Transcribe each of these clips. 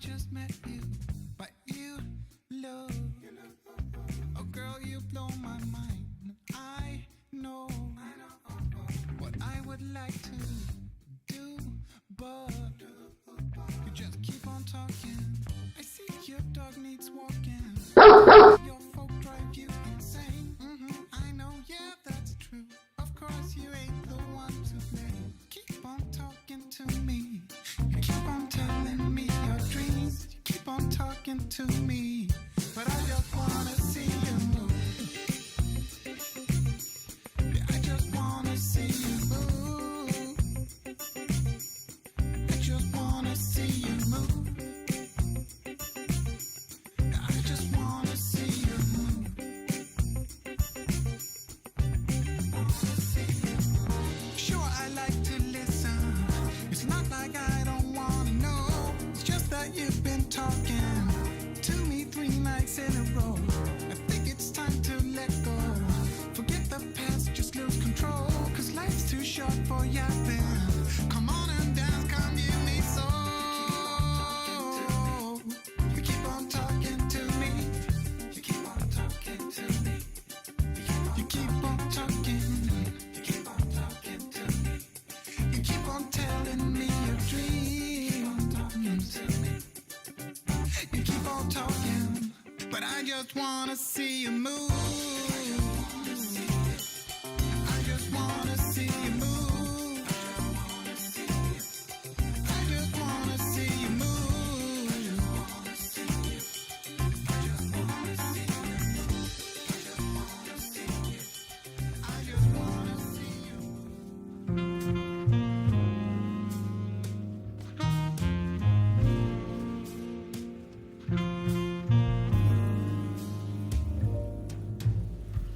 just met you, but you look. Oh, girl, you blow my mind. I know what I would like to do, but you just keep on talking. I see your dog needs walking. Your folk drive you insane. I know, yeah, that's true. Of course, you ain't the one to blame. Keep on talking to me. You keep on telling me your dreams. You keep on talking to me, but I just wanna see you move. Yeah, I just wanna see you move. I just wanna see you move. Yeah, I just wanna see you move. Sure, I like to listen. It's not like I don't wanna know. It's just that you've been talking to me 3 nights in a row. I think it's time to let go. Forget the past, just lose control. Cause life's too short for yapping. Come on and dance, come give me soul. You keep on talking to me. You keep on talking to me. You keep on talking. You keep on talking to me. You keep on telling me your dreams. You keep on talking, but I just wanna see you move. I just wanna see you move. I just wanna see you move. I just wanna see you. I just wanna see you.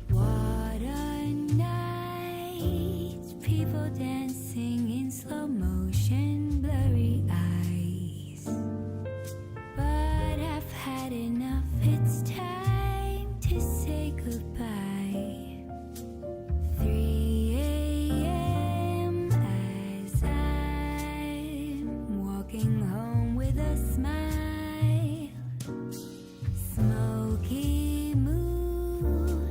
What a night, people dancing in slow motion, blurry eyes. But I've had enough, it's time to say goodbye. 3 a.m. as I'm walking home with a smile. Smoky moon,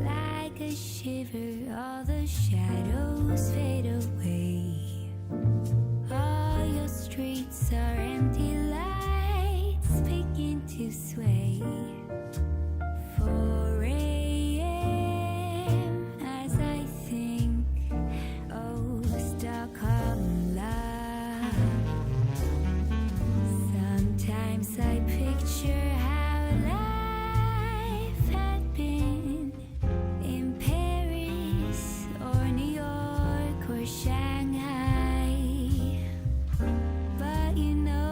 like a shiver, all the shadows fade away. All your streets are empty, lights begin to sway. 4 a.m. as I think, oh, Stockholm love. Sometimes I picture how life had been in Paris or New York or Shanghai. But you know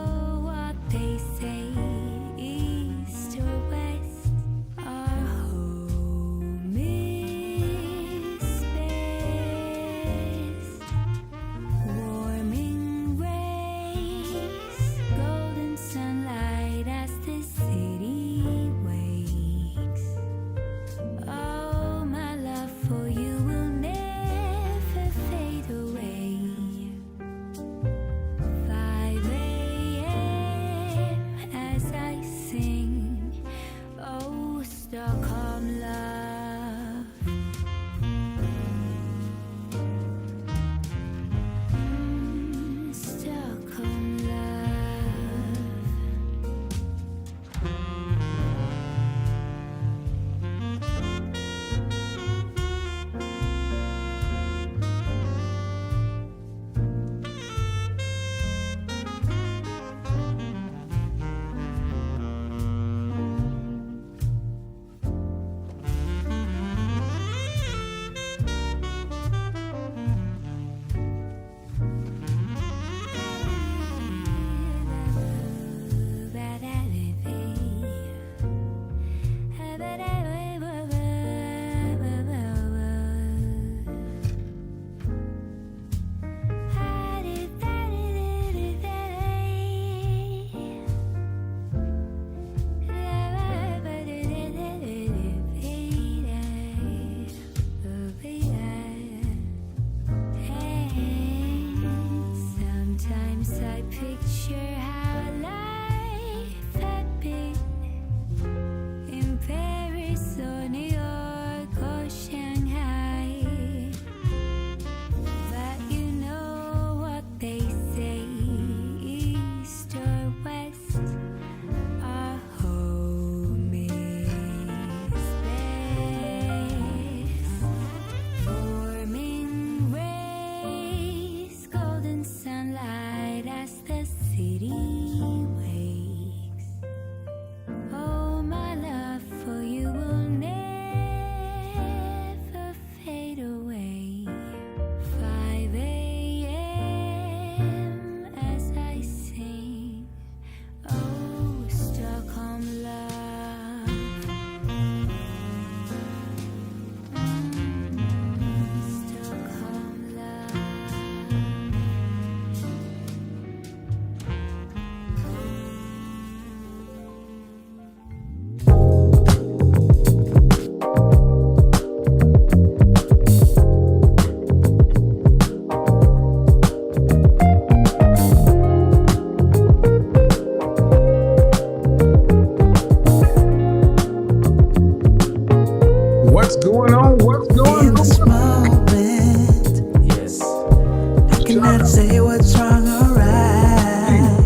What's going on? What's going In this on? moment, Yes. I cannot say what's wrong or right.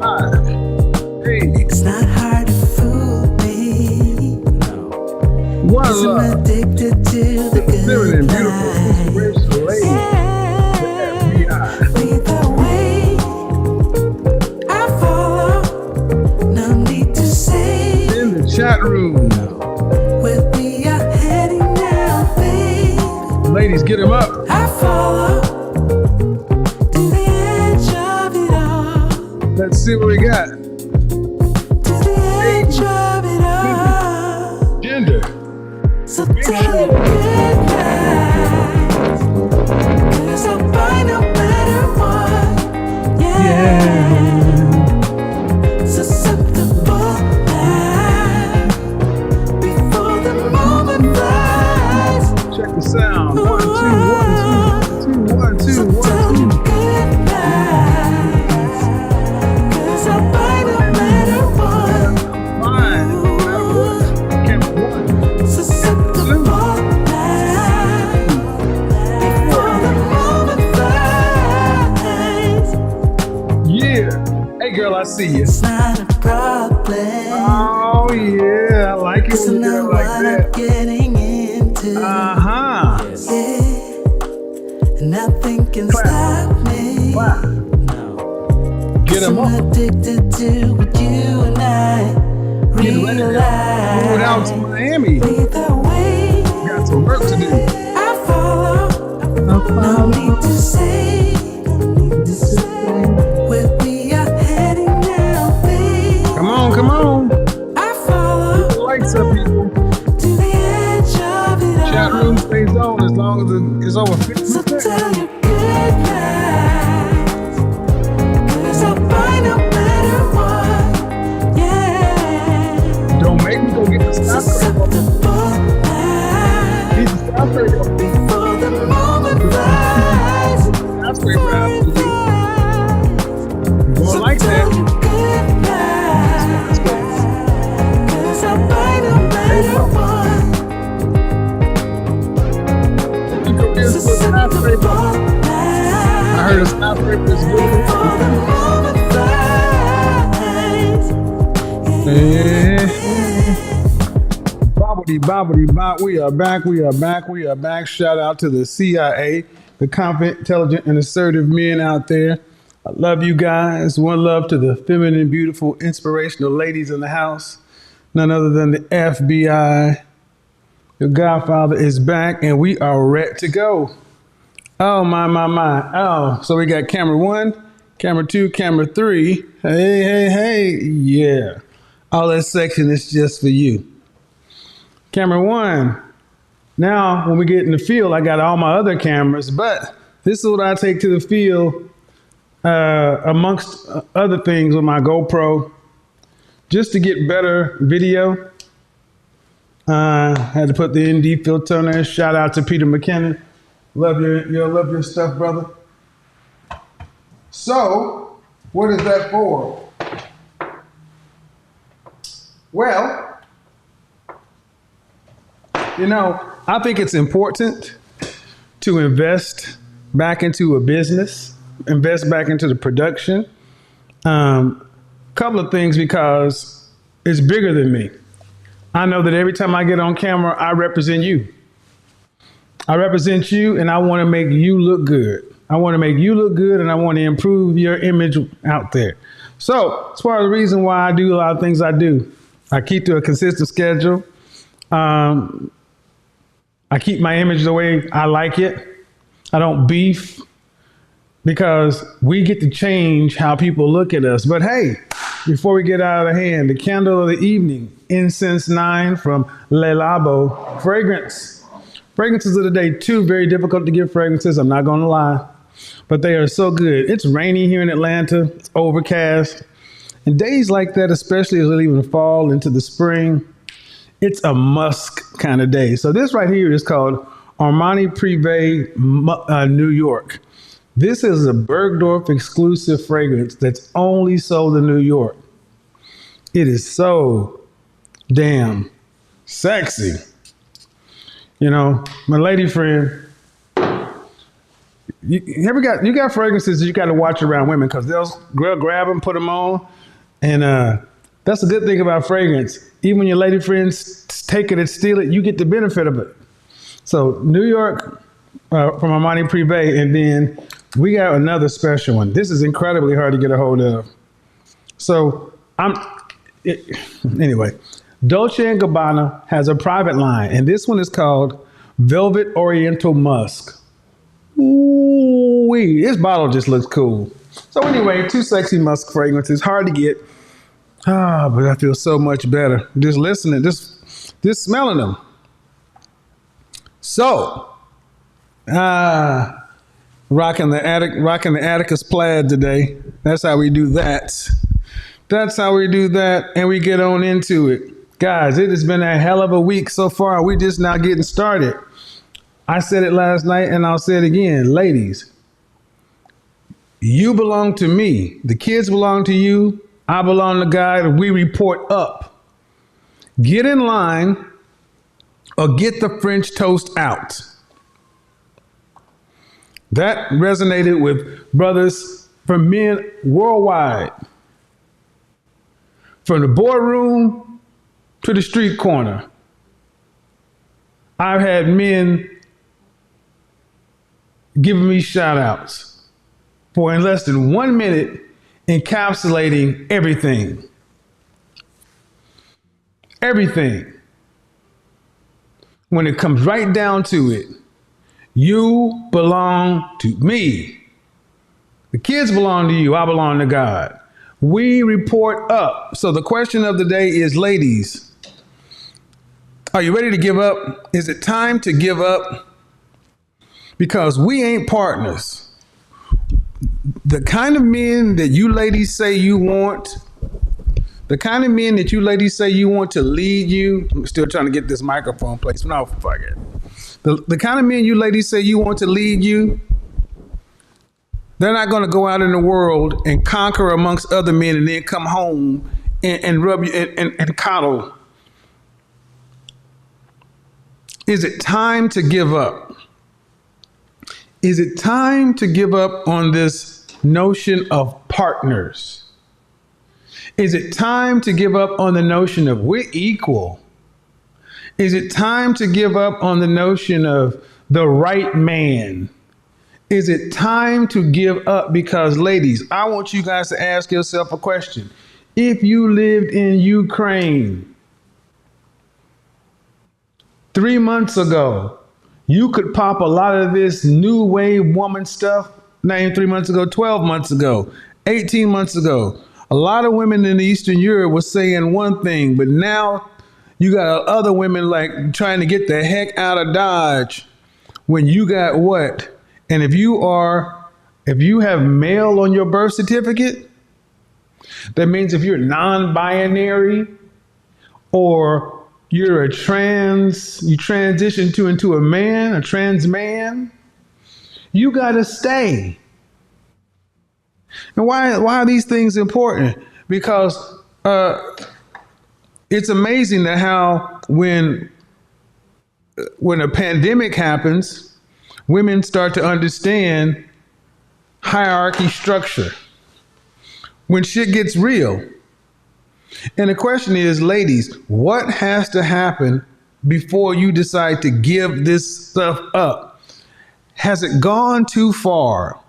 Hi. Hey, It's not hard to fool me, one 'cause I'm love. addicted to the Feminine, good beautiful, life. inspirational lady. FBI. Lead the way, I follow. No need to say In the chat room. where we are heading now, babe. Ladies, get him up. I follow to the edge of it all, Let's see what we got. to the edge of it all. Gender. So tell your good lies, 'cause I'll buy no matter what. Yeah. Susceptible now, before the moment flies. Check the sound. 1, 2, 1, 2, 1, 2, So 1, tell 2. your good lies, 'cause I'll buy no matter what. Fine. No matter what. Camera 1. Susceptible now, before the moment flies. Yeah. Hey, girl, I see you. It's not a problem. Oh, yeah. I like it It's when you not do it what like I'm that. getting into. Uh-huh. Yes. Yeah, nothing can Clap. stop me. Wow. No. Get him I'm up. addicted to what you and I Get ready to realize. move out to Miami. Lead the way, Got some work to do. I follow. No need to say where we are heading now, babe. Come on, come on. I follow The lights up, people. to the edge of it Chat all. room stays on as long as it's over So 50%. tell your good lies, 'cause I'll buy no matter what. Yeah, Don't make me go get the skyscraper. susceptible now, Need the skyscraper. before the moment flies. Skyscraper out to do. You So won't like tell that. your good lies, 'cause I'll buy no matter what. You go get the skyscraper. I heard a skyscraper is good. Before the moment flies. Yeah. Bobbity bop. We are back. We are back. We are back. Shout out to the CIA, the confident, intelligent, and assertive men out there. I love you guys. One love to the feminine, beautiful, inspirational ladies in the house. None other than the FBI. The Godfather is back, and we are ready to go. Oh, my. Oh, so we got camera 1, camera 2, camera 3. Hey. Yeah. All that section is just for you. Camera 1. Now, when we get in the field, I got all my other cameras, but this is what I take to the field amongst other things with my GoPro, just to get better video. Had to put the ND filter on there. Shout out to Peter McKinnon. Love your stuff, brother. So, what is that for? Well, I think it's important to invest back into a business, invest back into the production. Couple of things, because it's bigger than me. I know that every time I get on camera, I represent you. I represent you, and I want to make you look good. I want to make you look good, and I want to improve your image out there. So, as far as the reason why I do a lot of things I do, I keep to a consistent schedule. I keep my image the way I like it. I don't beef, because we get to change how people look at us. But hey, before we get out of hand, the candle of the evening, Incense 9 from Le Labo Fragrance. Fragrances of the day, 2 very difficult to get fragrances, I'm not gonna lie, but they are so good. It's rainy here in Atlanta, it's overcast, and days like that, especially as we leave in the fall into the spring, it's a musk kind of day. So this right here is called Armani Prive New York. This is a Bergdorf exclusive fragrance that's only sold in New York. It is so damn sexy. You know, my lady friend, you got fragrances that you got to watch around women because they'll grab them, put them on, and that's a good thing about fragrance. Even when your lady friends take it and steal it, you get the benefit of it. So New York from Armani Prive, and then we got another special one. This is incredibly hard to get a hold of. So anyway, Dolce & Gabbana has a private line, and this one is called Velvet Oriental Musk. Ooh, this bottle just looks cool. So anyway, 2 sexy musk fragrances, hard to get. But I feel so much better just listening, just smelling them. So, rocking the Atticus plaid today. That's how we do that. That's how we do that, and we get on into it. Guys, it has been a hell of a week so far. We just now getting started. I said it last night, and I'll say it again. Ladies, you belong to me. The kids belong to you. I belong to God. We report up. Get in line or get the French toast out. That resonated with brothers from men worldwide. From the boardroom to the street corner. I've had men giving me shout outs for in less than 1 minute encapsulating everything. Everything. When it comes right down to it, you belong to me. The kids belong to you. I belong to God. We report up. So the question of the day is, ladies, are you ready to give up? Is it time to give up? Because we ain't partners. The kind of men that you ladies say you want, the kind of men that you ladies say you want to lead you, I'm still trying to get this microphone placed. No, fuck it. The kind of men you ladies say you want to lead you, they're not going to go out in the world and conquer amongst other men and then come home and rub you and coddle. Is it time to give up? Is it time to give up on this notion of partners? Is it time to give up on the notion of we're equal? Is it time to give up on the notion of the right man? Is it time to give up? Because ladies, I want you guys to ask yourself a question. If you lived in Ukraine 3 months ago, you could pop a lot of this new wave woman stuff, not 3 months ago, 12 months ago, 18 months ago. A lot of women in Eastern Europe were saying one thing, but now you got other women like trying to get the heck out of Dodge when you got what? And if you have male on your birth certificate, that means if you're non-binary or you're you transition into a man, a trans man, you got to stay. And why are these things important? Because it's amazing that how when a pandemic happens, women start to understand hierarchy structure. When shit gets real. And the question is, ladies, what has to happen before you decide to give this stuff up? Has it gone too far?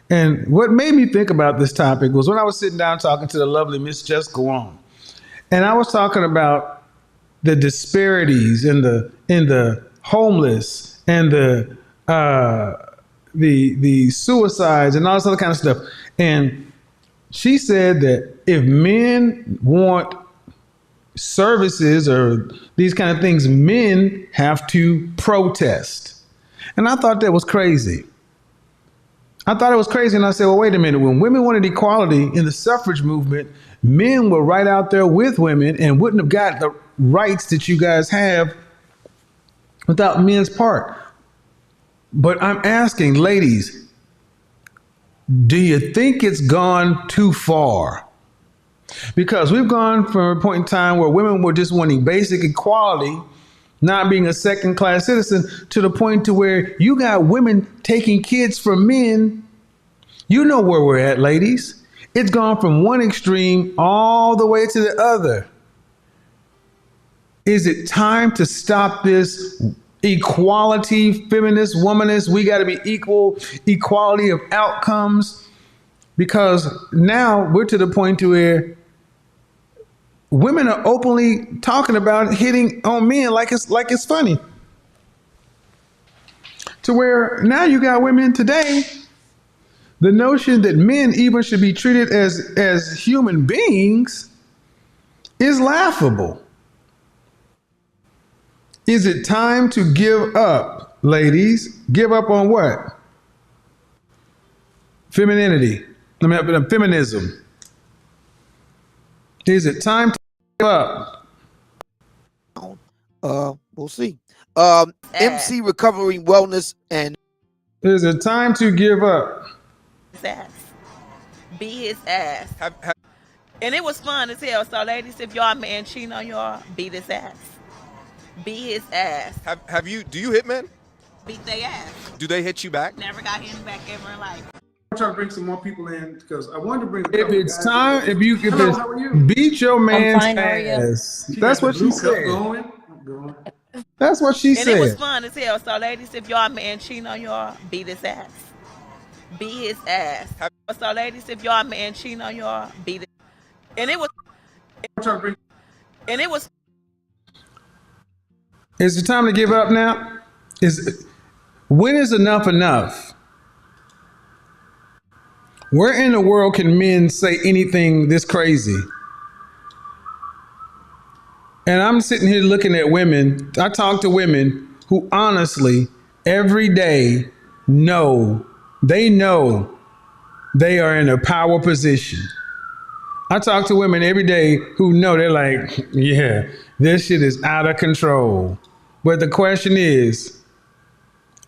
And what made me think about this topic was when I was sitting down talking to the lovely Miss Jessica Wong. And I was talking about the disparities in the homeless and the suicides and all this other kind of stuff. And she said that if men want services or these kind of things, men have to protest. And I thought that was crazy. I thought it was crazy. And I said, well, wait a minute. When women wanted equality in the suffrage movement, men were right out there with women and wouldn't have got the rights that you guys have without men's part. But I'm asking, ladies, do you think it's gone too far? Because we've gone from a point in time where women were just wanting basic equality not being a second class citizen, to the point to where you got women taking kids from men. You know where we're at, ladies. It's gone from one extreme all the way to the other. Is it time to stop this equality, feminist, womanist? We got to be equal, equality of outcomes, because now we're to the point to where women are openly talking about hitting on men like it's funny. To where now you got women today, the notion that men even should be treated as human beings is laughable. Is it time to give up, ladies? Give up on what? Femininity. Feminism. Is it time to give up? We'll see. MC Recovering Wellness and Is it time to give up? His ass. Be his ass. And it was fun as hell. So, ladies, if y'all man cheating on y'all, beat his ass. Be his ass. Do you hit men? Beat their ass. Do they hit you back? Never got hit back ever in life. I'm trying to bring some more people in because I wanted to bring. If it's time, if it's beat your man's ass. That's what she said. That's what she said. And it was fun as hell. So, ladies, if y'all man cheating on y'all, beat his ass. Be his ass. So, ladies, if y'all man cheating on y'all, beat it. And it was. And it was. Is it time to give up now? When is enough enough? Where in the world can men say anything this crazy? And I'm sitting here looking at women. I talk to women who honestly every day know they are in a power position. I talk to women every day who know they're like, yeah, this shit is out of control. But the question is,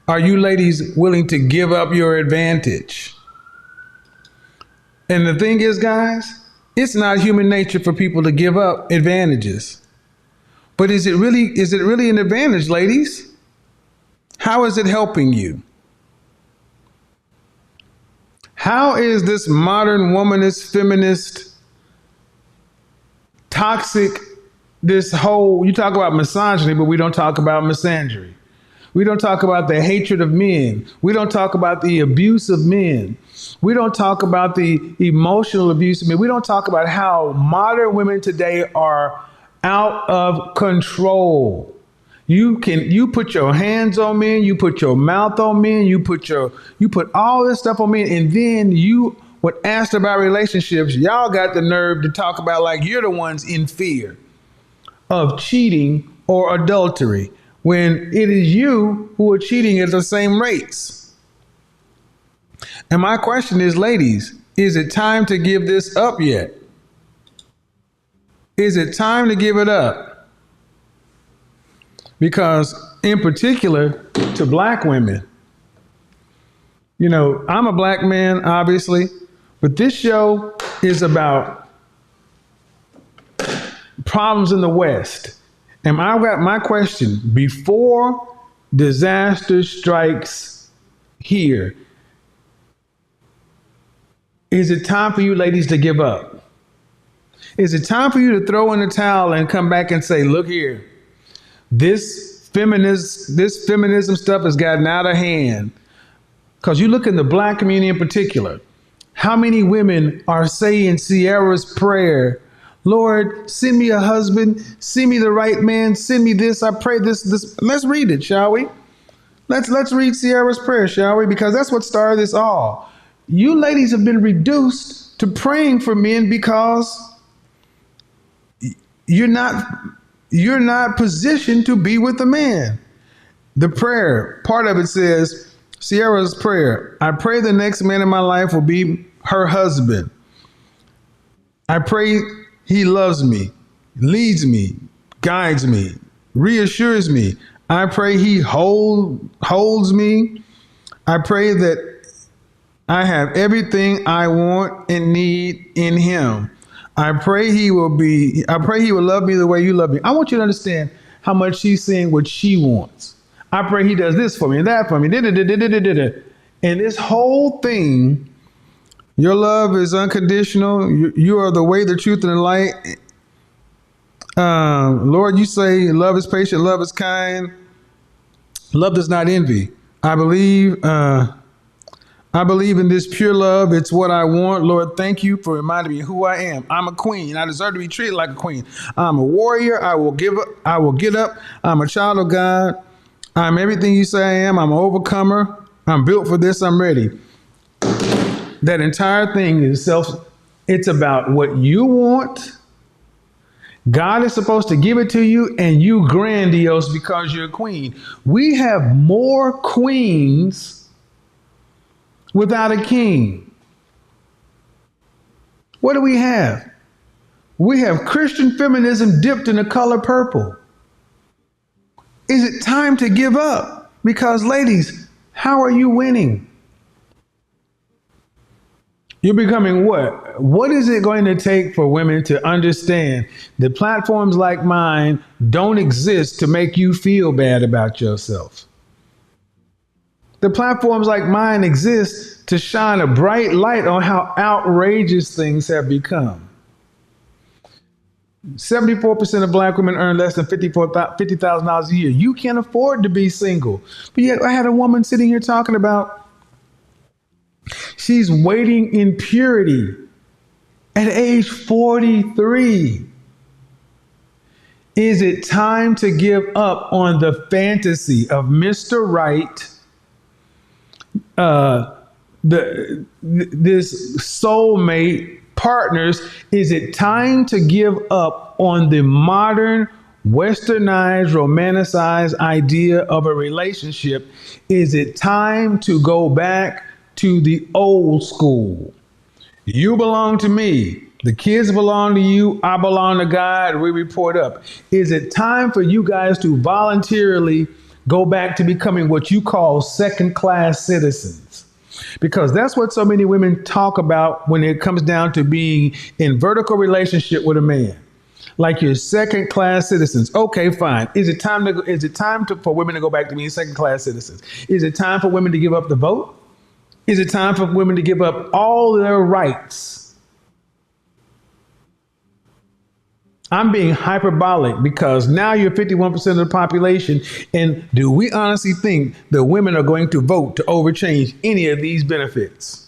are you ladies willing to give up your advantage? And the thing is, guys, it's not human nature for people to give up advantages. But is it really an advantage, ladies? How is it helping you? How is this modern womanist, feminist, toxic, this whole, you talk about misogyny, but we don't talk about misandry. We don't talk about the hatred of men. We don't talk about the abuse of men. We don't talk about the emotional abuse of men. We don't talk about how modern women today are out of control. You put your hands on men, you put your mouth on men, you put all this stuff on men, and then when asked about relationships, y'all got the nerve to talk about like you're the ones in fear of cheating or adultery, when it is you who are cheating at the same rates. And my question is, ladies, is it time to give this up yet? Is it time to give it up? Because in particular to black women, you know, I'm a black man, obviously, but this show is about problems in the West. And I got my question: before disaster strikes here, is it time for you ladies to give up? Is it time for you to throw in the towel and come back and say, look here, this feminism stuff has gotten out of hand? Because you look in the black community in particular, how many women are saying Sierra's prayer, Lord, send me a husband, send me the right man, send me this, I pray this. Let's read it, shall we? Let's read Sierra's prayer, shall we? Because that's what started this all. You ladies have been reduced to praying for men because you're not positioned to be with a man. The prayer, part of it says, Sierra's prayer, I pray the next man in my life will be her husband. I pray he loves me, leads me, guides me, reassures me. I pray he holds me. I pray that I have everything I want and need in him. I pray he will love me the way you love me. I want you to understand how much she's seeing what she wants. I pray he does this for me and that for me. And this whole thing, your love is unconditional. You are the way, the truth, and the light. Lord, you say love is patient, love is kind, love does not envy. I believe in this pure love. It's what I want. Lord, thank you for reminding me who I am. I'm a queen. I deserve to be treated like a queen. I'm a warrior. I will give up. I will get up. I'm a child of God. I'm everything you say I am. I'm an overcomer. I'm built for this. I'm ready. That entire thing is it's about what you want. God is supposed to give it to you, and you grandiose because you're a queen. We have more queens without a king. What do we have? We have Christian feminism dipped in the color purple. Is it time to give up? Because ladies, how are you winning? You're becoming what? What is it going to take for women to understand that platforms like mine don't exist to make you feel bad about yourself? The platforms like mine exist to shine a bright light on how outrageous things have become. 74% of black women earn less than $50,000 a year. You can't afford to be single. But yet I had a woman sitting here talking about she's waiting in purity at age 43. Is it time to give up on the fantasy of Mr. Right, this soulmate partners? Is it time to give up on the modern, westernized, romanticized idea of a relationship? Is it time to go back to the old school? You belong to me. The kids belong to you. I belong to God. We report up. Is it time for you guys to voluntarily go back to becoming what you call second-class citizens? Because that's what so many women talk about when it comes down to being in vertical relationship with a man. Like you're second-class citizens. Okay, fine. Is it time for women to go back to being second-class citizens? Is it time for women to give up the vote? Is it time for women to give up all their rights? I'm being hyperbolic because now you're 51% of the population. And do we honestly think that women are going to vote to overchange any of these benefits?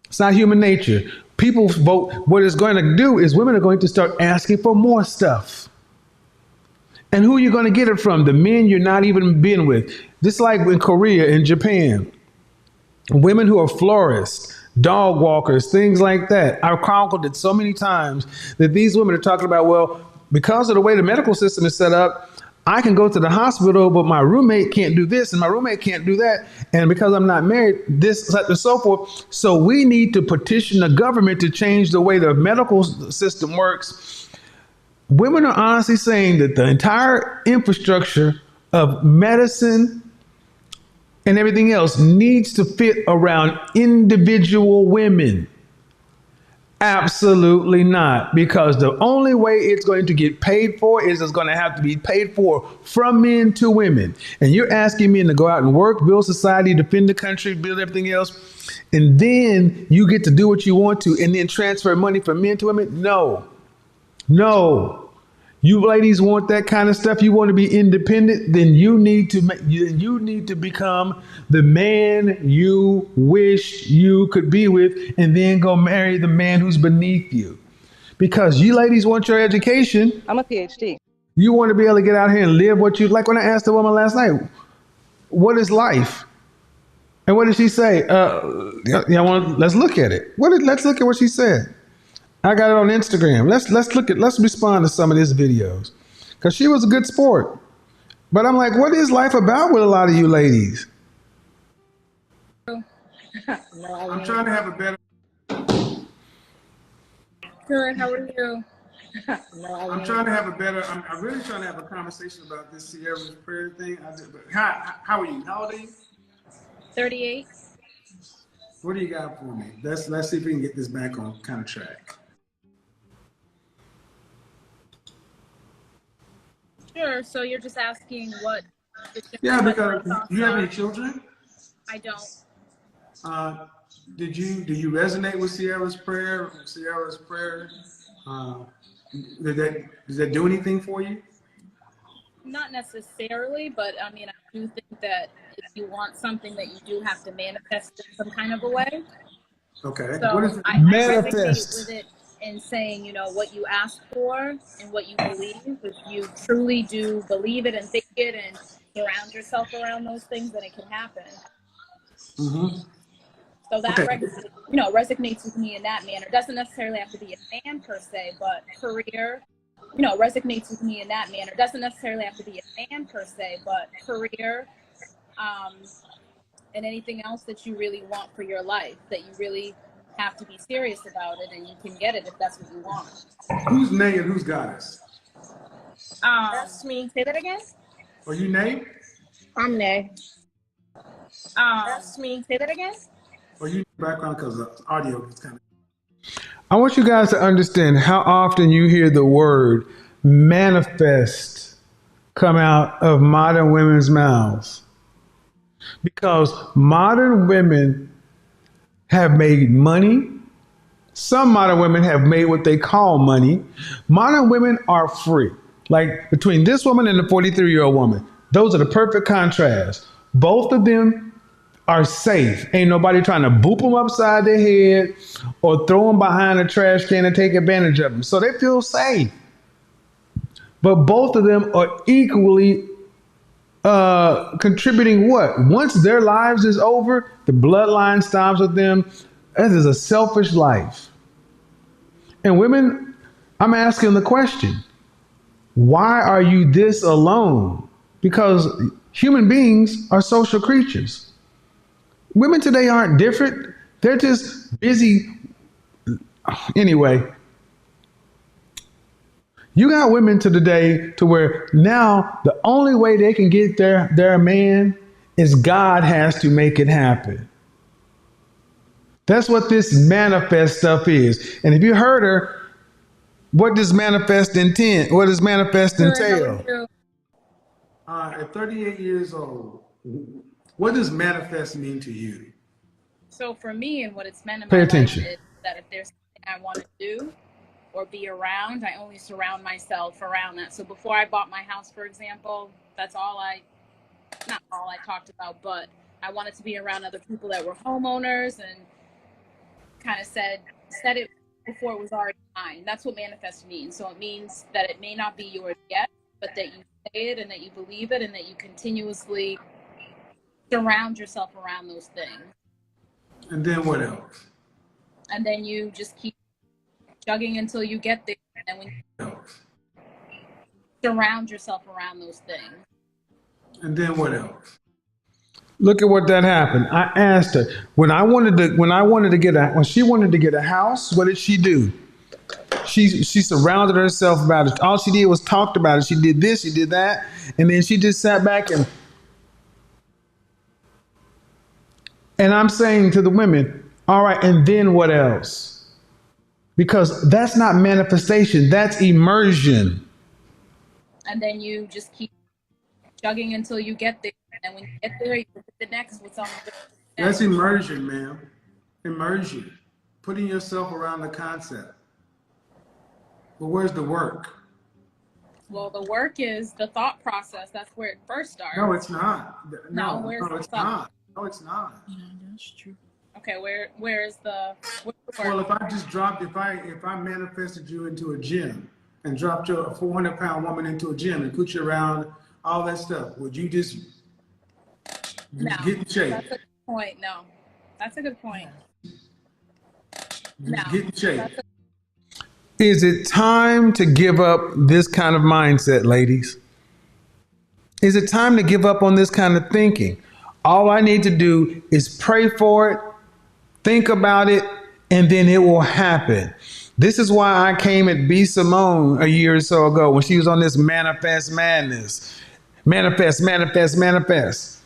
It's not human nature. People vote. What it's going to do is women are going to start asking for more stuff. And who are you going to get it from? The men you're not even been with. Just like in Korea and Japan. Women who are florists, dog walkers, things like that. I've chronicled it so many times that these women are talking about, well, because of the way the medical system is set up, I can go to the hospital, but my roommate can't do this and my roommate can't do that. And because I'm not married, this, and so forth. So we need to petition the government to change the way the medical system works. Women are honestly saying that the entire infrastructure of medicine and everything else needs to fit around individual women. Absolutely not. Because the only way it's going to get paid for is it's going to have to be paid for from men to women. And you're asking men to go out and work, build society, defend the country, build everything else. And then you get to do what you want to and then transfer money from men to women? No. No. You ladies want that kind of stuff. You want to be independent, then you need to become the man you wish you could be with, and then go marry the man who's beneath you. Because you ladies want your education. I'm a PhD. You want to be able to get out here and live what you like. When I asked the woman last night, "What is life?" and what did she say? Let's look at it. Let's look at what she said. I got it on Instagram. Let's respond to some of these videos. Because she was a good sport. But I'm like, what is life about with a lot of you ladies? No, I'm trying to have a better... Good, how are you? I'm really trying to have a conversation about this Sierra's prayer thing. How are you? How old are you? 38. What do you got for me? Let's see if we can get this back on kind of track. Sure. So you're just asking what Yeah, what my because thoughts you have any are. children? I don't. Uh, do you resonate with Sierra's prayer? Sierra's prayer, uh, does that do anything for you? Not necessarily, but I mean, I do think that if you want something, that you do have to manifest it some kind of a way. Okay. What So is it? I resonate with it in saying, you know, what you ask for and what you believe. If you truly do believe it and think it and surround yourself around those things, then it can happen. Mm-hmm. So that Okay. resonates with me in that manner. It doesn't necessarily have to be a man per se, but career, resonates with me in that manner. It doesn't necessarily have to be a man per se, but career, and anything else that you really want for your life, that you really have to be serious about it, and you can get it if that's what you want. Who's Nay and who's Goddess? That's me. Say that again. Are you Nay? I'm Nay. That's me. Say that again. Or you background because the audio is kind of. I want you guys to understand how often you hear the word manifest come out of modern women's mouths. Because modern women have made money. Some modern women have made what they call money. Modern women are free. Like between this woman and the 43-year-old woman, those are the perfect contrast. Both of them are safe. Ain't nobody trying to boop them upside their head or throw them behind a trash can and take advantage of them. So they feel safe. But both of them are equally contributing what? Once their lives is over, the bloodline stops with them. That is a selfish life. And women, I'm asking the question, why are you this alone? Because human beings are social creatures. Women today aren't different. They're just busy. Anyway, you got women to today to where now the only way they can get their man is God has to make it happen. That's what this manifest stuff is. And if you heard her, what does manifest intend? What does manifest entail? At 38 years old, what does manifest mean to you? So for me, and what it's meant in Pay my attention. life is that if there's something I want to do or be around, I only surround myself around that. So before I bought my house, for example, that's not all I talked about, but I wanted to be around other people that were homeowners and kind of said it before it was already mine. That's what manifest means. So it means that it may not be yours yet, but that you say it and that you believe it and that you continuously surround yourself around those things. And then what else? And then you just keep chugging until you get there. And when you surround yourself around those things. And then what else? Look at what that happened. I asked her when she wanted to get a house. What did she do? She surrounded herself about it. All she did was talked about it. She did this, she did that, and then she just sat back and I'm saying to the women, all right, and then what else? Because that's not manifestation, that's immersion. And then you just keep chugging until you get there. And when you get there, you look at the next what's on the list. That's immersion, ma'am. Immersion. Putting yourself around the concept. But where's the work? Well, the work is the thought process. That's where it first starts. No, it's not. No, it's not. No, it's not. Yeah, that's true. Okay, where's the work? Well, if I manifested you into a gym and dropped your 400-pound woman into a gym and put you around all that stuff, would you just get in shape? That's a good point. No, that's a good point. Get in shape. Is it time to give up this kind of mindset, ladies? Is it time to give up on this kind of thinking? All I need to do is pray for it, think about it, and then it will happen. This is why I came at B. Simone a year or so ago when she was on this manifest madness. Manifest, manifest, manifest.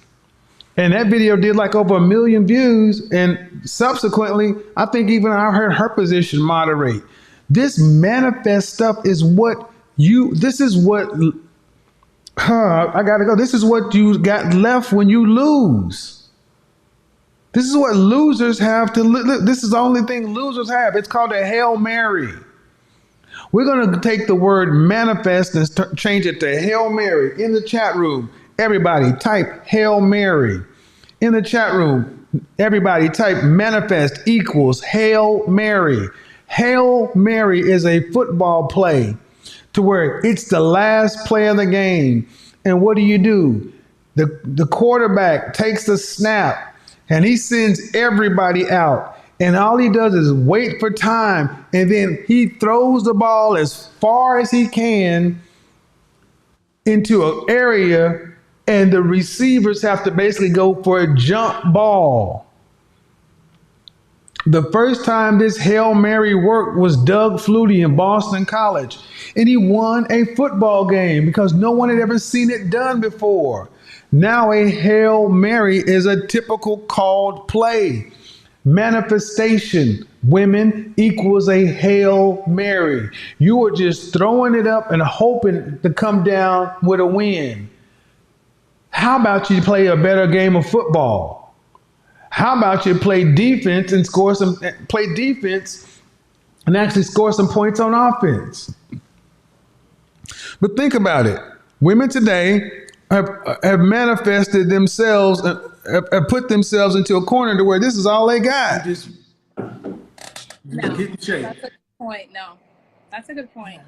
And that video did like over 1 million views. And subsequently, I think even I heard her position moderate. This manifest stuff is what I gotta go. This is what you got left when you lose. This is what losers have to. This is the only thing losers have. It's called a Hail Mary. We're going to take the word manifest and change it to Hail Mary. In the chat room, everybody type Hail Mary. In the chat room, everybody type manifest equals Hail Mary. Hail Mary is a football play to where it's the last play of the game. And what do? The quarterback takes the snap and he sends everybody out. And all he does is wait for time. And then he throws the ball as far as he can into an area. And the receivers have to basically go for a jump ball. The first time this Hail Mary worked was Doug Flutie in Boston College. And he won a football game because no one had ever seen it done before. Now a Hail Mary is a typical called play. Manifestation, women, equals a Hail Mary. You are just throwing it up and hoping to come down with a win. How about you play a better game of football? How about you play defense and play defense and actually score some points on offense? But think about it. Women today have manifested themselves, have put themselves into a corner to where this is all they got. No, that's a good point. No, that's a good point.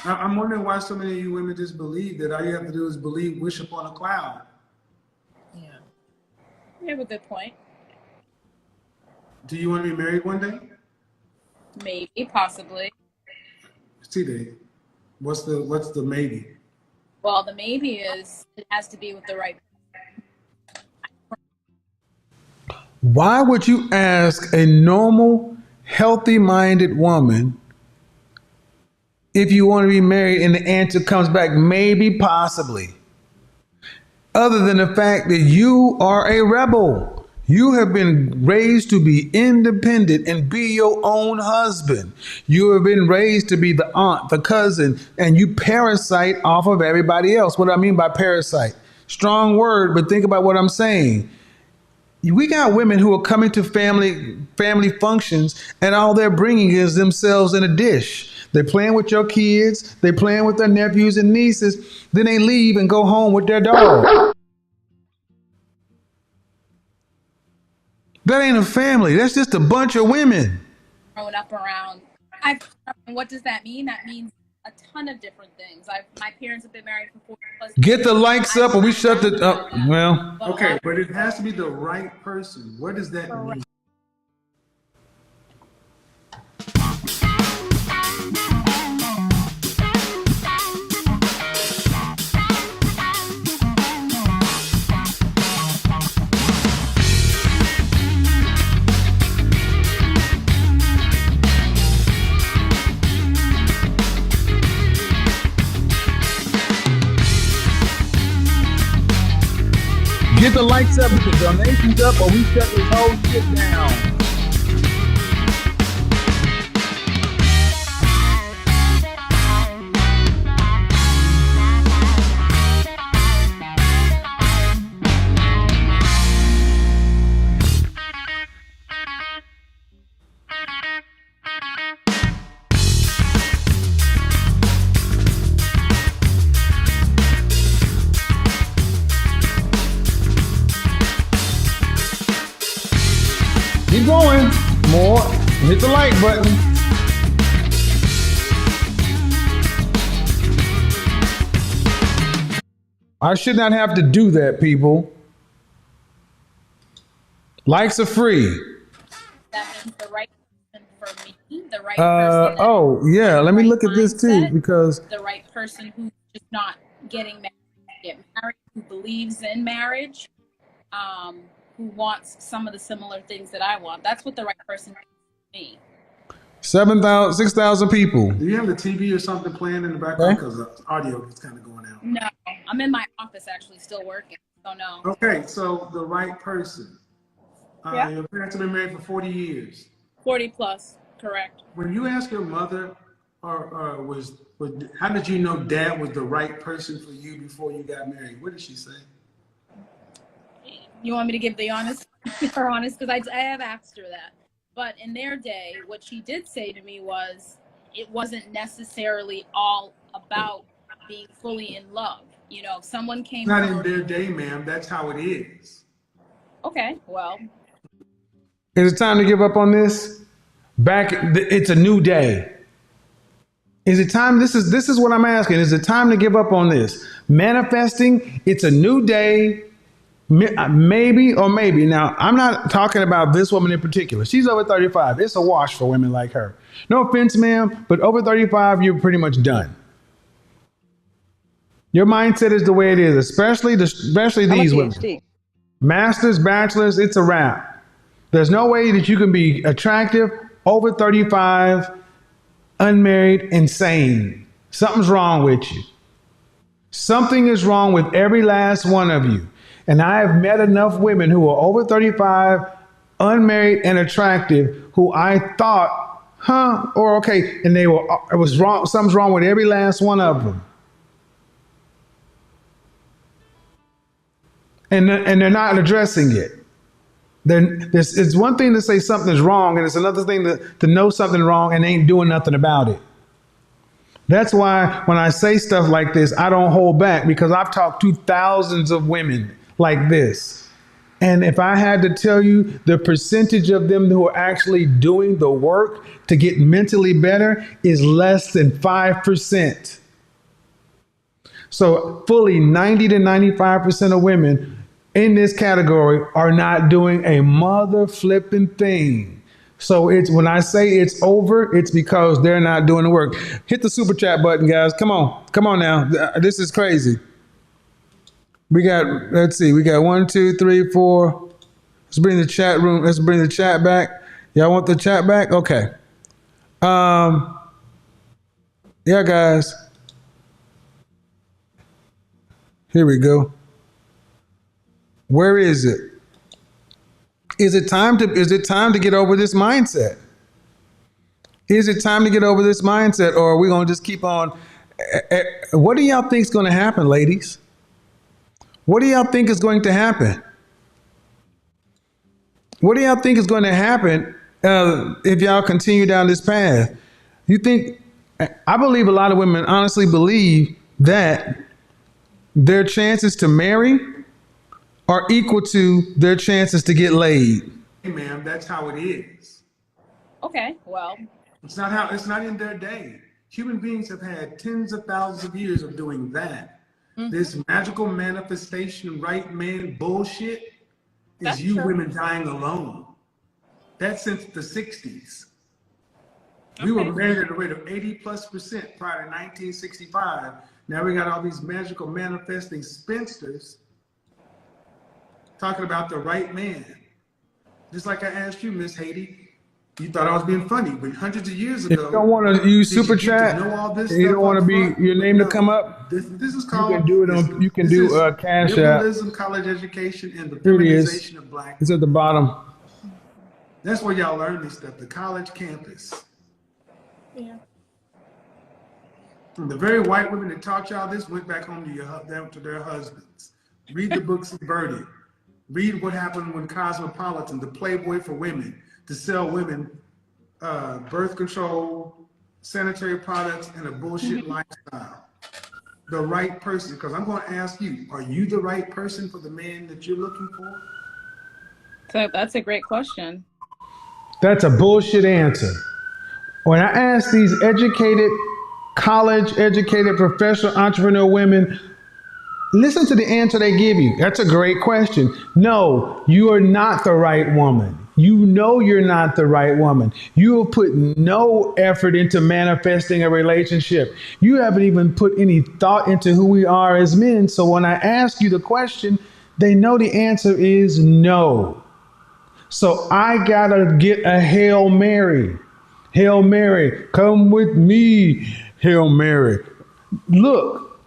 I'm wondering why so many of you women just believe that all you have to do is wish upon a cloud. Yeah. You have a good point. Do you want to be married one day? Maybe, possibly. T-Day, what's the maybe? Well, the maybe is it has to be with the right. Why would you ask a normal, healthy-minded woman if you want to be married and the answer comes back maybe, possibly? Other than the fact that you are a rebel. You have been raised to be independent and be your own husband. You have been raised to be the aunt, the cousin, and you parasite off of everybody else. What do I mean by parasite? Strong word, but think about what I'm saying. We got women who are coming to family functions and all they're bringing is themselves in a dish. They're playing with your kids. They're playing with their nephews and nieces. Then they leave and go home with their dog. That ain't a family. That's just a bunch of women. Growing up around, and what does that mean? That means a ton of different things. My parents have been married for 40 plus years. Get the likes up or we shut the up. Well, okay, but it has to be the right person. What does that mean? Get the lights up, get the donations up, or we shut this whole shit down. Keep going. More. Hit the like button. I should not have to do that, people. Likes are free. That means the right person for me, the right person. Oh, yeah. Let me look at this too, because the right person who's just not getting married, get married, who believes in marriage, who wants some of the similar things that I want. That's what the right person is for me. 6,000 people. Do you have the TV or something playing in the background? Because the audio is kind of going out. No, I'm in my office actually still working. So no. Okay, so the right person. Yeah. Your parents have been married for 40 years. 40 plus, correct. When you ask your mother or how did you know Dad was the right person for you before you got married? What did she say? You want me to give the honest, her honest? Because I have asked her that. But in their day, what she did say to me was, it wasn't necessarily all about being fully in love. You know, if someone came Not forward, in their day, ma'am. That's how it is. okay, well, Is it time to give up on this? It's a new day. Is it time? This is what I'm asking. Is it time to give up on this? Manifesting, it's a new day. Maybe or maybe. Now, I'm not talking about this woman in particular. She's over 35. It's a wash for women like her. No offense, ma'am, but over 35, you're pretty much done. Your mindset is the way it is, especially these women. Masters, bachelors, it's a wrap. There's no way that you can be attractive over 35, unmarried, and sane. Something's wrong with you. Something is wrong with every last one of you. And I have met enough women who are over 35, unmarried, and attractive, who I thought, or okay, and it was wrong. Something's wrong with every last one of them. And they're not addressing it. It's one thing to say something's wrong, and it's another thing to know something wrong and ain't doing nothing about it. That's why when I say stuff like this, I don't hold back, because I've talked to thousands of women like this. And if I had to tell you the percentage of them who are actually doing the work to get mentally better is less than 5%. So fully 90 to 95% of women in this category are not doing a mother flipping thing. So it's when I say it's over, it's because they're not doing the work. Hit the super chat button, guys. Come on now. This is crazy. We got 1, 2, 3, 4. Let's bring the chat room. Let's bring the chat back. Y'all want the chat back? Okay. Yeah, guys. Here we go. Where is it? Is it time to get over this mindset? Is it time to get over this mindset, or are we going to just keep on? What do y'all think is going to happen, ladies? What do y'all think is going to happen? What do y'all think is going to happen if y'all continue down this path? You think? I believe a lot of women honestly believe that their chances to marry are equal to their chances to get laid. Hey, ma'am, that's how it is. okay, well, It's not in their day. Human beings have had tens of thousands of years of doing that. This magical manifestation, right man bullshit is That's you true. women dying alone. That's since the 60s. We were married at a rate of 80+% prior to 1965. Now we got all these magical manifesting spinsters talking about the right man. Just like I asked you, Miss Haiti, you thought I was being funny, but hundreds of years ago, If you don't want to use super chat, you don't want to be your name to come up. This is called. You can do it on. You can do Cash App. Liberalism, college education, and the Here it is. feminization of black. It's at the bottom. That's where y'all learn this stuff. The college campus. yeah. And the very white women that taught y'all this went back home to their husbands. Read the books of Birdie. Read what happened when Cosmopolitan, the Playboy for women, to sell women birth control, sanitary products, and a bullshit lifestyle. The right person, because I'm going to ask you, are you the right person for the man that you're looking for? So that's a great question. That's a bullshit answer. When I ask these educated, college-educated, professional entrepreneur women, listen to the answer they give you. That's a great question. No, you are not the right woman. You know you're not the right woman. You have put no effort into manifesting a relationship. You haven't even put any thought into who we are as men. So when I ask you the question, they know the answer is no. So I gotta get a Hail Mary. Hail Mary, come with me, Hail Mary. Look,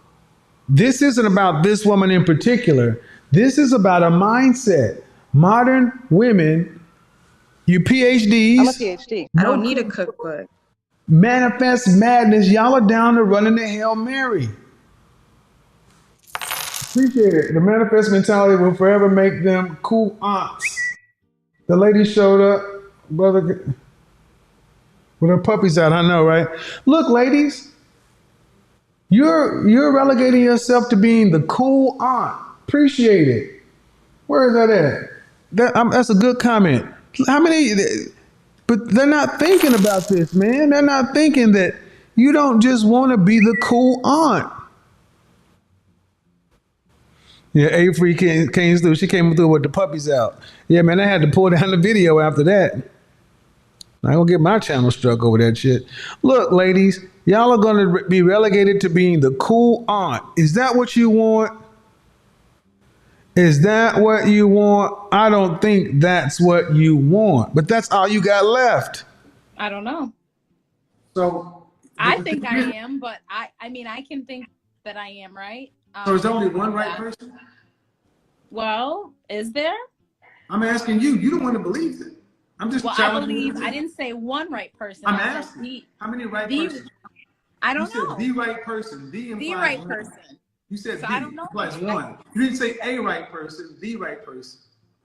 this isn't about this woman in particular. This is about a mindset. Modern women, you PhDs. I'm a PhD. I don't need a cookbook. Manifest madness. Y'all are down to running the Hail Mary. Appreciate it. The manifest mentality will forever make them cool aunts. The lady showed up, brother, with her puppies out. I know, right? Look, ladies, you're relegating yourself to being the cool aunt. Appreciate it. Where is that at? That's a good comment. How many? But they're not thinking about this, man. They're not thinking that you don't just want to be the cool aunt. Yeah, Avery came through. She came through with the puppies out. Yeah, man, I had to pull down the video after that. I gonna get my channel struck over that shit. Look, ladies, y'all are gonna be relegated to being the cool aunt. Is that what you want? Is that what you want? I don't think that's what you want, but that's all you got left. I don't know. So I think I am, but I mean, I can think that I am, right? So there's only one right person? Well, is there? I'm asking you. You don't want to believe it. I'm just challenging you. I didn't say one right person. I'm asking. How many right persons? I don't know. You said the right person. The right one. person. You said so the I don't know. implies one. You didn't say a right person, the right person.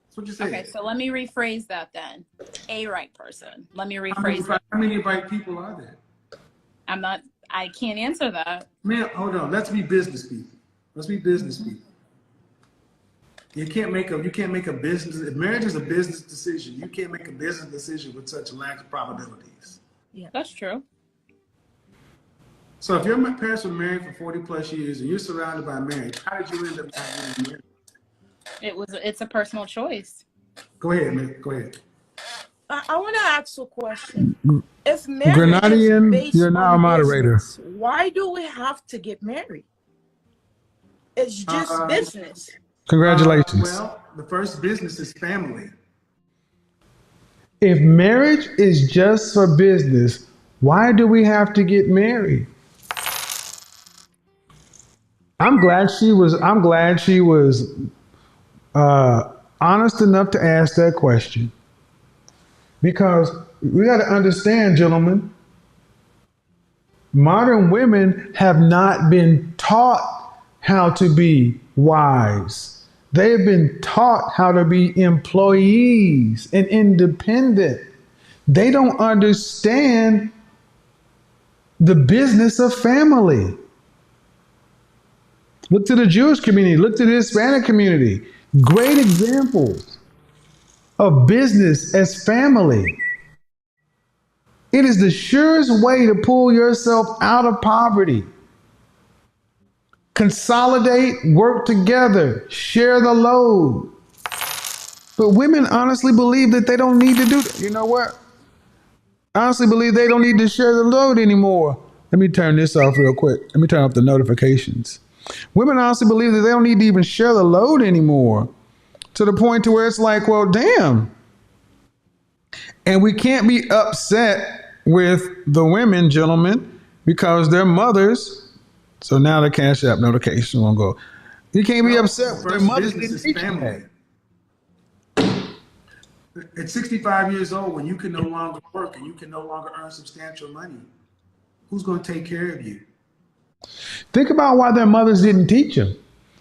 That's what you said. Okay, so let me rephrase that then. A right person. Let me rephrase that. How many right people are there? I can't answer that. Man, hold on. Let's be business people. Let's be business people. You can't make a business. If marriage is a business decision, you can't make a business decision with such lack of probabilities. Yeah, that's true. So if your parents were married for 40 plus years and you're surrounded by marriage, how did you end up not getting married? It's a personal choice. Go ahead, man. Go ahead. I want to ask a question. If marriage Grenadian, is based you're now a on moderator. business, why do we have to get married? It's just business. Congratulations. Well, the first business is family. If marriage is just for business, why do we have to get married? I'm glad she was honest enough to ask that question. Because we got to understand, gentlemen, modern women have not been taught how to be wives. They have been taught how to be employees and independent. They don't understand the business of family. Look to the Jewish community, look to the Hispanic community. Great examples of business as family. It is the surest way to pull yourself out of poverty. Consolidate, work together, share the load. But women honestly believe that they don't need to do that. You know what? I honestly believe they don't need to share the load anymore. Let me turn this off real quick. Let me turn off the notifications. Women honestly believe that they don't need to even share the load anymore, to the point to where it's like, well, damn. And we can't be upset with the women, gentlemen, because their mothers. So now the Cash App notification won't go. You can't be upset with their mothers. Business is family. At 65 years old, when you can no longer work and you can no longer earn substantial money, who's going to take care of you? Think about why their mothers didn't teach them.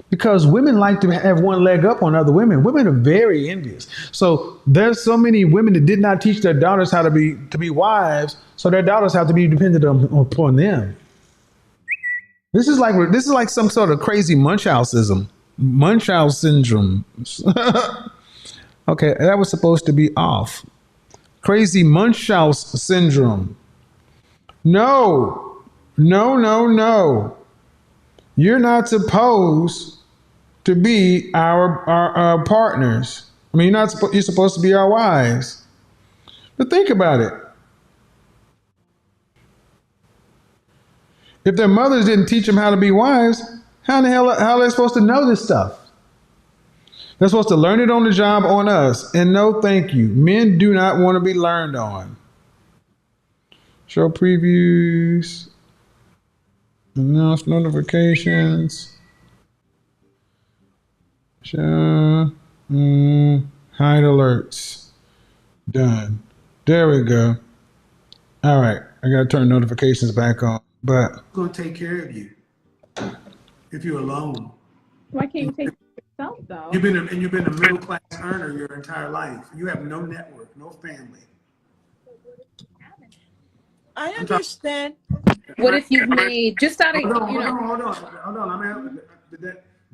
Because women like to have one leg up on other women. Women are very envious. So there's so many women that did not teach their daughters how to be wives, so their daughters have to be dependent upon them. This is like some sort of crazy Munchausen syndrome. Okay, that was supposed to be off. Crazy Munchausen syndrome. No. You're not supposed to be our partners. I mean, you're supposed to be our wives. But think about it. If their mothers didn't teach them how to be wives, how are they supposed to know this stuff? They're supposed to learn it on the job on us. And no, thank you. Men do not want to be learned on. Show previews. Announce notifications. Show. Hide alerts. Done. There we go. All right, I gotta turn notifications back on. But Who's going to take care of you if you're alone? Why can't you take care of yourself though? You've been a middle class earner your entire life. You have no network, no family. I understand. What if you've made just out of Hold on.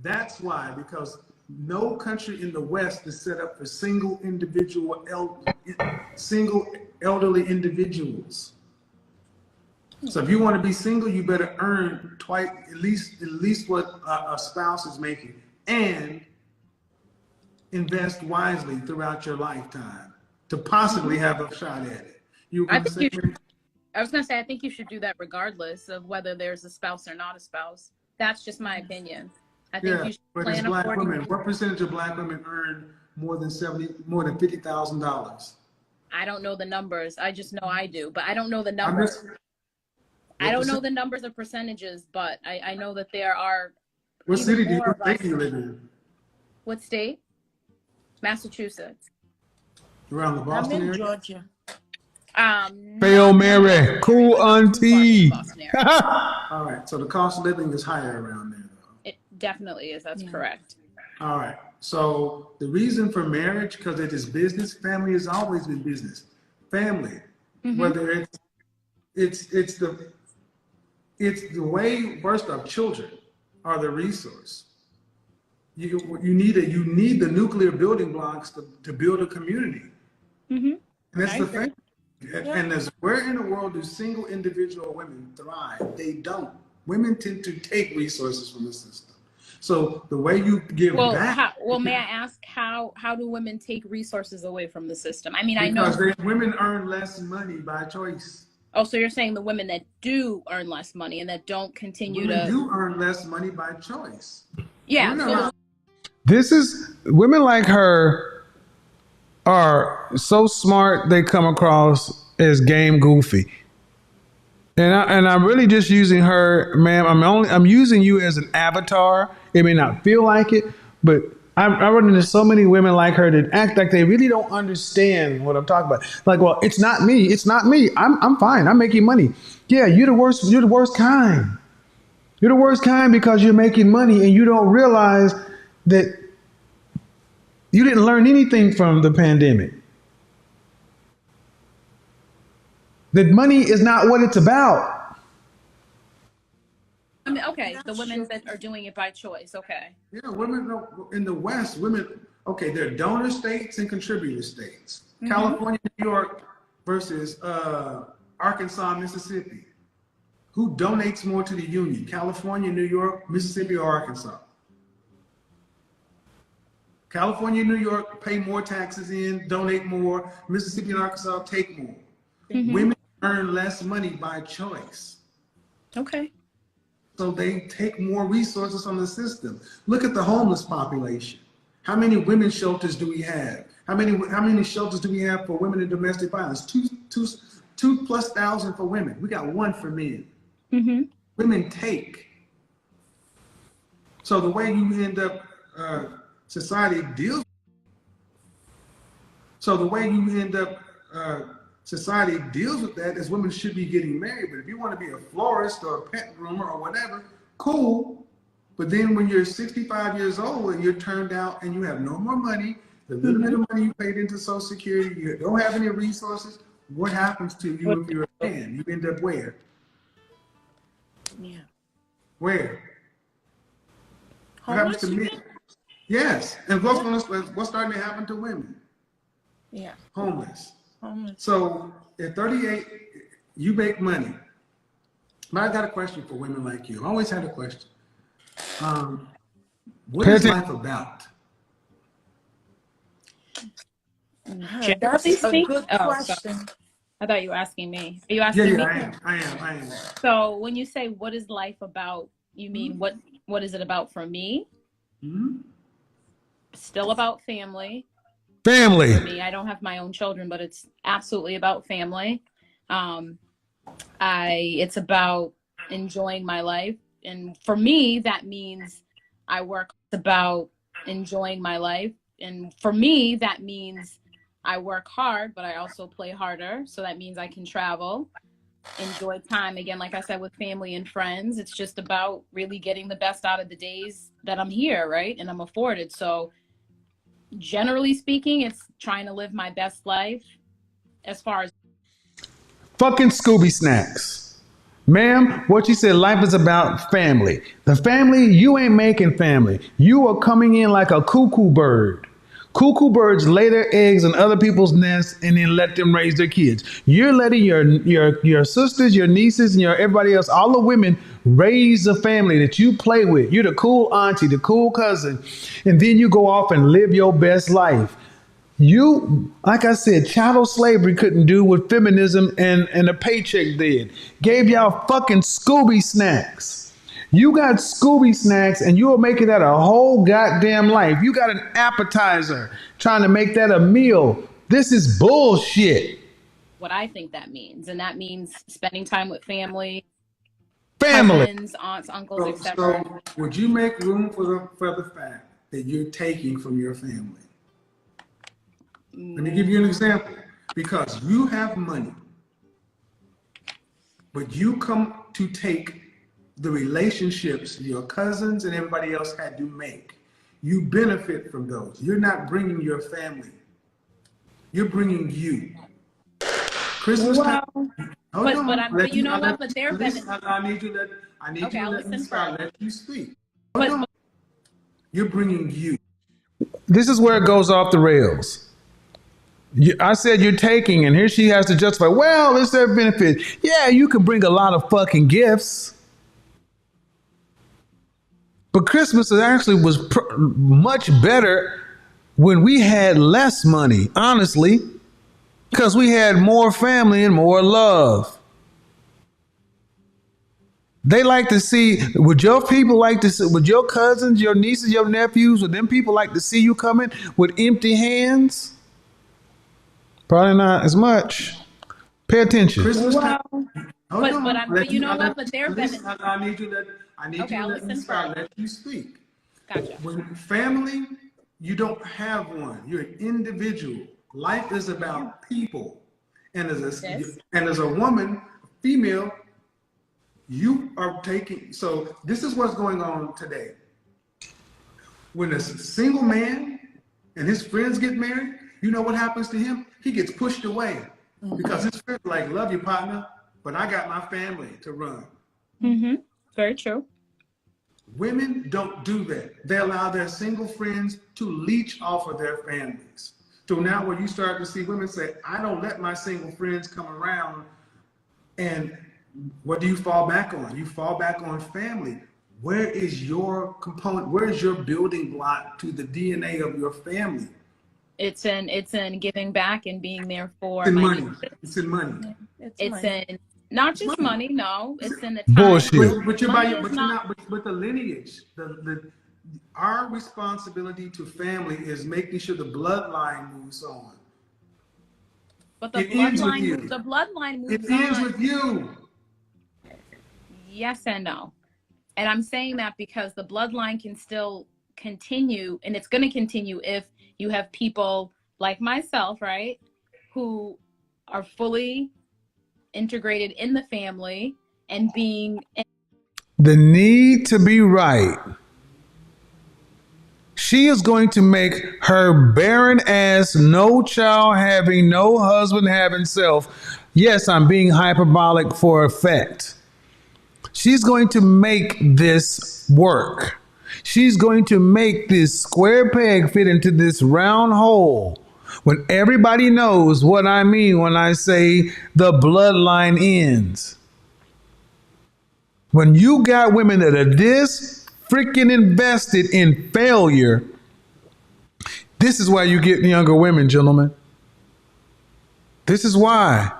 That's why, because no country in the West is set up for single elderly individuals. So if you want to be single, you better earn twice, at least what a spouse is making, and invest wisely throughout your lifetime to possibly have a shot at it. I was going to say, I think you should do that regardless of whether there's a spouse or not a spouse. That's just my opinion. I think you should but plan it's black accordingly. women. What percentage of black women earn more than $50,000? I don't know the numbers. I just know I do, but I don't know the numbers. I don't know the numbers or percentages, but I know that there are. What city do you live in? What state? Massachusetts. Around the Boston I'm in area? Georgia. Hail Mary, cool auntie. All right, so the cost of living is higher around there, though. It definitely is. That's correct. All right, so the reason for marriage, because it is business. Family has always been business. Family, whether it's the way. First off, children are the resource. You need the nuclear building blocks to build a community. And that's the thing. And where in the world do single individual women thrive? They don't. Women tend to take resources from the system. So the way you give back. May I ask how do women take resources away from the system? I mean, I know women earn less money by choice. Oh, so you're saying the women that do earn less money and that don't continue women do earn less money by choice. Yeah. This is women like her are so smart they come across as game goofy. And I'm really just using her, ma'am. I'm using you as an avatar. It may not feel like it, but I run into so many women like her that act like they really don't understand what I'm talking about. Like, well, it's not me. It's not me. I'm fine. I'm making money. Yeah, you're the worst. You're the worst kind. You're the worst kind because you're making money and you don't realize that you didn't learn anything from the pandemic. That money is not what it's about. I mean, okay, the women that are doing it by choice, okay. Yeah, women in the West, they're donor states and contributor states. California, New York versus Arkansas, Mississippi. Who donates more to the union? California, New York, Mississippi, or Arkansas? California, New York pay more taxes in, donate more. Mississippi and Arkansas take more. Women earn less money by choice. Okay. So they take more resources from the system. Look at the homeless population. How many women's shelters do we have? How many shelters do we have for women in domestic violence? Two plus thousand for women. We got one for men. Women take. So the way you end up, society deals with that is women should be getting married. But if you want to be a florist or a pet groomer or whatever, cool. But then when you're 65 years old and you're turned out and you have no more money, the little bit of money you paid into Social Security, you don't have any resources, what happens to you if you're a man? You end up where? Yeah. Where? What Homeless, happens to men? Yes. And what's starting to happen to women? Yeah. Homeless. So at 38, you make money. But I got a question for women like you. I always had a question. What is life about? That's a good question. I thought you were asking me. Are you asking me? Yeah, I am. So when you say what is life about, you mean what is it about for me? Still about family. Family. For me, I don't have my own children, but it's absolutely about family. It's about enjoying my life. And for me, that means I work about enjoying my life. And for me, that means I work hard, but I also play harder. So that means I can travel, enjoy time again, like I said, with family and friends. It's just about really getting the best out of the days that I'm here, right? And I'm afforded. So generally speaking, it's trying to live my best life as far as Fucking Scooby Snacks. Ma'am, what you said, life is about family. The family, you ain't making family. You are coming in like a cuckoo bird. Cuckoo birds lay their eggs in other people's nests and then let them raise their kids. You're letting your sisters, your nieces, and your everybody else, all the women, raise a family that you play with. You're the cool auntie, the cool cousin, and then you go off and live your best life. You, like I said, chattel slavery couldn't do what feminism and a paycheck did. Gave y'all fucking Scooby Snacks. You got Scooby Snacks and you're making that a whole goddamn life. You got an appetizer trying to make that a meal. This is bullshit. what I think that means. And that means spending time with family, Family. cousins, aunts, uncles, etc. So would you make room for the fact that you're taking from your family? Let me give you an example. Because you have money, but you come to take the relationships your cousins and everybody else had to make. You benefit from those. You're not bringing your family. You're bringing you. Christmas time. But you know what? But they're I need you to let me start. Let you speak. But You're bringing you. This is where it goes off the rails. I said you're taking, and here she has to justify, well, it's their benefit. Yeah, you can bring a lot of fucking gifts. But Christmas actually was much better when we had less money, honestly, because we had more family and more love. They like to see, would your people like to see, would your cousins, your nieces, your nephews, would them people like to see you coming with empty hands? Probably not as much. Pay attention. Christmas time. But you know what? But they're listen, I need you to let me start. Let you speak. Gotcha. When family, you don't have one. You're an individual. Life is about people. And as a woman, female, you are taking. So this is what's going on today. When a single man and his friends get married, you know what happens to him? He gets pushed away because his friends are like, love you, partner, but I got my family to run. Mm-hmm. Very true. Women don't do that. They allow their single friends to leech off of their families. So now when you start to see women say, I don't let my single friends come around, and what do you fall back on? You fall back on family. Where is your component? Where is your building block to the DNA of your family? It's in giving back and being there for It's in my money. nieces. It's in money. It's in not just money, no. It's in the time. Bullshit. But the lineage, our responsibility to family is making sure the bloodline moves on. But the bloodline moves It on. ends with you. Yes and no. And I'm saying that because the bloodline can still continue, and it's going to continue if you have people like myself, right, who are fully integrated in the family and being. The need to be right. She is going to make her barren ass, no child having, no husband having self. Yes, I'm being hyperbolic for effect. She's going to make this work. She's going to make this square peg fit into this round hole when everybody knows what I mean when I say the bloodline ends. When you got women that are this freaking invested in failure, this is why you get younger women, gentlemen. This is why.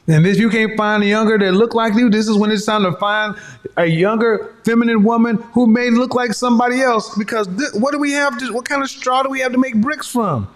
And if you can't find a younger that look like you, this is when it's time to find a younger feminine woman who may look like somebody else. Because what do we have? What kind of straw do we have to make bricks from?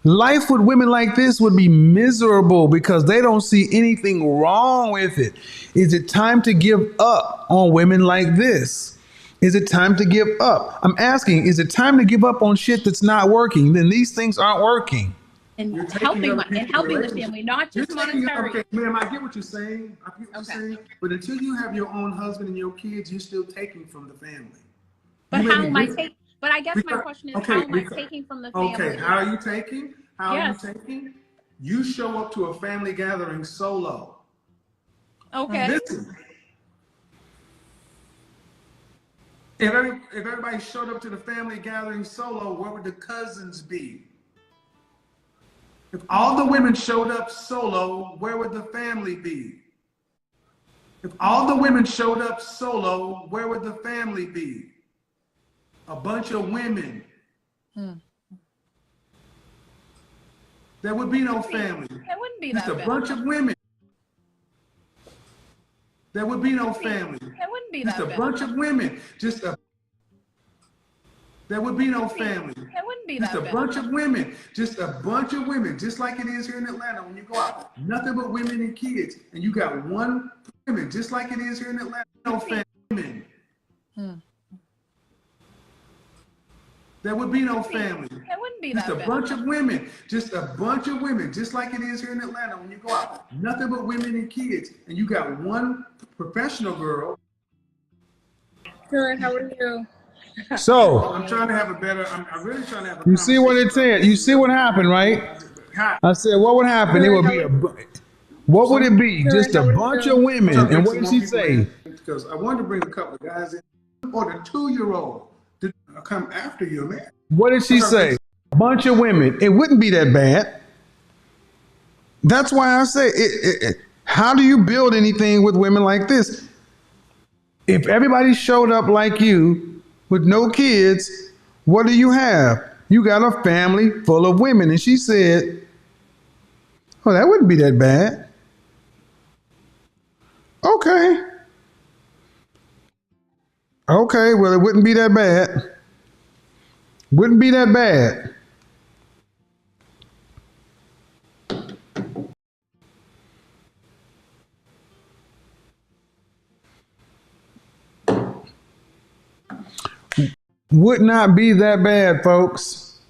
Life with women like this would be miserable because they don't see anything wrong with it. Is it time to give up on women like this? Is it time to give up? I'm asking, is it time to give up on shit that's not working? Then these things aren't working. and You're taking helping other my people's and helping the relationship. family, not You're just taking monetary. okay, ma'am. I get what you're saying. I get what Okay. you're saying. But until you have your own husband and your kids, you're still taking from the family. But You may how be am I rich taking? But I guess my because question is, okay, how am I because taking from the okay, family? how are you taking? How are you Yes. taking? You show up to a family gathering solo. Okay. Listen, if everybody showed up to the family gathering solo, where would the cousins be? If all the women showed up solo, where would the family be? If all the women showed up solo, where would the family be? A bunch of women. There would be no family. It wouldn't be Just that a bad. bunch of women. There would be no family. It wouldn't be Just that a bad. bunch of women. There would be no family. It wouldn't be Just that a bad. bunch of women. Just a bunch of women. Just like it is here in Atlanta when you go out. Nothing but women and kids. And you got one women, just like it is here in Atlanta. No family. There would be no family. It wouldn't be Just that a bad. bunch of women. Just a bunch of women, just like it is here in Atlanta when you go out. Nothing but women and kids. And you got one professional girl. Good. How are you? So I'm trying to have a better, I'm really trying to have a you see what it said? You see what happened, right? I said, what would happen? It would be what would it be? Just a bunch of women. And what did she say? Because I wanted to bring a couple of guys in. Or the 2-year-old to come after you, man. What did she say? A bunch of women. It wouldn't be that bad. That's why I say, how do you build anything with women like this? If everybody showed up like you with no kids, what do you have? You got a family full of women. And she said, oh, that wouldn't be that bad. Okay. Okay, well, it wouldn't be that bad. Wouldn't be that bad. Would not be that bad, folks.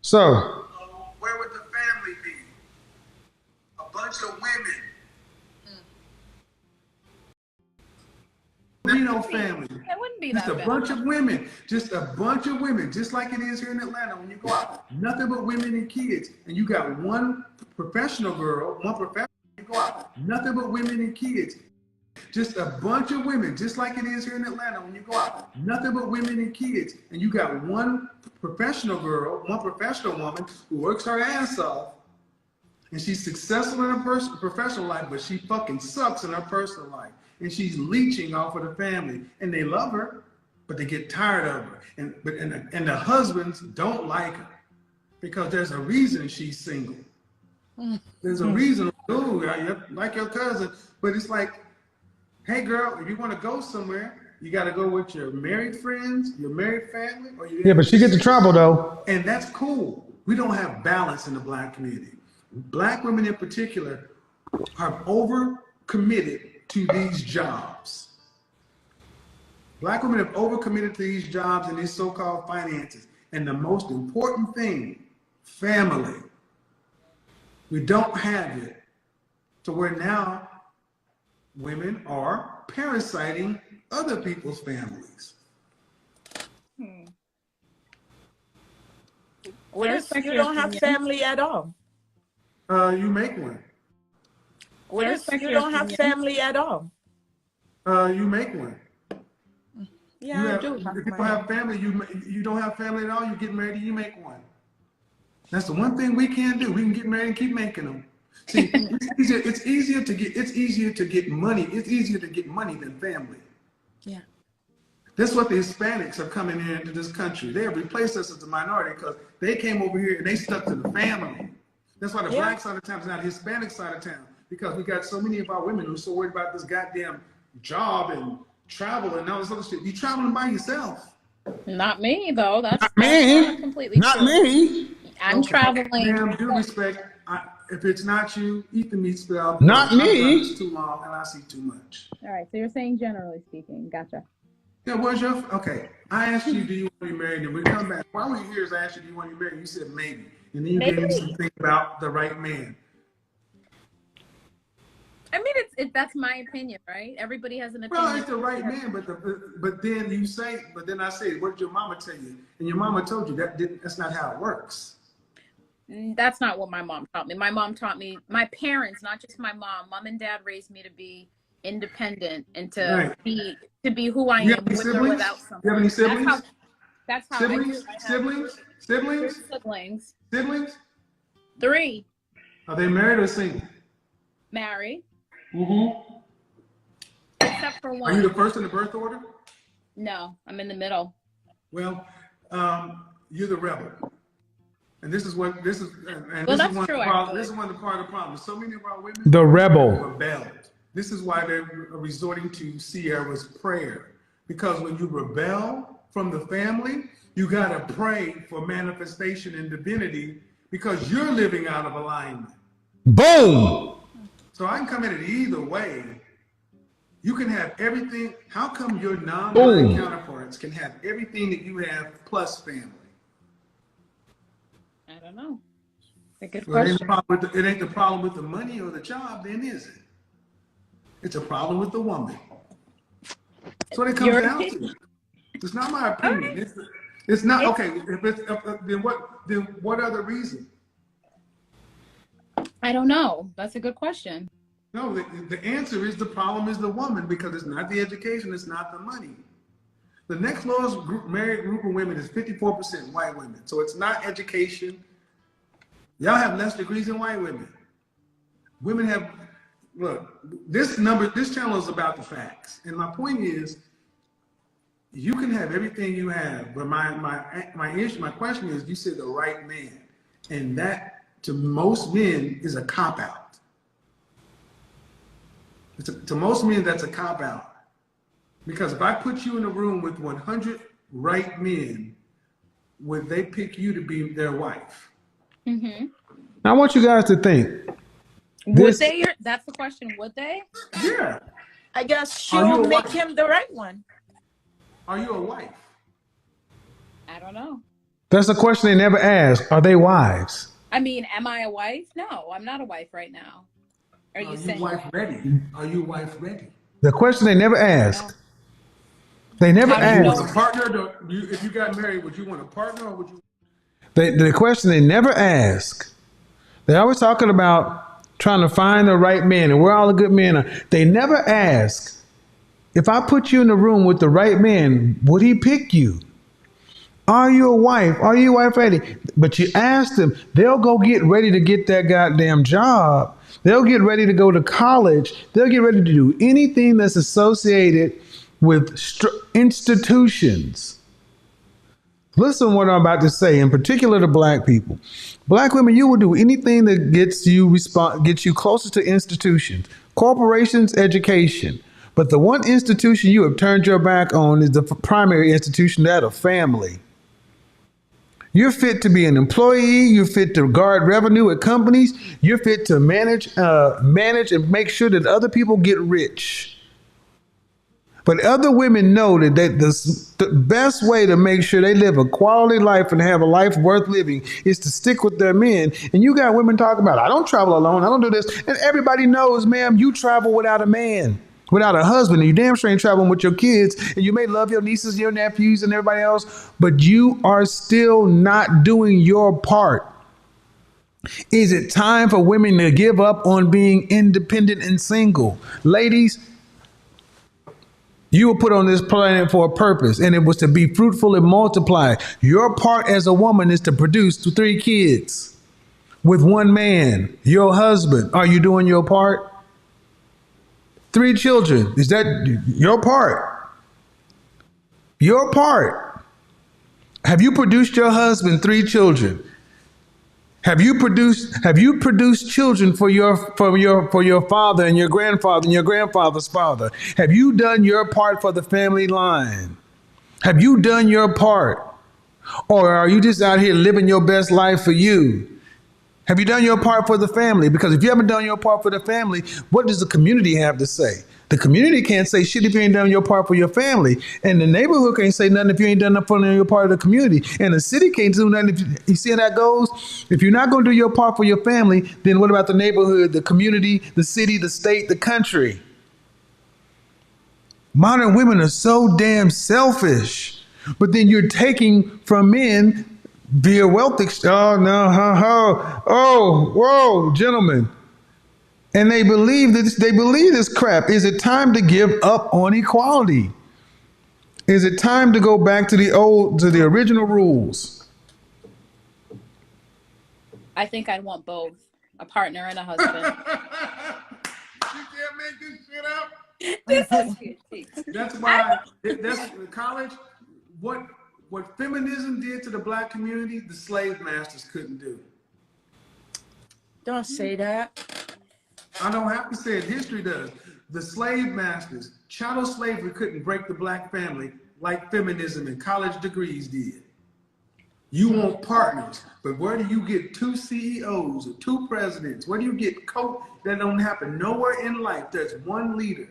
So, where would the family be? A bunch of women. There be no family. It wouldn't be Just that a bad. bunch of women. Just a bunch of women. Just like it is here in Atlanta when you go out. Nothing but women and kids. And you got one professional girl, one professional. You go out. Nothing but women and kids. Just a bunch of women, just like it is here in Atlanta when you go out. Nothing but women and kids. And you got one professional girl, one professional woman who works her ass off. And she's successful in her professional life, but she fucking sucks in her personal life. And she's leeching off of the family. And they love her, but they get tired of her. And the husbands don't like her because there's a reason she's single. There's a reason, ooh, I like your cousin. But it's like, hey girl, if you want to go somewhere, you got to go with your married friends, your married family, or you. Yeah, but she get to travel though. And that's cool. We don't have balance in the Black community. Black women in particular are overcommitted to these jobs. Black women have overcommitted to these jobs and these so-called finances. And the most important thing, family. We don't have it to where now women are parasiting other people's families. What if you don't have family at all? You make one. What if you don't have family at all? You make one. Yeah, I do. If you don't have family, you don't have family at all, you get married, you make one. That's the one thing we can do. We can get married and keep making them. See, it's easier to get money. It's easier to get money than family. Yeah. That's what the Hispanics are coming into this country. They have replaced us as a minority because they came over here and they stuck to the family. That's why the Black side of town is not the Hispanic side of town, because we got so many of our women who are so worried about this goddamn job and travel and all this other shit. You traveling by yourself. Not me though. That's Not me. not completely Not true. me. I'm traveling. Ma'am, due respect, if it's not you, eat the meat spell. Not me. It's too long and I see too much. All right. So you're saying generally speaking. Gotcha. Yeah, what's your, okay. I asked you, do you want to be married? And we come back. Why were you here? As I asked you, do you want to be married? You said maybe. And then you gave me some Maybe. things about the right man. I mean, that's my opinion, right? Everybody has an opinion. Well, it's the right man, but then you say, but then I say, what did your mama tell you? And your mama told you that's not how it works. That's not what my mom taught me. My mom taught me, my parents, not just my mom and dad raised me to be independent and to be who I am with or without someone. You have any siblings? That's how siblings? Siblings? Siblings? Siblings. Siblings? 3. Are they married or single? Married. Mm-hmm. Except for one. Are you the first in the birth order? No, I'm in the middle. Well, you're the rebel. And this is one of the part of the problem. So many of our women, the rebel, rebelled. This is why they're resorting to Sierra's prayer. Because when you rebel from the family, you got to pray for manifestation in divinity because you're living out of alignment. Boom. So I can come at it either way. You can have everything. How come your non-black counterparts can have everything that you have plus family? I don't know. A good question. It ain't the problem with the money or the job, then is it? It's a problem with the woman. That's what it comes down to. It's not my opinion. Okay. It's not okay. Then what other reason? I don't know. That's a good question. No, the answer is the problem is the woman because it's not the education, it's not the money. The next lowest married group of women is 54% white women. So it's not education. Y'all have less degrees than white women. Women have, look, this channel is about the facts. And my point is, you can have everything you have, but my question is, you said the right man. And that, to most men, is a cop-out. To most men, that's a cop-out. Because if I put you in a room with 100 right men, would they pick you to be their wife? Mm-hmm. I want you guys to think. Would they? That's the question. Would they? Yeah. I guess she'll make him the right one. Are you a wife? I don't know. That's a question they never ask. Are they wives? I mean, am I a wife? No, I'm not a wife right now. Are you saying wife ready? Are you wife ready? The question they never ask. They never ask. A partner? If you got married, would you want a partner or would you? The question they never ask. They're always talking about trying to find the right man and where all the good men are. They never ask, if I put you in the room with the right man, would he pick you? Are you a wife? Are you wife ready? But you ask them, they'll go get ready to get that goddamn job. They'll get ready to go to college. They'll get ready to do anything that's associated with institutions. Listen to what I'm about to say, in particular to black people. Black women, you will do anything that gets you closer to institutions, corporations, education. But the one institution you have turned your back on is the primary institution, that of family. You're fit to be an employee. You're fit to guard revenue at companies. You're fit to manage and make sure that other people get rich. But other women know that the best way to make sure they live a quality life and have a life worth living is to stick with their men. And you got women talking about, I don't travel alone. I don't do this. And everybody knows, ma'am, you travel without a man, without a husband. And you damn sure ain't traveling with your kids. And you may love your nieces, your nephews, and everybody else, but you are still not doing your part. Is it time for women to give up on being independent and single? Ladies, you were put on this planet for a purpose, and it was to be fruitful and multiply. Your part as a woman is to produce 3 kids with one man, your husband. Are you doing your part? 3 children. Is that your part? Your part. Have you produced your husband 3 children? Have you produced children for your father and your grandfather and your grandfather's father? Have you done your part for the family line? Have you done your part? Or are you just out here living your best life for you? Have you done your part for the family? Because if you haven't done your part for the family, what does the community have to say? The community can't say shit if you ain't done your part for your family. And the neighborhood can't say nothing if you ain't done nothing for your part of the community. And the city can't do nothing if you see how that goes? If you're not going to do your part for your family, then what about the neighborhood, the community, the city, the state, the country? Modern women are so damn selfish. But then you're taking from men via wealth. Oh, no, oh, whoa, gentlemen. And they believe this crap. Is it time to give up on equality? Is it time to go back to the original rules? I think I'd want both, a partner and a husband. You can't make this shit up. This is shit. That's why that's college. What feminism did to the black community, the slave masters couldn't do. Don't say that. I don't have to say it. History does. The slave masters, chattel slavery couldn't break the black family like feminism and college degrees did. You want partners, but where do you get two CEOs or two presidents? Where do you get that don't happen nowhere in life? There's one leader.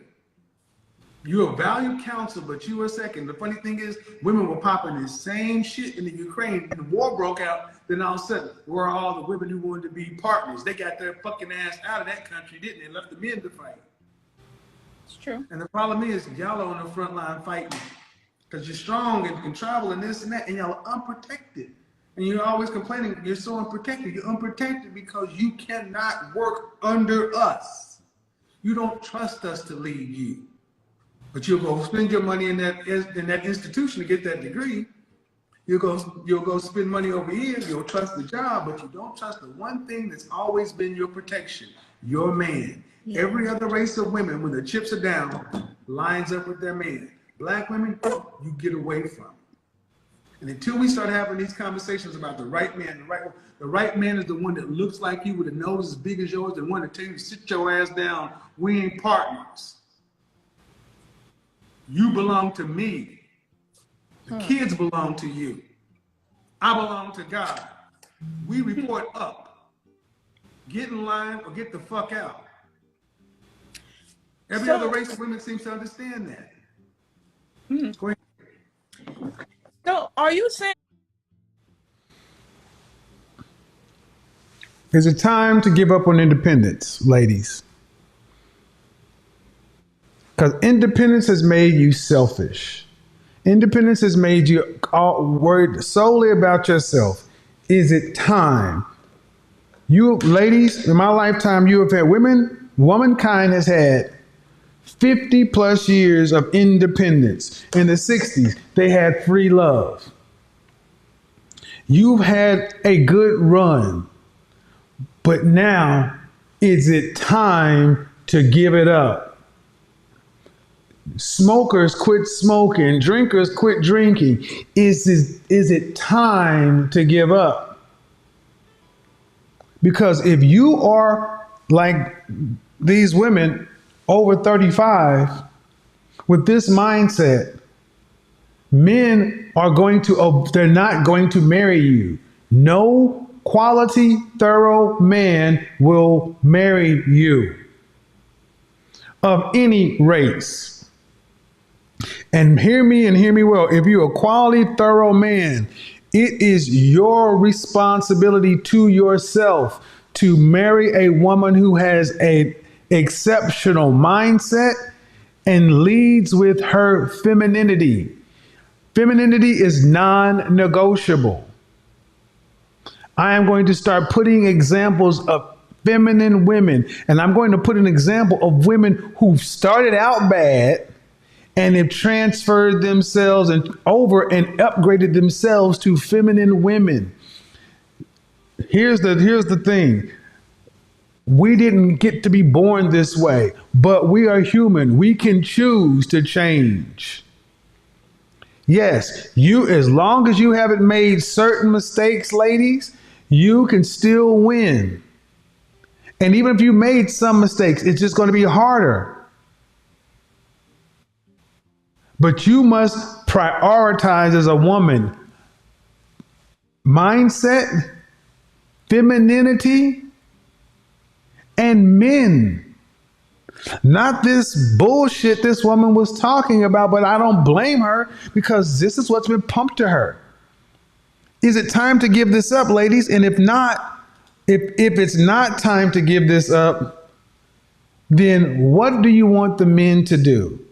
You're a valued counsel, but you were second. The funny thing is, women were popping the same shit in the Ukraine, and the war broke out. Then all of a sudden, where are all the women who wanted to be partners? They got their fucking ass out of that country, didn't they? Left the men to fight. It's true. And the problem is, y'all are on the front line fighting because you're strong and can travel and this and that, and y'all are unprotected. And you're always complaining you're so unprotected. You're unprotected because you cannot work under us. You don't trust us to lead you. But you'll go spend your money in that institution to get that degree. You'll go spend money over here. You'll trust the job, but you don't trust the one thing that's always been your protection, your man. Yeah. Every other race of women, when the chips are down, lines up with their man. Black women, you get away from. And until we start having these conversations about the right man, the right man is the one that looks like you with a nose as big as yours, the one that tells you to sit your ass down. We ain't partners. You belong to me. The kids belong to you. I belong to God. We report up. Get in line or get the fuck out. Every other race of women seems to understand that. Go ahead. So are you saying is it time to give up on independence, ladies? Because independence has made you selfish. Independence has made you all worried solely about yourself. Is it time? You ladies, in my lifetime, you have had womankind has had 50 plus years of independence. In the 60s, they had free love. You've had a good run, but now is it time to give it up? Smokers quit smoking, drinkers quit drinking. Is it time to give up? Because if you are like these women over 35 with this mindset, men are they're not going to marry you. No quality, thorough man will marry you of any race. And hear me well. If you're a quality, thorough man, it is your responsibility to yourself to marry a woman who has an exceptional mindset and leads with her femininity. Femininity is non-negotiable. I am going to start putting examples of feminine women, and I'm going to put an example of women who started out bad and have transferred themselves and upgraded themselves to feminine women. Here's the thing. We didn't get to be born this way, but we are human. We can choose to change. Yes, as long as you haven't made certain mistakes, ladies, you can still win. And even if you made some mistakes, it's just going to be harder. But you must prioritize as a woman mindset femininity, and men. Not this bullshit this woman was talking about, but I don't blame her because this is what's been pumped to her. Is it time to give this up, ladies? And if not, if it's not time to give this up, then what do you want the men to do?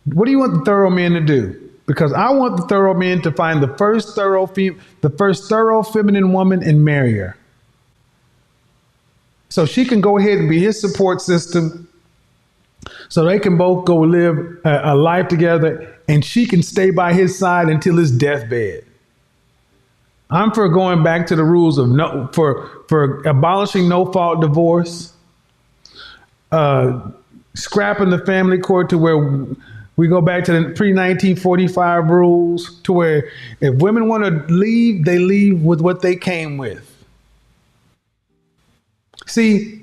What do you want the thorough men to do? Because I want the thorough men to find the first thorough feminine woman and marry her. So she can go ahead and be his support system. So they can both go live a life together and she can stay by his side until his deathbed. I'm for going back to the rules of for abolishing no-fault divorce, scrapping the family court to where we go back to the pre-1945 rules to where if women want to leave, they leave with what they came with. See,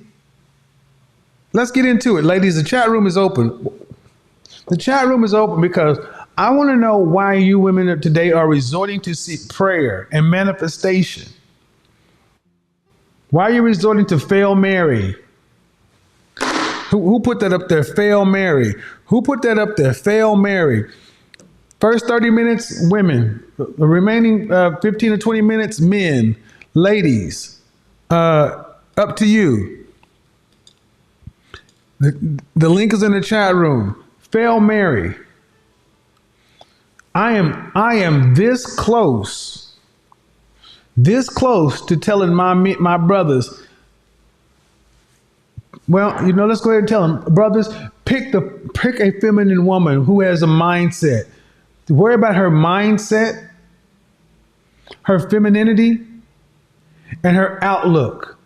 let's get into it, ladies. The chat room is open. The chat room is open because I want to know why you women today are resorting to seek prayer and manifestation. Why are you resorting to fail Mary? Who put that up there? Fail Mary. Who put that up there? Fail Mary. First 30 minutes, women. The remaining 15 to 20 minutes, men. Ladies, up to you. The link is in the chat room. Fail Mary. I am this close to telling my brothers. Well, let's go ahead and tell them, brothers, pick a feminine woman who has a mindset. Worry about her mindset, her femininity, and her outlook.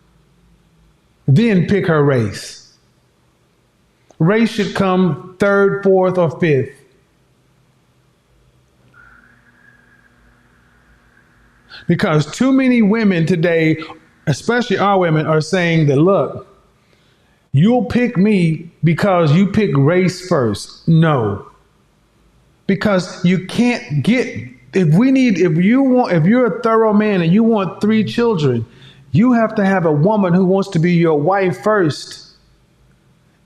Then pick her race. Race should come third, fourth, or fifth. Because too many women today, especially our women, are saying that, look, you'll pick me because you pick race first. No. Because you can't if you're a thorough man and you want 3 children, you have to have a woman who wants to be your wife first.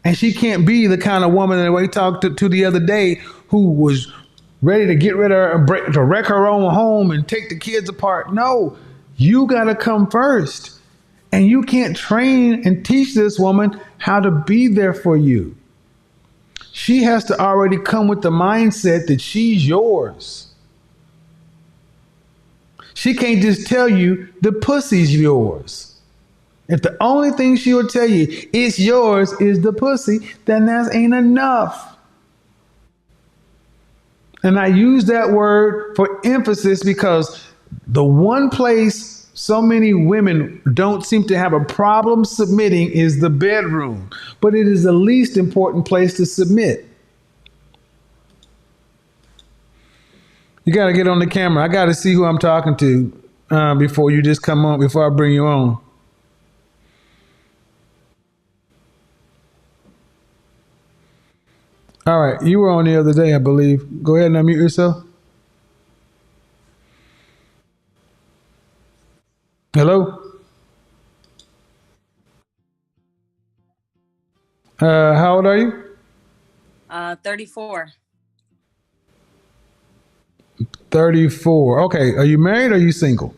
And she can't be the kind of woman that we talked to the other day who was ready to get rid of her, to wreck her own home and take the kids apart. No, you got to come first. And you can't train and teach this woman how to be there for you. She has to already come with the mindset that she's yours. She can't just tell you the pussy's yours. If the only thing she will tell you it's yours is the pussy, then that ain't enough. And I use that word for emphasis because the one place so many women don't seem to have a problem submitting is the bedroom, but it is the least important place to submit. You got to get on the camera. I got to see who I'm talking to before you just come on, before I bring you on. All right. You were on the other day, I believe. Go ahead and unmute yourself. Hello? How old are you? 34. 34. Okay. Are you married or are you single?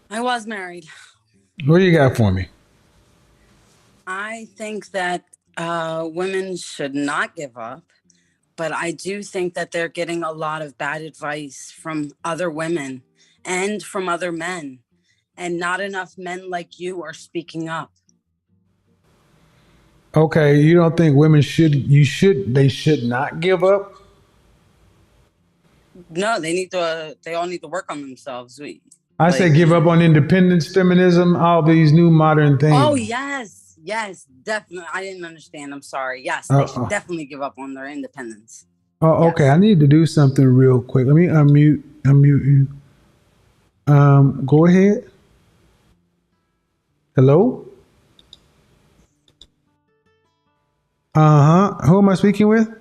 I was married. What do you got for me? I think that women should not give up, but I do think that they're getting a lot of bad advice from other women and from other men, and not enough men like you are speaking up. Okay, you don't think women they should not give up? No, they all need to work on themselves. I say give up on independence, feminism, all these new modern things. Oh, yes, definitely. I didn't understand. I'm sorry. Yes, they should definitely give up on their independence. Oh, okay. Yes. I need to do something real quick. Let me unmute you. Go ahead. Hello? Who am I speaking with?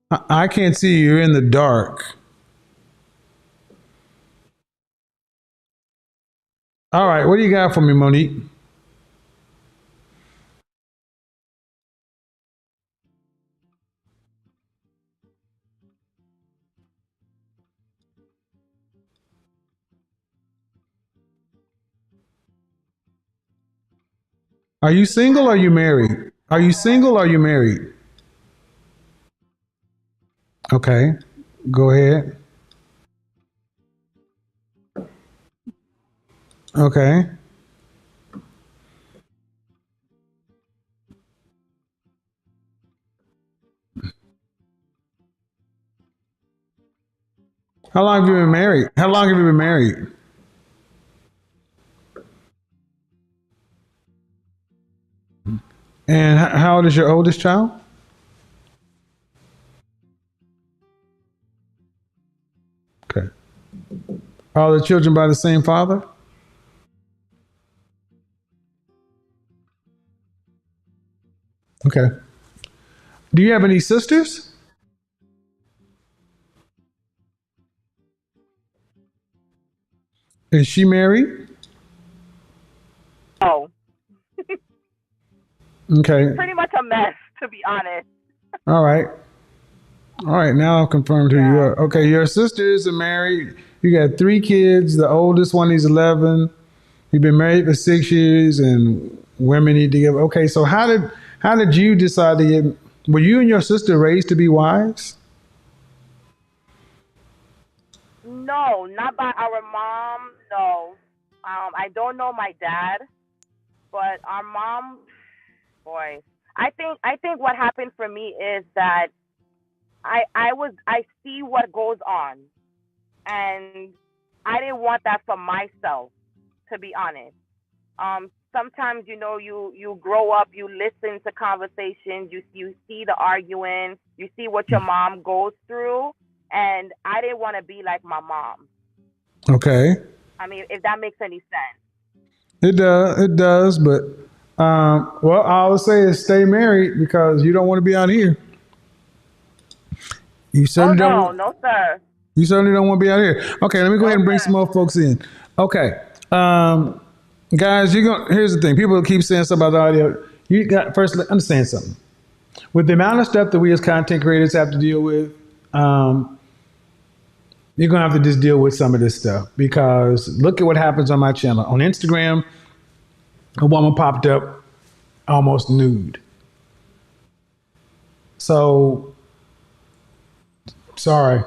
I can't see you. You're in the dark. All right, what do you got for me, Monique? Are you single or are you married? Are you single or are you married? Okay, go ahead. Okay. How long have you been married? How long have you been married? And how old is your oldest child? Okay. Are all the children by the same father? Okay. Do you have any sisters? Is she married? Oh, Okay. pretty much a mess, to be honest. All right. All right. Now I've confirmed who you are. Okay. Your sisters are married. You got 3 kids. The oldest one is 11. You've been married for 6 years, and women need to give. Okay. So how did you decide to get? Were you and your sister raised to be wives? No, not by our mom. No, I don't know my dad, but our mom, boy, I think what happened for me is that I see what goes on, and I didn't want that for myself, to be honest. Sometimes you grow up, you listen to conversations, you see the arguing, you see what your mom goes through, and I didn't want to be like my mom. Okay. I mean, if that makes any sense. It does. It does. But well, all I say is stay married because you don't want to be out here. You Oh certainly no, don't. no sir. You certainly don't want to be out here. Okay, let me go No ahead and bring sir. some more folks in. Okay, guys, you're going. Here's the thing: people keep saying stuff about the audio. You got first understand something. With the amount of stuff that we as content creators have to deal with, you're gonna have to just deal with some of this stuff because look at what happens on my channel. On Instagram, a woman popped up almost nude. So sorry,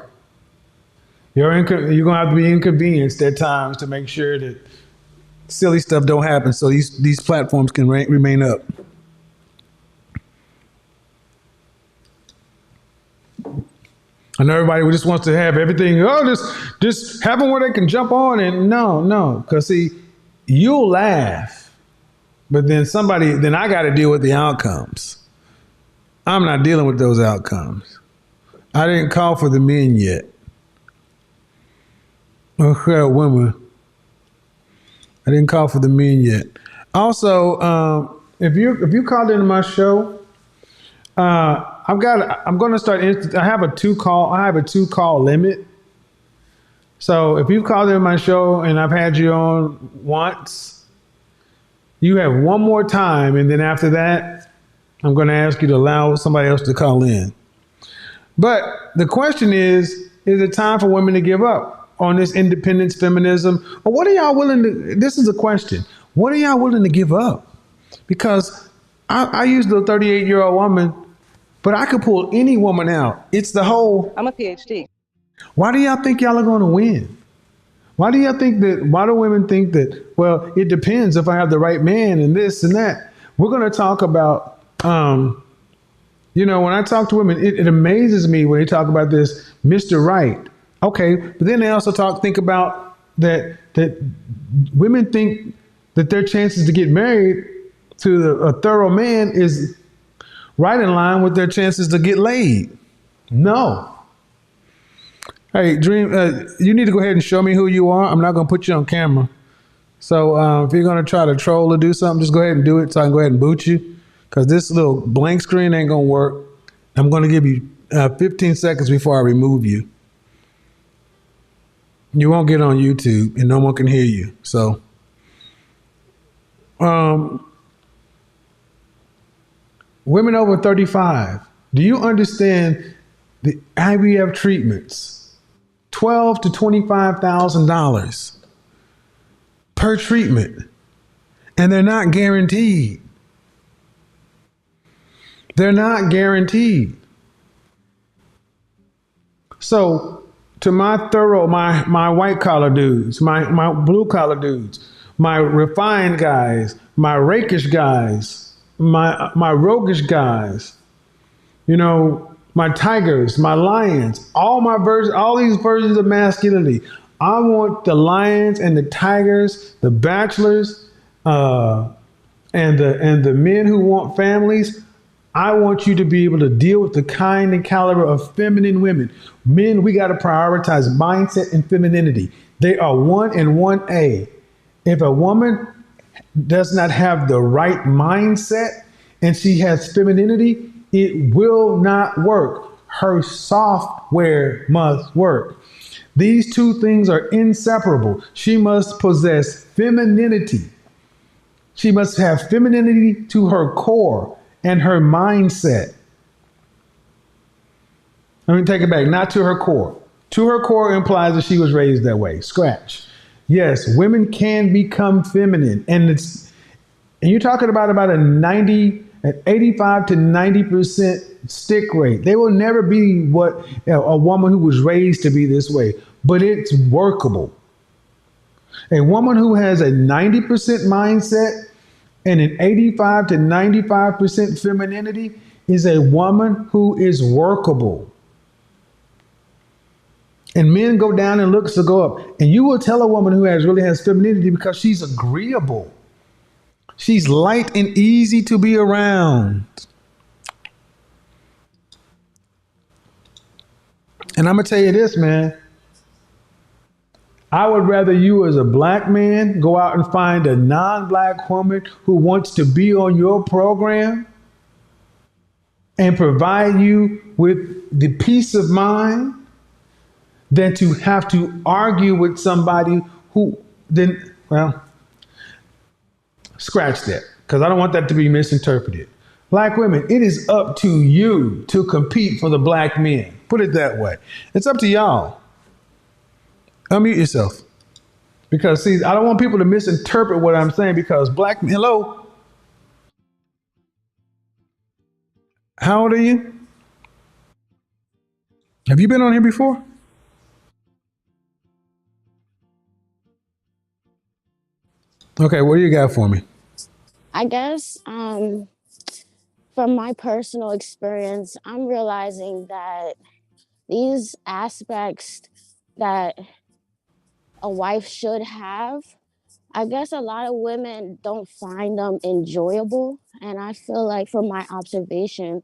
you're gonna have to be inconvenienced at times to make sure that silly stuff don't happen. So these platforms can remain up. I know everybody just wants to have everything. Oh, just have them where they can jump on and no, because see, you'll laugh, but then I got to deal with the outcomes. I'm not dealing with those outcomes. I didn't call for the men yet. Okay, women. I didn't call for the men yet. Also, if you called into my show, I'm going to start. I have a 2 call limit. So if you've called in my show and I've had you on once, you have one more time, and then after that, I'm going to ask you to allow somebody else to call in. But the question is it time for women to give up on this independence feminism? Or what are y'all willing to, this is a question. What are y'all willing to give up? Because I use the 38-year-old woman, but I could pull any woman out. It's the whole, I'm a PhD. why do y'all think y'all are going to win? Why do women think that, well, it depends if I have the right man and this and that? We're going to talk about, when I talk to women, it amazes me when they talk about this Mr. Right. Okay, but then they also think about that women think that their chances to get married to a thorough man is right in line with their chances to get laid. No. Hey, Dream, you need to go ahead and show me who you are. I'm not going to put you on camera. So if you're going to try to troll or do something, just go ahead and do it so I can go ahead and boot you. Because this little blank screen ain't going to work. I'm going to give you 15 seconds before I remove you. You won't get on YouTube and no one can hear you. So Um, women over 35. Do you understand the IVF treatments? $12,000 to $25,000 per treatment, and they're not guaranteed. They're not guaranteed. So, to my white collar dudes, my blue collar dudes, my refined guys, my rakish guys, my roguish guys, you know, my tigers, my lions, all these versions of masculinity. I want the lions and the tigers, the bachelors, and the men who want families. I want you to be able to deal with the kind and caliber of feminine women. Men, we got to prioritize mindset and femininity. They are 1 and 1A. If a woman does not have the right mindset and she has femininity, it will not work. Her software must work. These two things are inseparable. She must possess femininity. She must have femininity to her core and her mindset. Let me take it back, not to her core. To her core implies that she was raised that way. Scratch. Yes, women can become feminine, and you're talking about an 85 to 90% stick rate. They will never be what a woman who was raised to be this way, but it's workable. A woman who has a 90% mindset and an 85 to 95% femininity is a woman who is workable. And men go down and looks to go up. And you will tell a woman who really has femininity because she's agreeable. She's light and easy to be around. And I'm going to tell you this, man. I would rather you as a black man go out and find a non-black woman who wants to be on your program and provide you with the peace of mind than to have to argue with somebody who then, well, scratch that, because I don't want that to be misinterpreted. Black women, it is up to you to compete for the black men. Put it that way. It's up to y'all. Unmute yourself. Because, see, I don't want people to misinterpret what I'm saying because black men, hello? How old are you? Have you been on here before? Okay, what do you got for me? I guess from my personal experience, I'm realizing that these aspects that a wife should have, I guess a lot of women don't find them enjoyable. And I feel like from my observation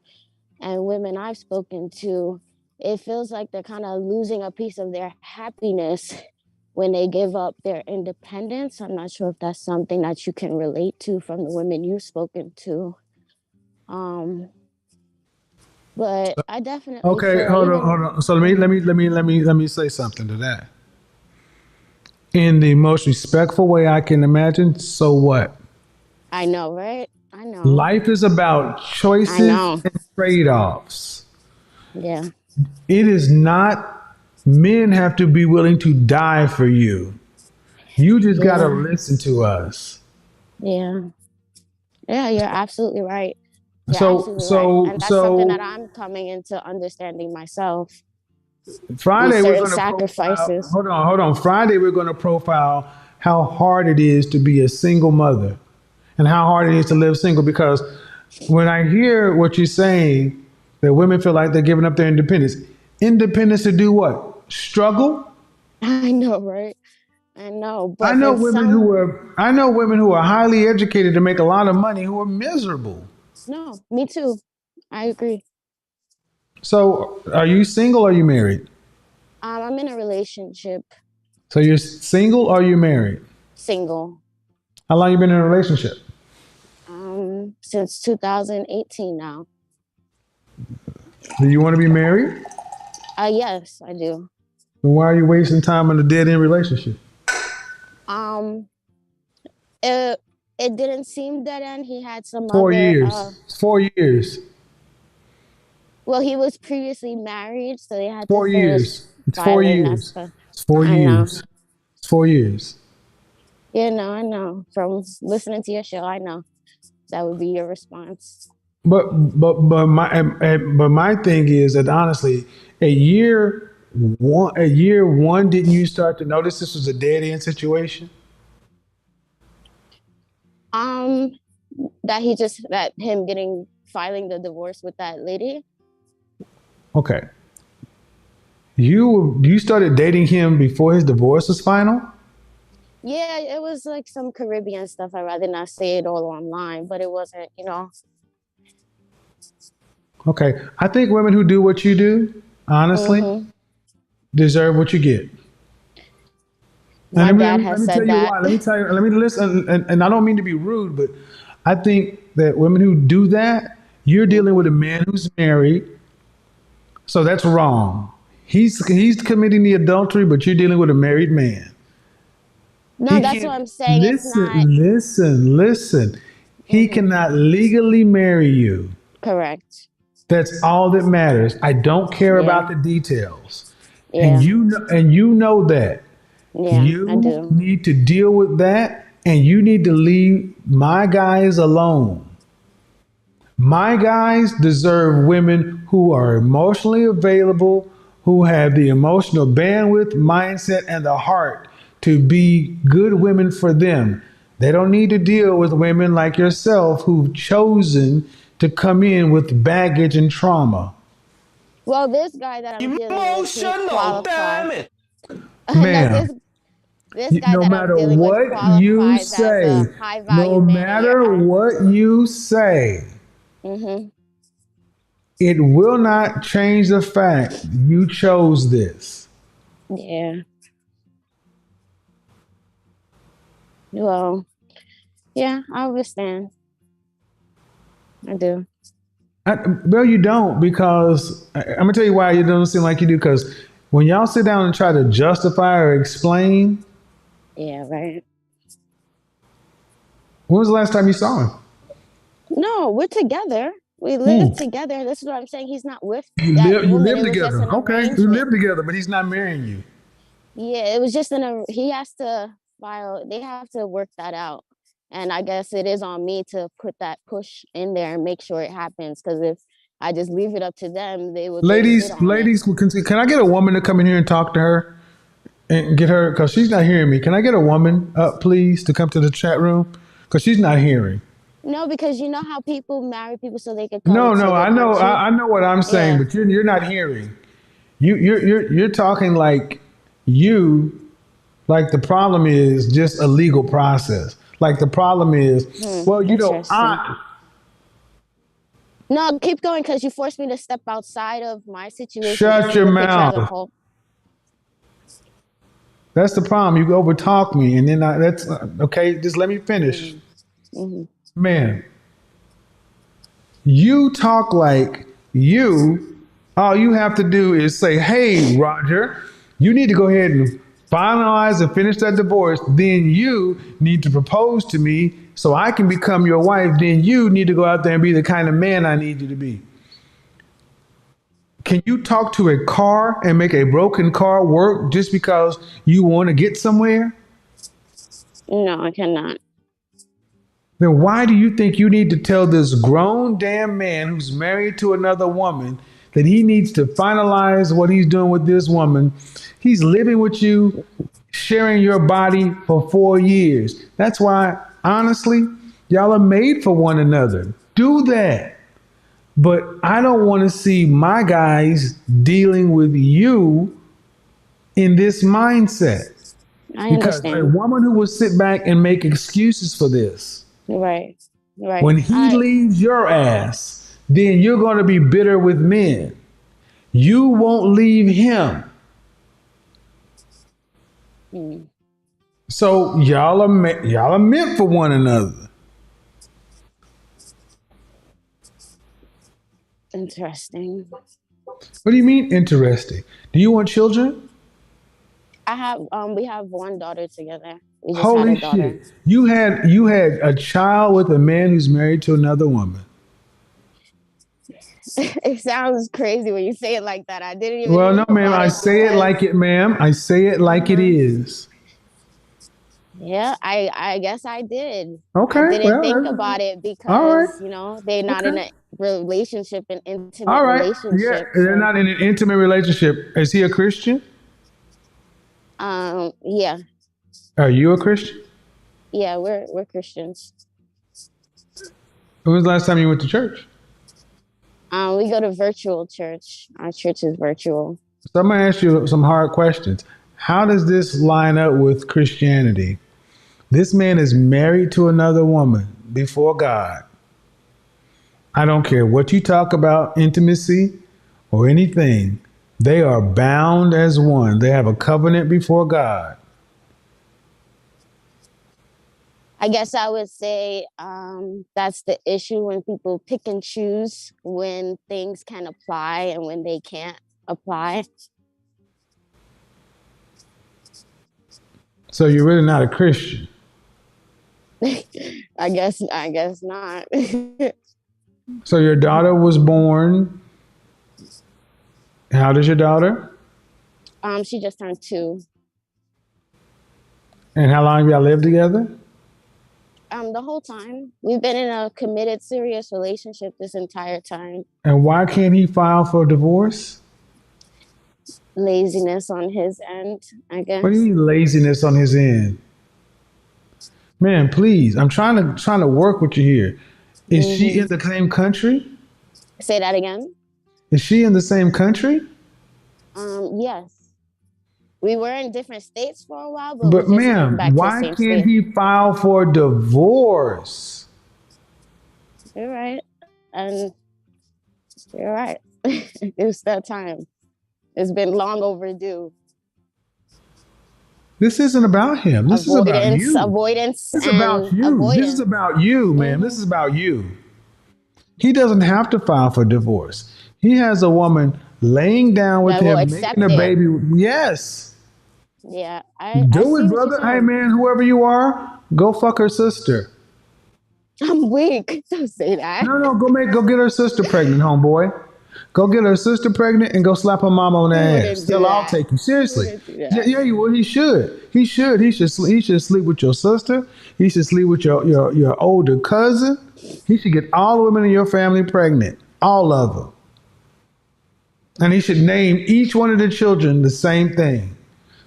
and women I've spoken to, it feels like they're kind of losing a piece of their happiness when they give up their independence. I'm not sure if that's something that you can relate to from the women you've spoken to. But I definitely Okay, feel hold even on. So let me say something to that. In the most respectful way I can imagine. So what? I know, right? I know. Life is about I choices know. and trade-offs. Yeah. It is not, men have to be willing to die for you. You just got to Yeah. listen to us. Yeah. Yeah, you're absolutely right. You're So, absolutely right. so, And that's something that so I'm coming into understanding myself. These Friday we're certain going to profile. sacrifices. Hold on. Friday we're going to profile how hard it is to be a single mother and how hard it is to live single. Because when I hear what you're saying, that women feel like they're giving up their independence. Independence to do what? Struggle? I know, right? I know. I But know for women some, who are highly educated to make a lot of money who are miserable. no, me too. I agree. So, are you single or are you married? I'm in a relationship, So you're single or you married? single, How long you been in a relationship? since 2018 now. Do you want to be married? Yes, I do. Then why are you wasting time in a dead end relationship? Um, it, it didn't seem dead end. He had some 4 years. It's 4 years. well, he was previously married, so they had to 4 years. finish It's four filing that years. stuff. It's four I know. years. It's 4 years. Yeah, no, I know. From listening to your show, I know that would be your response. But my thing is that honestly, at year one, didn't you start to notice this was a dead end situation? Um, that him getting filing the divorce with that lady. Okay. You started dating him before his divorce was final? Yeah, it was like some Caribbean stuff. I'd rather not say it all online, but it wasn't, Okay. I think women who do what you do, honestly, hmm deserve what you get. And My dad has let me tell said you that. why. Let me listen. And I don't mean to be rude, but I think that women who do that, you're dealing with a man who's married. So that's wrong. He's committing the adultery, but you're dealing with a married man. No, He that's what can't I'm saying. It's not listen. He hmm cannot legally marry you. correct. That's all that matters. I don't care Yeah, about the details. And yeah, you know that. yeah, I You do. need to deal with that and you need to leave my guys alone. My guys deserve women who are emotionally available, who have the emotional bandwidth, mindset, and the heart to be good women for them. They don't need to deal with women like yourself who've chosen to come in with baggage and trauma. Well, this guy that I'm dealing with, he Emotional, qualifies. damn it. No, Ma'am, this guy no that I'm matter dealing with what you qualifies as say, a high no value man in your matter eyes. what you say, hmm it will not change the fact you chose this. Yeah. Well, yeah, I understand. I do. Well, you don't because I'm gonna tell you why you don't seem like you do. Because when y'all sit down and try to justify or explain, Yeah, right. when was the last time you saw him? No, we're together. We live Hmm. together. This is what I'm saying. He's not with You that live. You woman. live It was just together. an Okay, you arrangement. live together, but he's not marrying you. Yeah, it was just he has to file, they have to work that out. And I guess it is on me to put that push in there and make sure it happens. Because if I just leave it up to them, they will just sit Ladies, on it. can I get a woman to come in here and talk to her and get her because she's not hearing me? Can I get a woman up, please, to come to the chat room because she's not hearing? No, because you know how people marry people so they can come No, to no, their I know, country? I know what I'm saying, Yeah. but you're not hearing. You're talking like you like the problem is just a legal process. Like the problem is, well, Interesting. I No, keep going because you forced me to step outside of my situation just shut to take your a picture as a mouth. whole. That's the problem. You overtalk me, and then that's okay. Just let me finish, hmm hmm man. You talk like you. All you have to do is say, "Hey, Roger, you need to go ahead and finalize and finish that divorce. Then you need to propose to me so I can become your wife. Then you need to go out there and be the kind of man I need you to be." Can you talk to a car and make a broken car work just because you want to get somewhere? No, I cannot. Then why do you think you need to tell this grown damn man who's married to another woman that he needs to finalize what he's doing with this woman? He's living with you, sharing your body for 4 years. That's why, honestly, y'all are made for one another. Do that. But I don't want to see my guys dealing with you in this mindset I because a understand. woman who will sit back and make excuses for this. Right. Right. When he leaves your ass, then you're going to be bitter with men. You won't leave him. Mm, So y'all are meant for one another. interesting. What do you mean interesting? Do you want children? We have one daughter together. We just had a Holy daughter. shit! You had a child with a man who's married to another woman. It sounds crazy when you say it like that. I didn't even Well, no, think ma'am. about I it say it like because, it, ma'am. I say it like it uh-huh. is. Yeah, I guess I did. I Okay. didn't think Well, about it all right. because, they're not in Okay. a relationship, an intimate All right. Yeah, relationship. they're So, not in an intimate relationship. Is he a Christian? yeah, Are you a Christian? yeah, we're Christians. When was the last time you went to church? We go to virtual church. Our church is virtual. So I'm gonna ask you some hard questions. How does this line up with Christianity? This man is married to another woman before God. I don't care what you talk about, intimacy or anything. They are bound as one. They have a covenant before God. I guess I would say that's the issue when people pick and choose when things can apply and when they can't apply. So you're really not a Christian. I guess not. So your daughter was born. How old is your daughter? She just turned 2. And how long have y'all lived together? The whole time we've been in a committed, serious relationship this entire time. And why can't he file for divorce? Laziness on his end, I What do you guess. mean laziness on his end? Man, please. I'm trying to work with you here. Is she in Hmm. the same country? Say that again. Is she in the same country? Yes, we were in different states for a while, but we But just came ma'am, back to the why same can't state. he file for divorce? You're right, and you're right. It's that time. It's been long overdue. This isn't about him. This is about Avoidance, you. avoidance, This is about and you. This is avoidance. about you, man. This Hmm. is about you. He doesn't have to file for divorce. He has a woman laying down with That will him, making a accept it. baby. Yes. Yeah, I Do see it, what you're brother. Hey, saying. man, whoever you are, go fuck her sister. I'm weak. Don't say that. No, no, go get her sister pregnant, homeboy. Go get her sister pregnant and go slap her mama on the He ass. wouldn't do Tell her I'll that. take you He seriously. wouldn't do Yeah, that. yeah, well, he should. He should. He should sleep with your sister. He should sleep with your older cousin. He should get all the women in your family pregnant, all of them, and he should name each one of the children the same thing.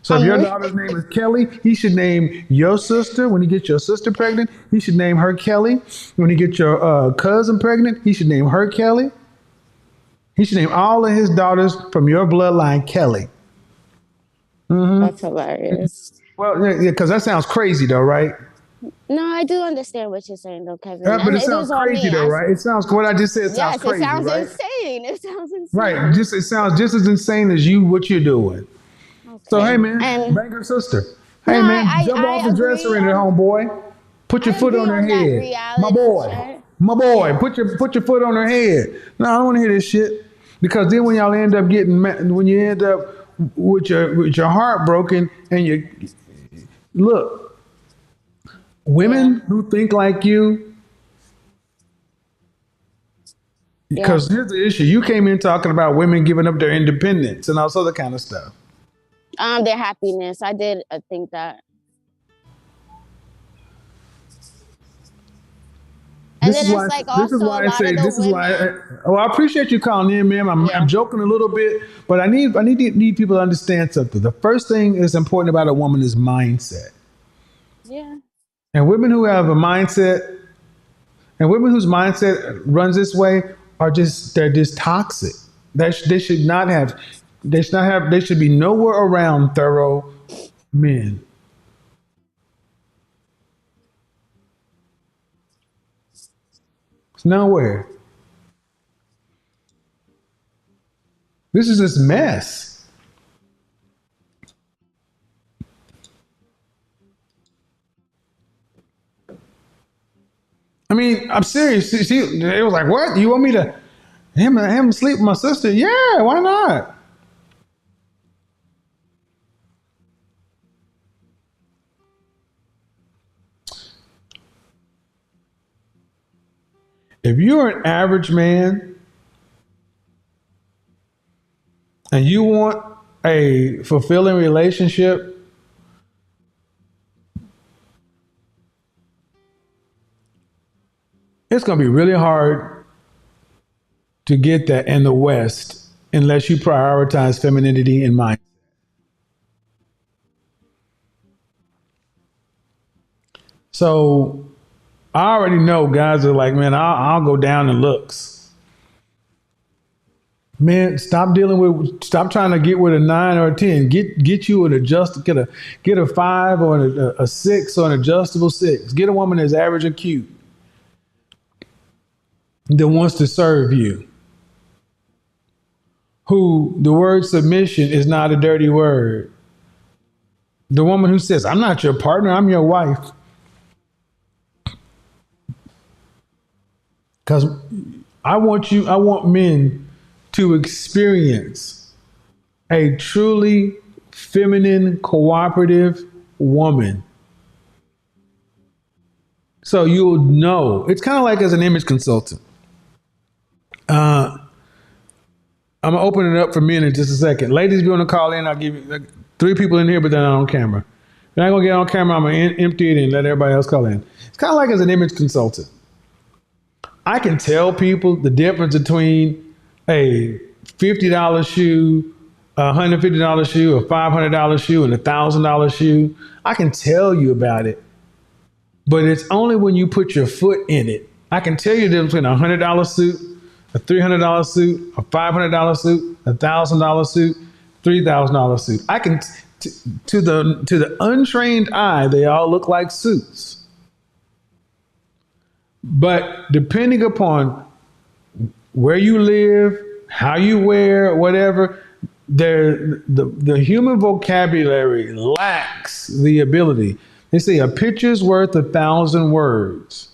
So if I'm your weak. daughter's name is Kelly, he should name your sister. When he gets your sister pregnant, he should name her Kelly. When he gets your cousin pregnant, he should name her Kelly. He should name all of his daughters from your bloodline Kelly. That's hilarious. Well, yeah, because that sounds crazy, though, right? No, I do understand what you're saying, though, Kevin, But and it it sounds is on crazy, me. though, right? It sounds what I just said sounds Yes, it crazy, sounds right? insane. It sounds Right. insane. Just it sounds just as insane as you what you're doing. So hey, Okay, man, and bang her sister. no, Hey, man, jump off I the dresser agree in there, on homeboy. Put your I foot agree on her on that head, my reality boy. check. My boy, put your foot on her head. No, I don't want to hear this shit because then when y'all end up when you end up with your heart broken and you look, Yeah, women who think like you, yeah. because here's the issue: you came in talking about women giving up their independence and all this other kind of stuff. Their happiness. I did think that. And This then is it's why. like This is also a why I lot say. of the This is why. women. Oh, I appreciate you calling in, ma'am. I'm Yeah, joking a little bit, but I need people to understand something. The first thing that's important about a woman is mindset, yeah. and women who have a mindset, and women whose mindset runs this way they're just toxic. They should not have. They should not have. They should be nowhere around thorough men. It's nowhere. This is this mess. I mean, I'm serious. It was like, what? You want me to him sleep with my sister? Yeah, why not? If you're an average man and you want a fulfilling relationship, it's going to be really hard to get that in the West unless you prioritize femininity and mind. So I already know guys are like, man, I'll go down in looks. Man, stop trying to get with a 9 or a 10. Get you get a 5 or a 6 or an adjustable 6. Get a woman that's average or cute that wants to serve you. Who the word submission is not a dirty word. The woman who says, I'm not your partner, I'm your wife. Because I want men to experience a truly feminine, cooperative woman. So you'll know. It's kind of like as an image consultant. I'm going to open it up for men in just a second. Ladies, if you want to call in, I'll give you like 3 people in here, but they're not on camera. If you're not going to get on camera, I'm going to empty it and let everybody else call in. It's kind of like as an image consultant. I can tell people the difference between a $50 shoe, a $150 shoe, a $500 shoe, and a $1,000 shoe. I can tell you about it, but it's only when you put your foot in it. I can tell you the difference between a $100 suit, a $300 suit, a $500 suit, a $1,000 suit, $3,000 suit. I can, to the untrained eye, they all look like suits. But depending upon where you live, how you wear, whatever, the human vocabulary lacks the ability. They say a picture's worth 1,000 words.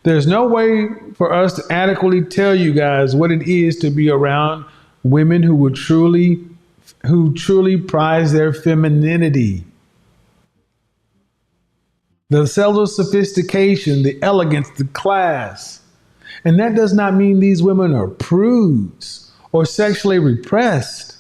There's no way for us to adequately tell you guys what it is to be around women who truly prize their femininity. The subtle sophistication, the elegance, the class. And that does not mean these women are prudes or sexually repressed.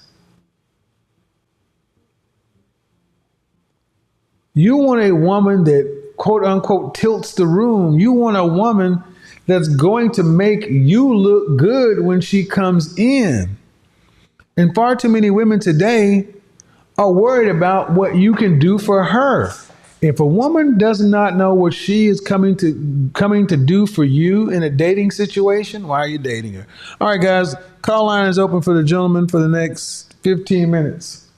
You want a woman that, quote unquote, tilts the room. You want a woman that's going to make you look good when she comes in. And far too many women today are worried about what you can do for her. If a woman does not know what she is coming to do for you in a dating situation, why are you dating her? All right, guys, call line is open for the gentleman for the next 15 minutes.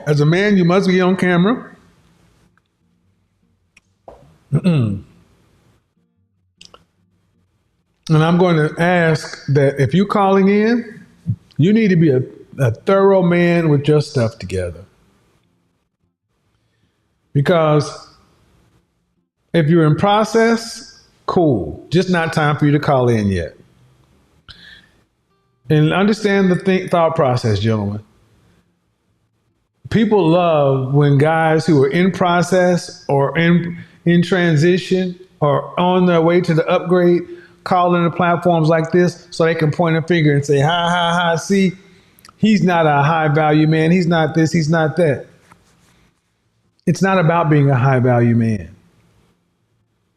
As a man, you must be on camera. And I'm going to ask that if you're calling in, you need to be a thorough man with your stuff together. Because if you're in process, cool. Just not time for you to call in yet. And understand the thought process, gentlemen. People love when guys who are in process or in transition or on their way to the upgrade call into platforms like this so they can point a finger and say, ha, see, he's not a high value man. He's not this, he's not that. It's not about being a high value man.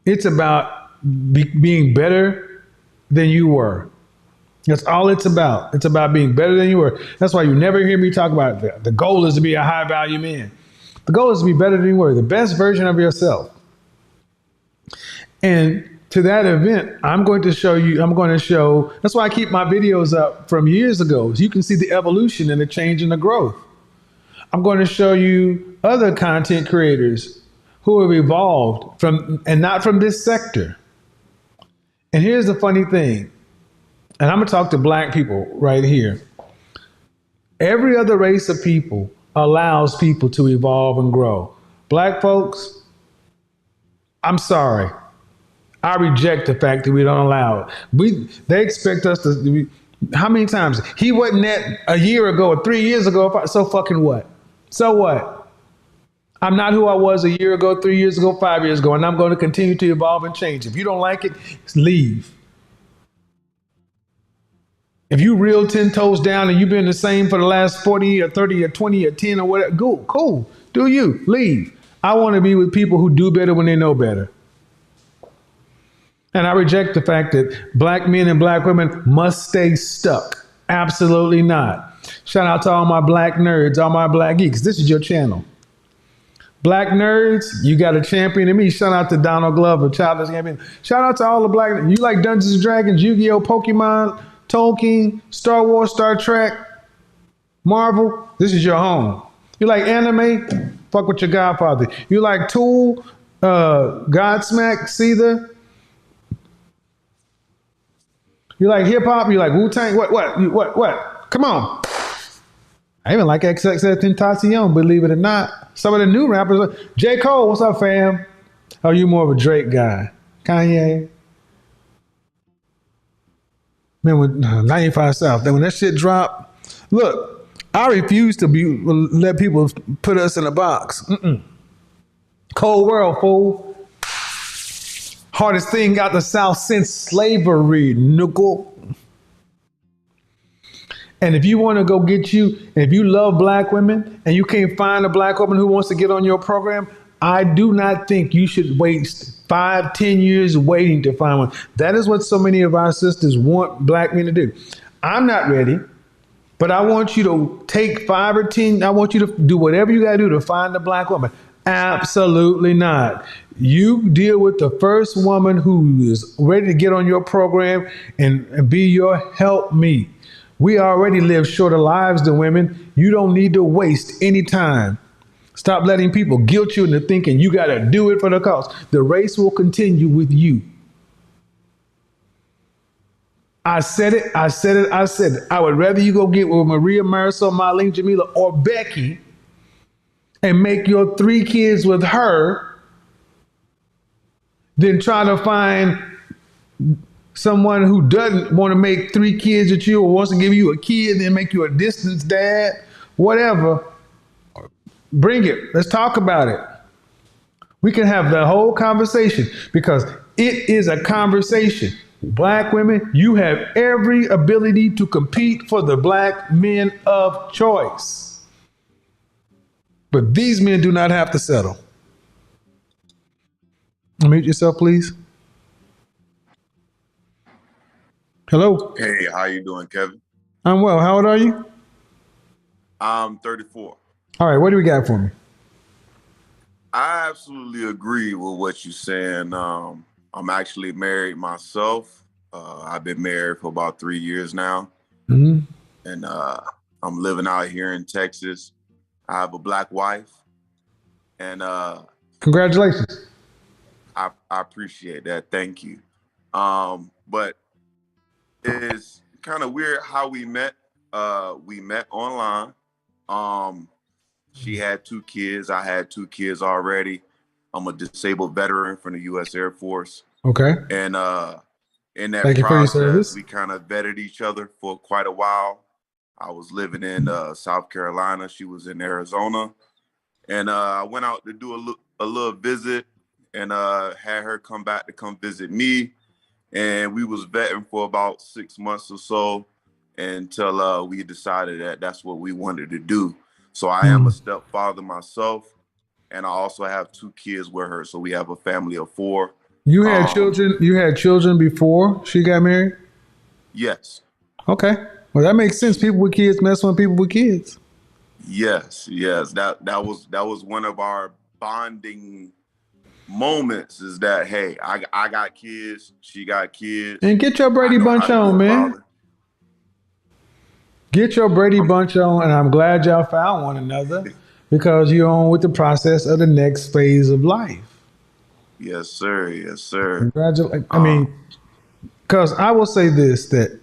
It's about being better than you were. That's all it's about. It's about being better than you were. That's why you never hear me talk about it. The goal is to be a high value man. The goal is to be better than you were, the best version of yourself. And to that event, I'm going to show, that's why I keep my videos up from years ago. So you can see the evolution and the change and the growth. I'm going to show you other content creators who have evolved from, and not from this sector. And here's the funny thing, and I'm going to talk to black people right here. Every other race of people allows people to evolve and grow. Black folks, I'm sorry. I reject the fact that we don't allow it. They expect us to, how many times? He wasn't that a year ago or 3 years ago. So fucking what? So what? I'm not who I was a year ago, 3 years ago, 5 years ago, and I'm going to continue to evolve and change. If you don't like it, leave. If you real 10 toes down and you've been the same for the last 40 or 30 or 20 or 10 or whatever, cool. Do you. Leave. I want to be with people who do better when they know better. And I reject the fact that black men and black women must stay stuck. Absolutely not. Shout out to all my black nerds, all my black geeks. This is your channel. Black nerds, you got a champion in me. Shout out to Donald Glover, Childish Gambino. Shout out to all the black. You like Dungeons and Dragons, Yu-Gi-Oh, Pokemon, Tolkien, Star Wars, Star Trek, Marvel. This is your home. You like anime? Fuck with your Godfather. You like Tool, Godsmack, Seether. You like hip hop? You like Wu-Tang? What? Come on. I even like XXXTentacion, believe it or not. Some of the new rappers. J. Cole, what's up, fam? Oh, you more of a Drake guy. Kanye. Man, with 95 South. Then when that shit dropped, look, I refuse to let people put us in a box. Cold world, fool. Hardest thing out the South since slavery, nickel. And if you want to go get you, if you love black women and you can't find a black woman who wants to get on your program, I do not think you should waste 5-10 years waiting to find one. That is what so many of our sisters want black men to do. I'm not ready, but I want you to take 5 or 10. I want you to do whatever you got to do to find a black woman. Absolutely not. You deal with the first woman who is ready to get on your program and be your helpmeet. We already live shorter lives than women. You don't need to waste any time. Stop letting people guilt you into thinking you got to do it for the cause. The race will continue with you. I said it. I would rather you go get with Maria, Marisol, Marlene, Jamila, or Becky and make your 3 kids with her than try to find someone who doesn't want to make 3 kids with you or wants to give you a kid and then make you a distance dad, whatever. Bring it. Let's talk about it. We can have the whole conversation because it is a conversation. Black women, you have every ability to compete for the black men of choice. But these men do not have to settle. Unmute yourself, please. Hello. Hey, how you doing, Kevin? I'm well. How old are you? I'm 34. All right. What do we got for me? I absolutely agree with what you're saying. I'm actually married myself. I've been married for about 3 years now. Mm-hmm. And I'm living out here in Texas. I have a black wife. And congratulations. I appreciate that. Thank you. But it's kind of weird how we met. We met online. She had 2 kids. I had 2 kids already. I'm a disabled veteran from the U.S. Air Force. Okay. And in that process, we kind of vetted each other for quite a while. I was living in South Carolina. She was in Arizona. And I went out to do a little visit and had her come back to come visit me. And we was vetting for about 6 months or so until we decided that that's what we wanted to do. So I am a stepfather myself, and I also have 2 kids with her. So we have a family of 4. You had children. You had children before she got married? Yes. Okay. Well, that makes sense. People with kids mess with people with kids. Yes. That was one of our bonding moments. Is that hey, I got kids, she got kids, and get your Brady Bunch on, man. Get your Brady Bunch on, and I'm glad y'all found one another because you're on with the process of the next phase of life. Yes, sir. Yes, sir. Congratulations. I mean, because I will say this, that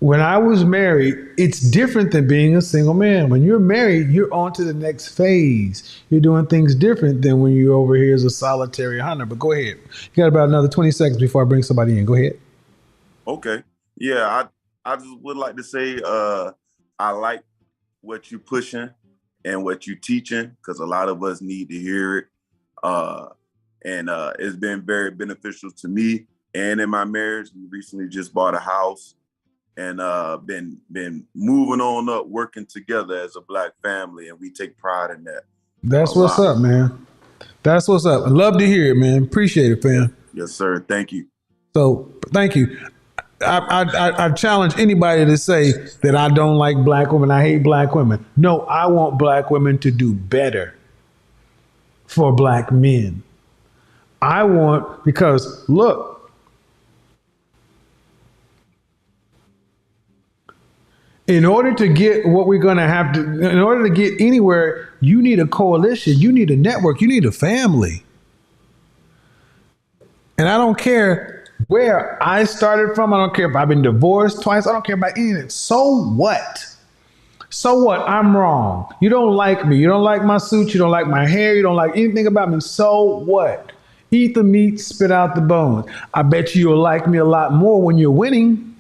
when I was married, it's different than being a single man. When you're married, you're on to the next phase. You're doing things different than when you're over here as a solitary hunter. But go ahead. You got about another 20 seconds before I bring somebody in. Go ahead. Okay. Yeah, I just would like to say I like what you're pushing. and what you're teaching, because a lot of us need to hear it. And it's been very beneficial to me and in my marriage. We recently just bought a house and been moving on up, working together as a Black family, and we take pride in that. That's what's up, man. That's what's up. I love to hear it, man. Appreciate it, fam. Yes, sir. Thank you. So, thank you. I challenge anybody to say that I don't like Black women, I hate Black women. No, I want Black women to do better for Black men. Because look, in order to get what we're going to have to, in order to get anywhere, you need a coalition, you need a network, you need a family. And I don't care where I started from. I don't care if I've been divorced twice. I don't care about anything. So what? So what? I'm wrong. You don't like me. You don't like my suit. You don't like my hair. You don't like anything about me. So what? Eat the meat, spit out the bones. I bet you'll like me a lot more when you're winning.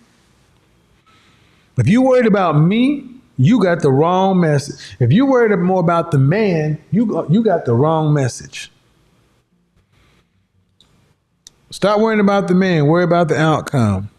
If you're worried about me, you got the wrong message. If you're worried more about the man, you got the wrong message. Stop worrying about the man. Worry about the outcome.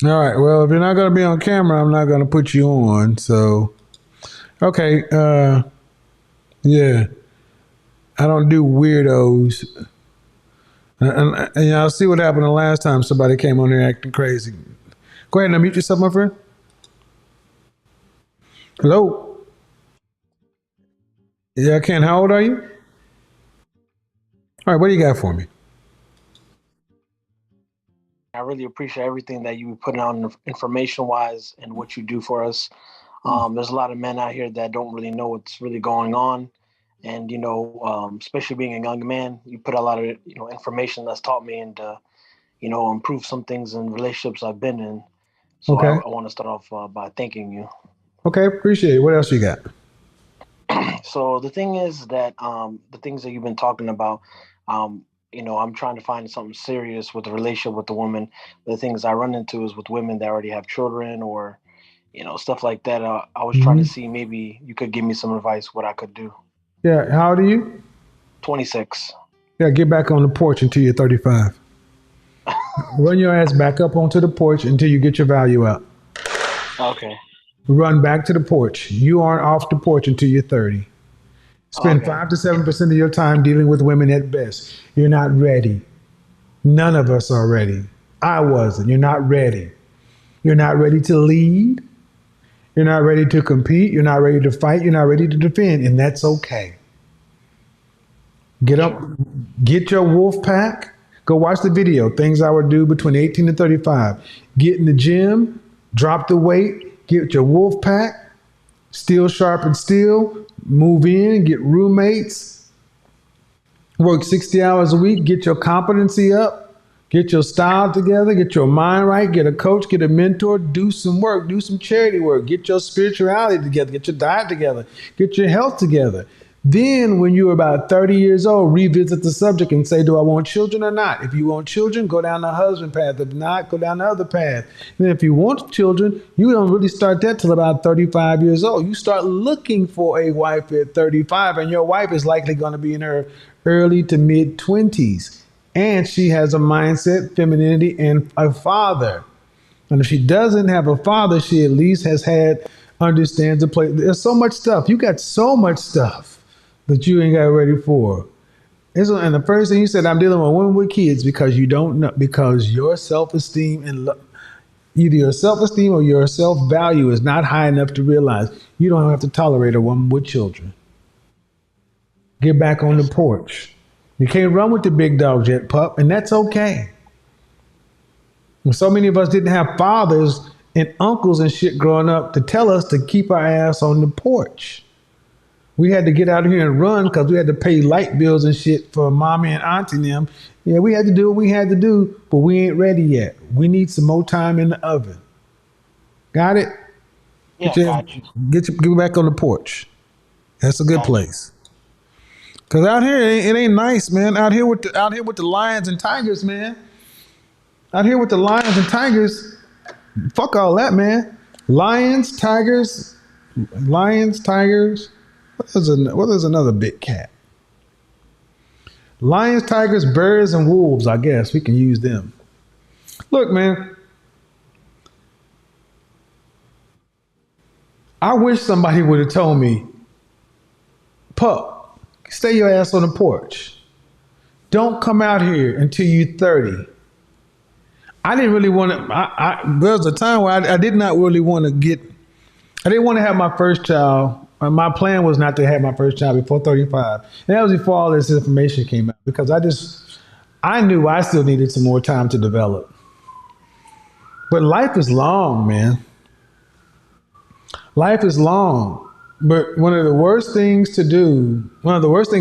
All right. Well, if you're not going to be on camera, I'm not going to put you on. So, okay. Yeah. I don't do weirdos. And I'll see what happened the last time somebody came on here acting crazy. Go ahead and unmute yourself, my friend. Hello. Yeah, Ken, how old are you? All right. What do you got for me? I really appreciate everything that you put on information-wise and what you do for us. There's a lot of men out here that don't really know what's really going on. And, especially being a young man, you put a lot of, information that's taught me and, improve some things in relationships I've been in. So okay. I want to start off by thanking you. Okay, appreciate it. What else you got? So the thing is that the things that you've been talking about, I'm trying to find something serious with the relationship with the woman. The things I run into is with women that already have children or, stuff like that. I was trying to see maybe you could give me some advice what I could do. Yeah. How old are you? 26. Yeah. Get back on the porch until you're 35. Run your ass back up onto the porch until you get your value out. Okay. Run back to the porch. You aren't off the porch until you're 30. Spend 5 to 7% of your time dealing with women at best. You're not ready. None of us are ready. I wasn't. You're not ready. You're not ready to lead. You're not ready to compete. You're not ready to fight. You're not ready to defend. And that's okay. Get up. Get your wolf pack. Go watch the video. Things I would do between 18 and 35. Get in the gym. Drop the weight. Get your wolf pack. Steel sharpen steel. Move in, get roommates, work 60 hours a week, get your competency up, get your style together, get your mind right, get a coach, get a mentor, do some work, do some charity work, get your spirituality together, get your diet together, get your health together. Then when you're about 30 years old, revisit the subject and say, do I want children or not? If you want children, go down the husband path. If not, go down the other path. And if you want children, you don't really start that till about 35 years old. You start looking for a wife at 35, and your wife is likely going to be in her early to mid 20s. And she has a mindset, femininity, and a father. And if she doesn't have a father, she at least understands the play. There's so much stuff. You got so much stuff that you ain't got ready for. And the first thing you said, I'm dealing with women with kids because you don't know, because your self-esteem and either your self-esteem or your self-value is not high enough to realize you don't have to tolerate a woman with children. Get back on the porch. You can't run with the big dogs yet, pup, and that's okay. And so many of us didn't have fathers and uncles and shit growing up to tell us to keep our ass on the porch. We had to get out of here and run because we had to pay light bills and shit for mommy and auntie and them. Yeah, we had to do what we had to do, but we ain't ready yet. We need some more time in the oven. Got it? Yeah, got you. Get back on the porch. That's a good place. Cause out here it ain't nice, man. Out here with the lions and tigers, man. Out here with the lions and tigers, fuck all that, man. Lions, tigers. What is another big cat? Lions, tigers, bears, and wolves. I guess we can use them. Look, man. I wish somebody would have told me, Pup, stay your ass on the porch. Don't come out here until you're 30. I didn't really want to. There was a time where I did not really want to get. I didn't want to have my first child. My plan was not to have my first child before 35. And that was before all this information came out because I knew I still needed some more time to develop. But life is long, man. Life is long. But one of the worst things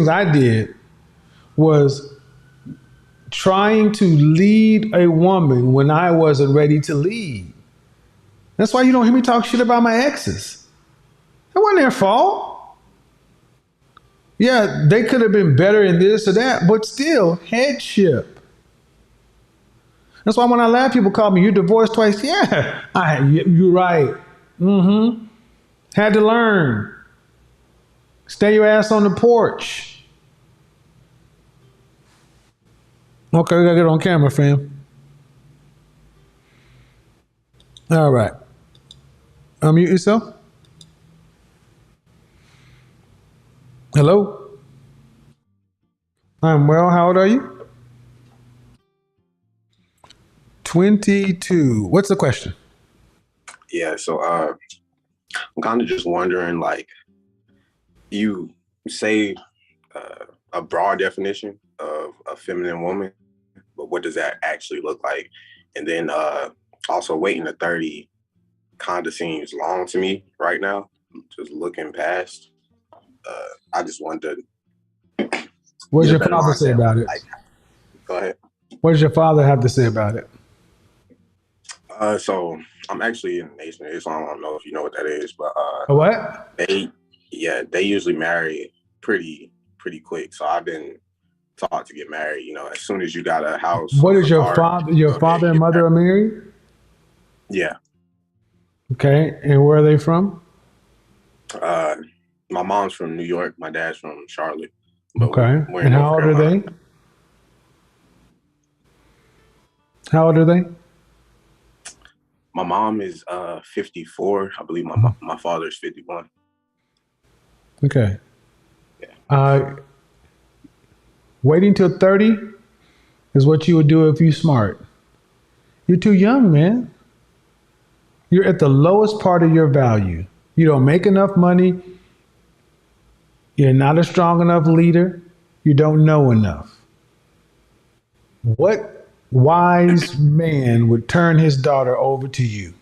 I did was trying to lead a woman when I wasn't ready to lead. That's why you don't hear me talk shit about my exes. It wasn't their fault. Yeah, they could have been better in this or that, but still, headship. That's why when I laugh, people call me, you divorced twice. Yeah, you're right. Mm-hmm. Had to learn. Stay your ass on the porch. Okay, we gotta get on camera, fam. All right. Unmute yourself. Hello? I'm well. How old are you? 22. What's the question? Yeah, so I'm kind of just wondering, like, you say a broad definition of a feminine woman, but what does that actually look like? And then also waiting to 30 kind of seems long to me right now, just looking past. I just wanted to. What does your father say about it? Go ahead. What does your father have to say about it? So I'm actually in Nation, so I don't know if you know what that is, but what? They usually marry pretty quick. So I've been taught to get married. You know, as soon as you got a house. What is your father? Your father and mother are married? Yeah. Okay, and where are they from? My mom's from New York. My dad's from Charlotte. Okay. And how old are they? How old are they? My mom is 54. I believe my father's 51. Okay. Yeah. Waiting till 30 is what you would do if you're smart. You're too young, man. You're at the lowest part of your value. You don't make enough money. You're not a strong enough leader. You don't know enough. What wise man would turn his daughter over to you?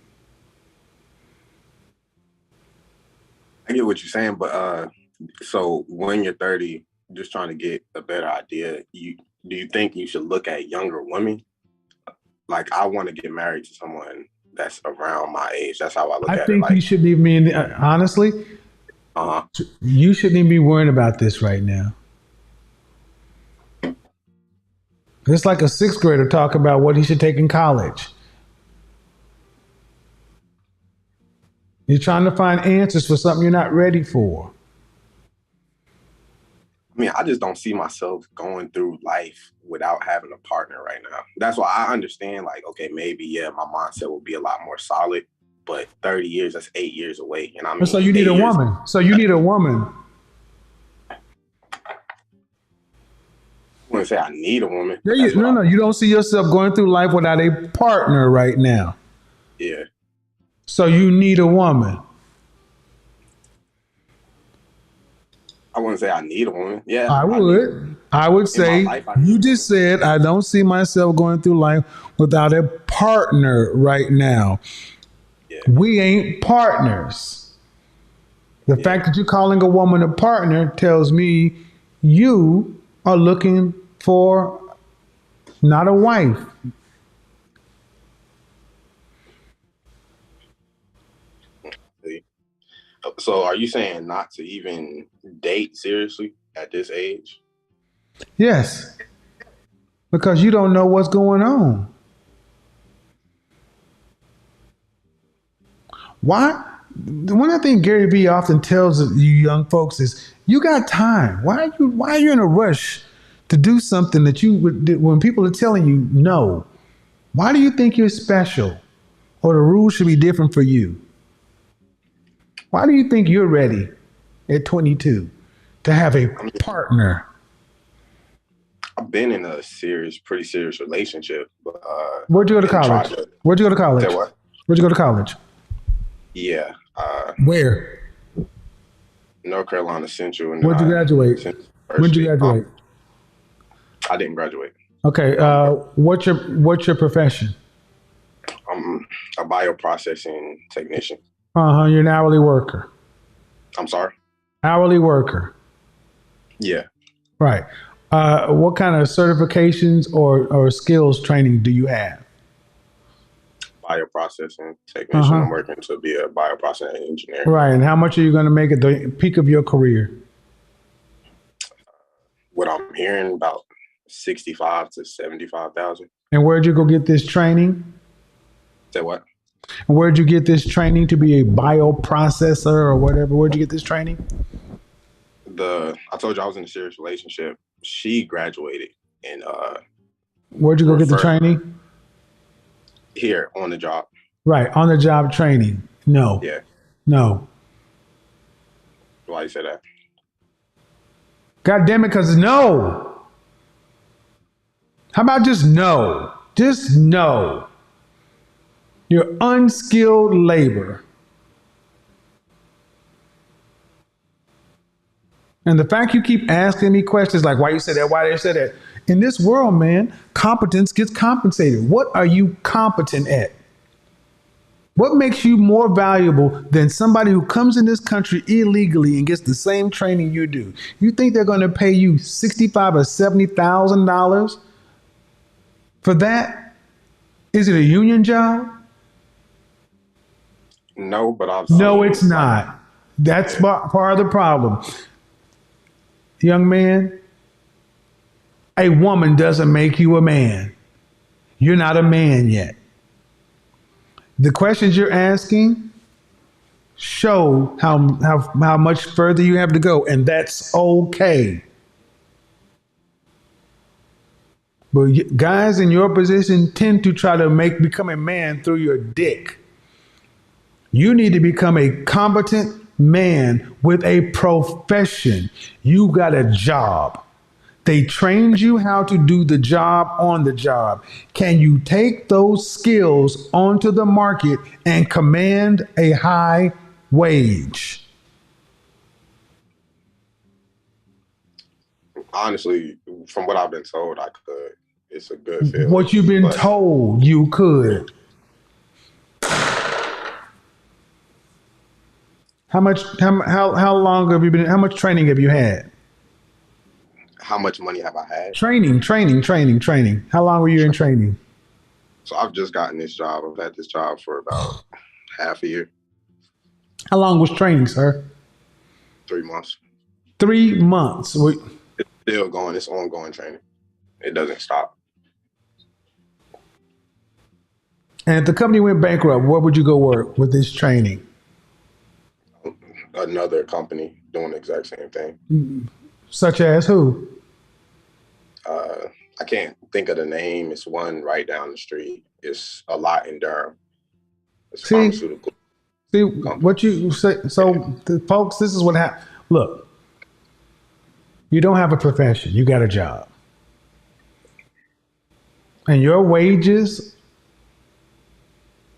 I get what you're saying, but so when you're 30, just trying to get a better idea, do you think you should look at younger women? Like, I want to get married to someone that's around my age. That's how I look at it. I think you should be, honestly, you shouldn't even be worrying about this right now. It's like a sixth grader talking about what he should take in college. You're trying to find answers for something you're not ready for. I mean, I just don't see myself going through life without having a partner right now. That's why I understand, like, okay, maybe, yeah, my mindset will be a lot more solid, but 30 years, that's 8 years away. And I mean, so you need a woman. So you need a woman. I wouldn't say I need a woman. No, you don't see yourself going through life without a partner right now. Yeah. So you need a woman. I wouldn't say I need a woman. Yeah. I would say, you just said, I don't see myself going through life without a partner right now. Yeah. We ain't partners. The fact that you're calling a woman a partner tells me you are looking for not a wife. So are you saying not to even date seriously at this age? Yes, because you don't know what's going on. Why? The one thing Gary Vee often tells you young folks is, you got time. Why are you in a rush to do something that you would, when people are telling you no? Why do you think you're special, or the rules should be different for you? Why do you think you're ready at 22 to have a partner? I've been in a pretty serious relationship. But, Where'd you go to college? Where'd you go to college? Say what? Where'd you go to college? Yeah. Where? North Carolina Central. And Where'd you graduate? Where'd you graduate? I didn't graduate. Okay. What's your profession? I'm a bioprocessing technician. You're an hourly worker. I'm sorry? Hourly worker. Yeah. Right. What kind of certifications or skills training do you have? Bioprocessing technician. I'm working to be a bioprocessing engineer. Right. And how much are you going to make at the peak of your career? What I'm hearing, about 65 to 75,000. And where'd you go get this training? Say what? And where'd you get this training to be a bioprocessor or whatever? Where'd you get this training? I told you I was in a serious relationship. She graduated and where'd you go get the training? Here on the job. Right, on the job training. No. Yeah. No. Why you say that? God damn it, because no. How about just no? Just no. You're unskilled labor. And the fact you keep asking me questions like why you said that, why they said that. In this world, man, competence gets compensated. What are you competent at? What makes you more valuable than somebody who comes in this country illegally and gets the same training you do? You think they're going to pay you $65,000 or $70,000 for that? Is it a union job? No, but I've No, it's not. That's part of the problem. Young man, a woman doesn't make you a man. You're not a man yet. The questions you're asking show how much further you have to go, and that's okay. But guys in your position tend to try to become a man through your dick. You need to become a competent man with a profession. You got a job. They trained you how to do the job on the job. Can you take those skills onto the market and command a high wage? Honestly, from what I've been told, I could. It's a good feeling. What you've been told you could. How long have you been? How much training have you had? How much money have I had? Training. How long were you in training? So I've just gotten this job. I've had this job for about half a year. How long was training, sir? 3 months. 3 months. It's still going. It's ongoing training. It doesn't stop. And if the company went bankrupt, where would you go work with this training? Another company doing the exact same thing. Such as who? I can't think of the name. It's one right down the street. It's a lot in Durham. It's pharmaceutical. See what you say. So, folks, this is what happened. Look, you don't have a profession. You got a job. And your wages,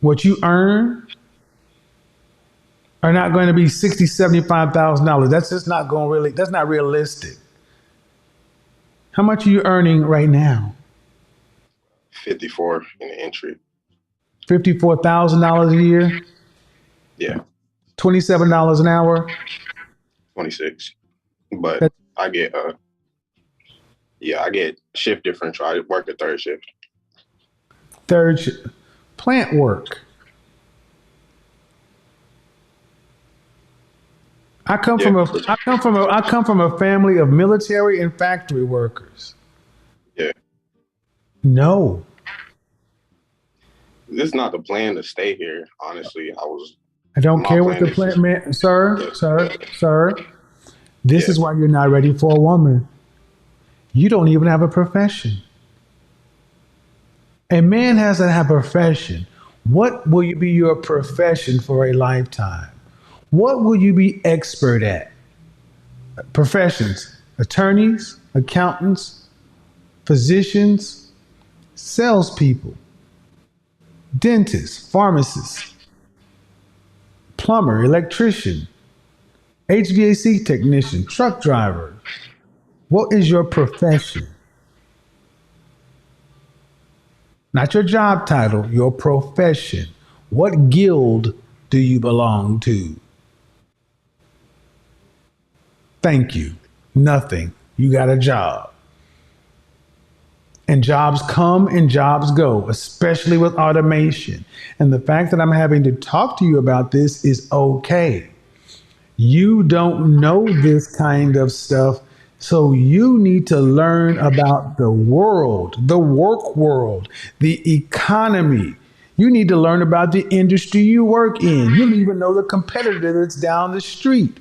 what you earn, are not going to be $60,000, $75,000. That's just not going really, that's not realistic. How much are you earning right now? 54 in the entry. $54,000 a year? Yeah. $27 an hour? 26. But That- I get I get shift differential. I work a third shift. Plant work. I come from a family of military and factory workers. Yeah. No. This is not the plan to stay here. Honestly, I don't my care what plan the is just- plant man, sir. This Yeah. is why you're not ready for a woman. You don't even have a profession. A man has to have a profession. What will you be your profession for a lifetime? What will you be expert at? Professions: attorneys, accountants, physicians, salespeople, dentists, pharmacists, plumber, electrician, HVAC technician, truck driver. What is your profession? Not your job title, your profession. What guild do you belong to? Thank you. Nothing. You got a job. And jobs come and jobs go, especially with automation. And the fact that I'm having to talk to you about this is okay. You don't know this kind of stuff, so you need to learn about the world, the work world, the economy. You need to learn about the industry you work in. You don't even know the competitor that's down the street.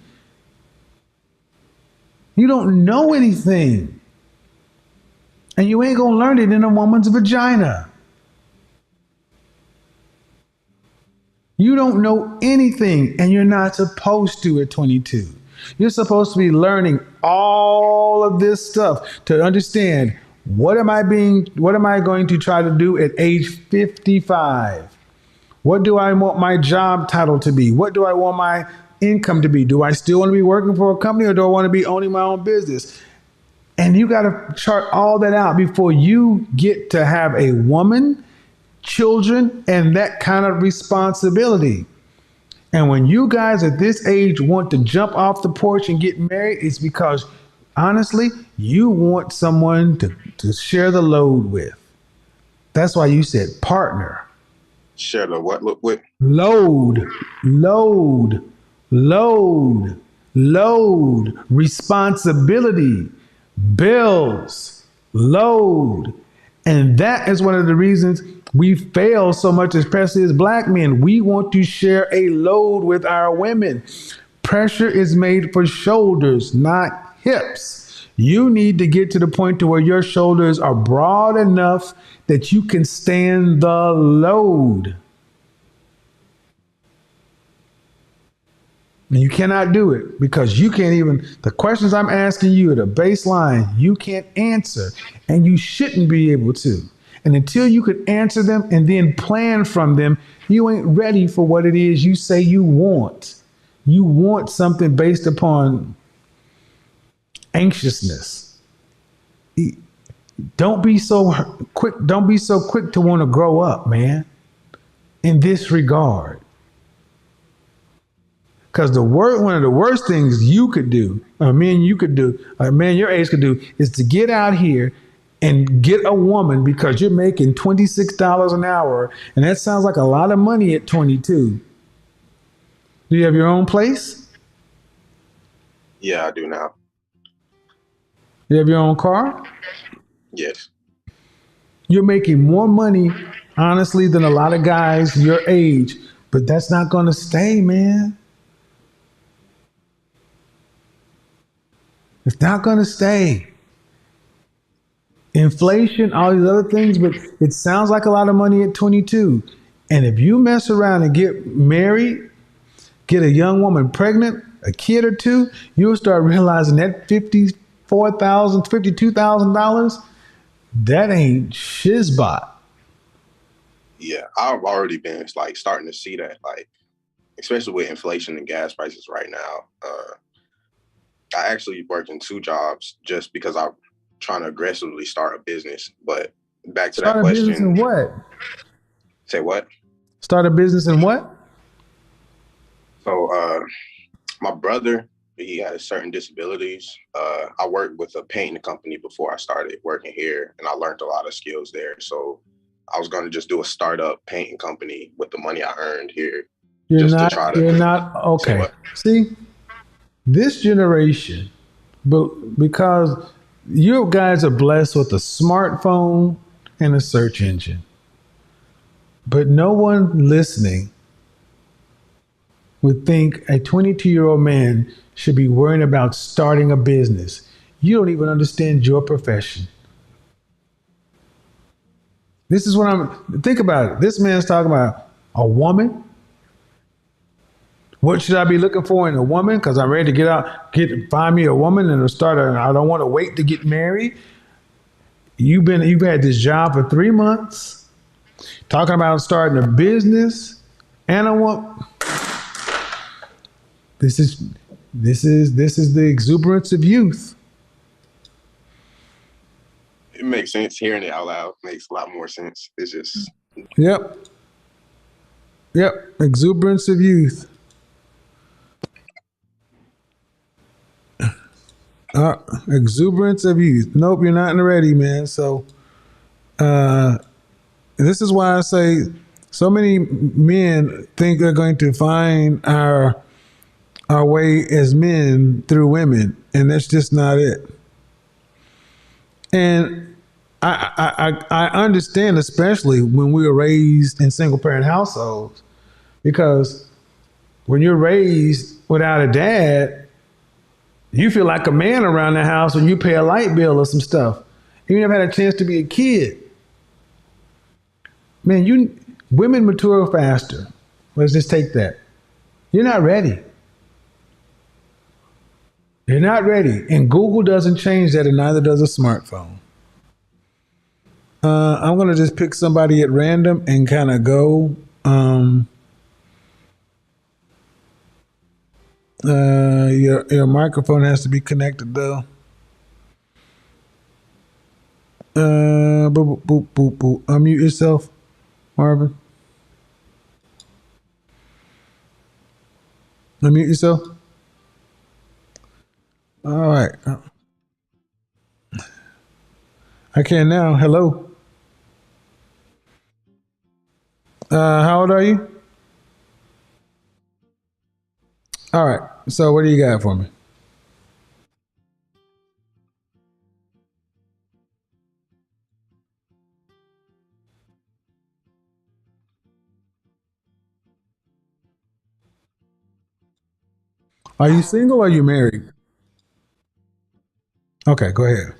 You don't know anything. And you ain't gonna learn it in a woman's vagina. You don't know anything, and you're not supposed to at 22. You're supposed to be learning all of this stuff to understand what am I going to try to do at age 55? What do I want my job title to be? What do I want my income to be? Do I still want to be working for a company, or do I want to be owning my own business? And you got to chart all that out before you get to have a woman, children, and that kind of responsibility. And when you guys at this age want to jump off the porch and get married, it's because honestly, you want someone to share the load with. That's why you said partner. Share the what? Look, what? Load. Responsibility. Bills. Load. And that is one of the reasons we fail so much, especially as black men. We want to share a load with our women. Pressure is made for shoulders, not hips. You need to get to the point to where your shoulders are broad enough that you can stand the load. And you cannot do it because you can't even, the questions I'm asking you at a baseline, you can't answer, and you shouldn't be able to. And until you could answer them and then plan from them, you ain't ready for what it is you say you want. You want something based upon anxiousness. Don't be so quick to want to grow up, man, in this regard. Because one of the worst things you could do, a man your age could do, is to get out here and get a woman because you're making $26 an hour. And that sounds like a lot of money at 22. Do you have your own place? Yeah, I do now. You have your own car? Yes. You're making more money, honestly, than a lot of guys your age. But that's not going to stay, man. It's not going to stay. Inflation, all these other things, but it sounds like a lot of money at 22. And if you mess around and get married, get a young woman pregnant, a kid or two, you'll start realizing that $54,000, $52,000, that ain't shizbot. Yeah, I've already been starting to see that, especially with inflation and gas prices right now. I actually worked in 2 jobs just because I'm trying to aggressively start a business. But back to that question. Start a business in what? Say what? Start a business in what? So my brother, he has certain disabilities. I worked with a painting company before I started working here, and I learned a lot of skills there. So I was going to just do a startup painting company with the money I earned here. You're not okay. See, this generation, but because you guys are blessed with a smartphone and a search engine, but no one listening would think a 22-year-old man should be worrying about starting a business. You don't even understand your profession. This is what think about it. This man's talking about a woman. What should I be looking for in a woman? Because I'm ready to find me a woman and I don't want to wait to get married. You've had this job for 3 months, talking about starting a business, and I want. This is the exuberance of youth. It makes sense. Hearing it out loud makes a lot more sense. It's just. Yep. Exuberance of youth. Exuberance of youth. Nope, you're not ready, man. So, this is why I say so many men think they're going to find our way as men through women, and that's just not it. And I understand, especially when we were raised in single parent households, because when you're raised without a dad, you feel like a man around the house when you pay a light bill or some stuff. You never had a chance to be a kid. Man, women mature faster. Let's just take that. You're not ready. You're not ready. And Google doesn't change that, and neither does a smartphone. I'm going to just pick somebody at random and kind of go. Your microphone has to be connected though. Boop, boop, boop, boop. Unmute yourself, Marvin. Unmute yourself. All right. I can now. Hello. How old are you? All right. So what do you got for me? Are you single or are you married? Okay, go ahead.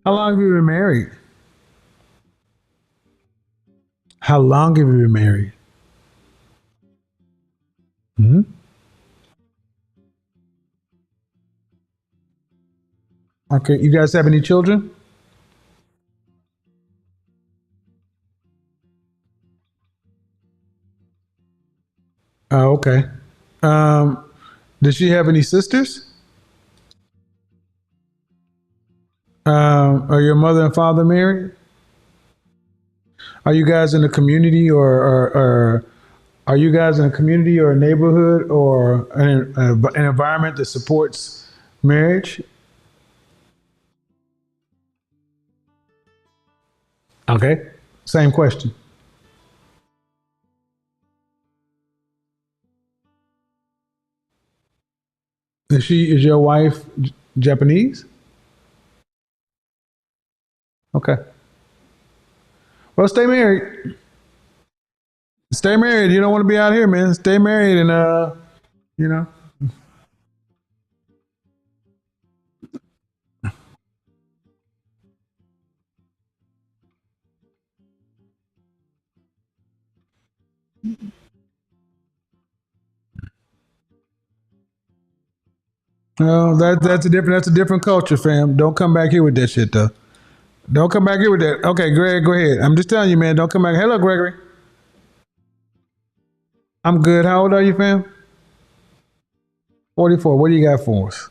How long have you been married? How long have you been married? Hmm. Okay. You guys have any children? Oh, okay. Um, does she have any sisters? Are your mother and father married? Are you guys in a community or are you guys in a community or a neighborhood or an environment that supports marriage? Okay. Same question. Is your wife Japanese? Okay. Well, stay married. Stay married. You don't want to be out here, man. Stay married and you know. No, that's a different culture, fam. Don't come back here with that shit though. Don't come back here with that. Okay, Greg, go ahead. I'm just telling you, man. Don't come back. Hello, Gregory. I'm good. How old are you, fam? 44. What do you got for us?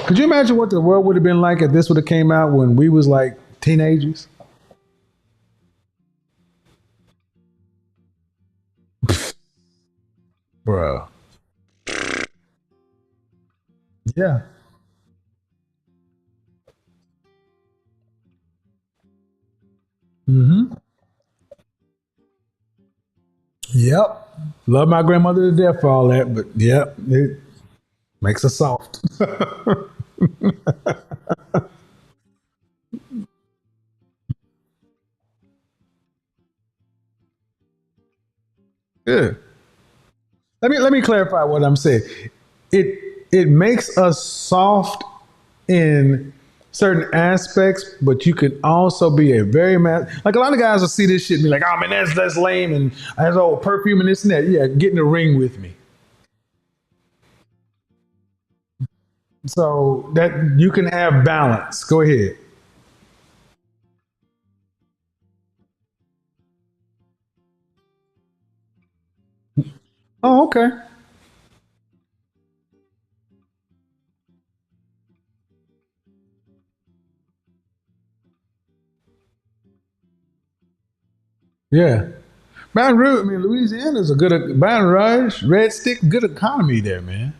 Could you imagine what the world would have been like if this would have came out when we was like teenagers? Bruh. Yeah. Mm-hmm. Yep. Love my grandmother to death for all that, but yep, it makes us soft. Good. Let me clarify what I'm saying. It it makes us soft in certain aspects, but you can also be a very like a lot of guys will see this shit and be like, "Oh man, that's lame," and that's old perfume and this and that. Yeah, get in the ring with me. So that you can have balance. Go ahead. Oh, okay. Yeah. Baton Rouge, I mean, Louisiana's a good Baton Rouge, Red Stick, good economy there, man.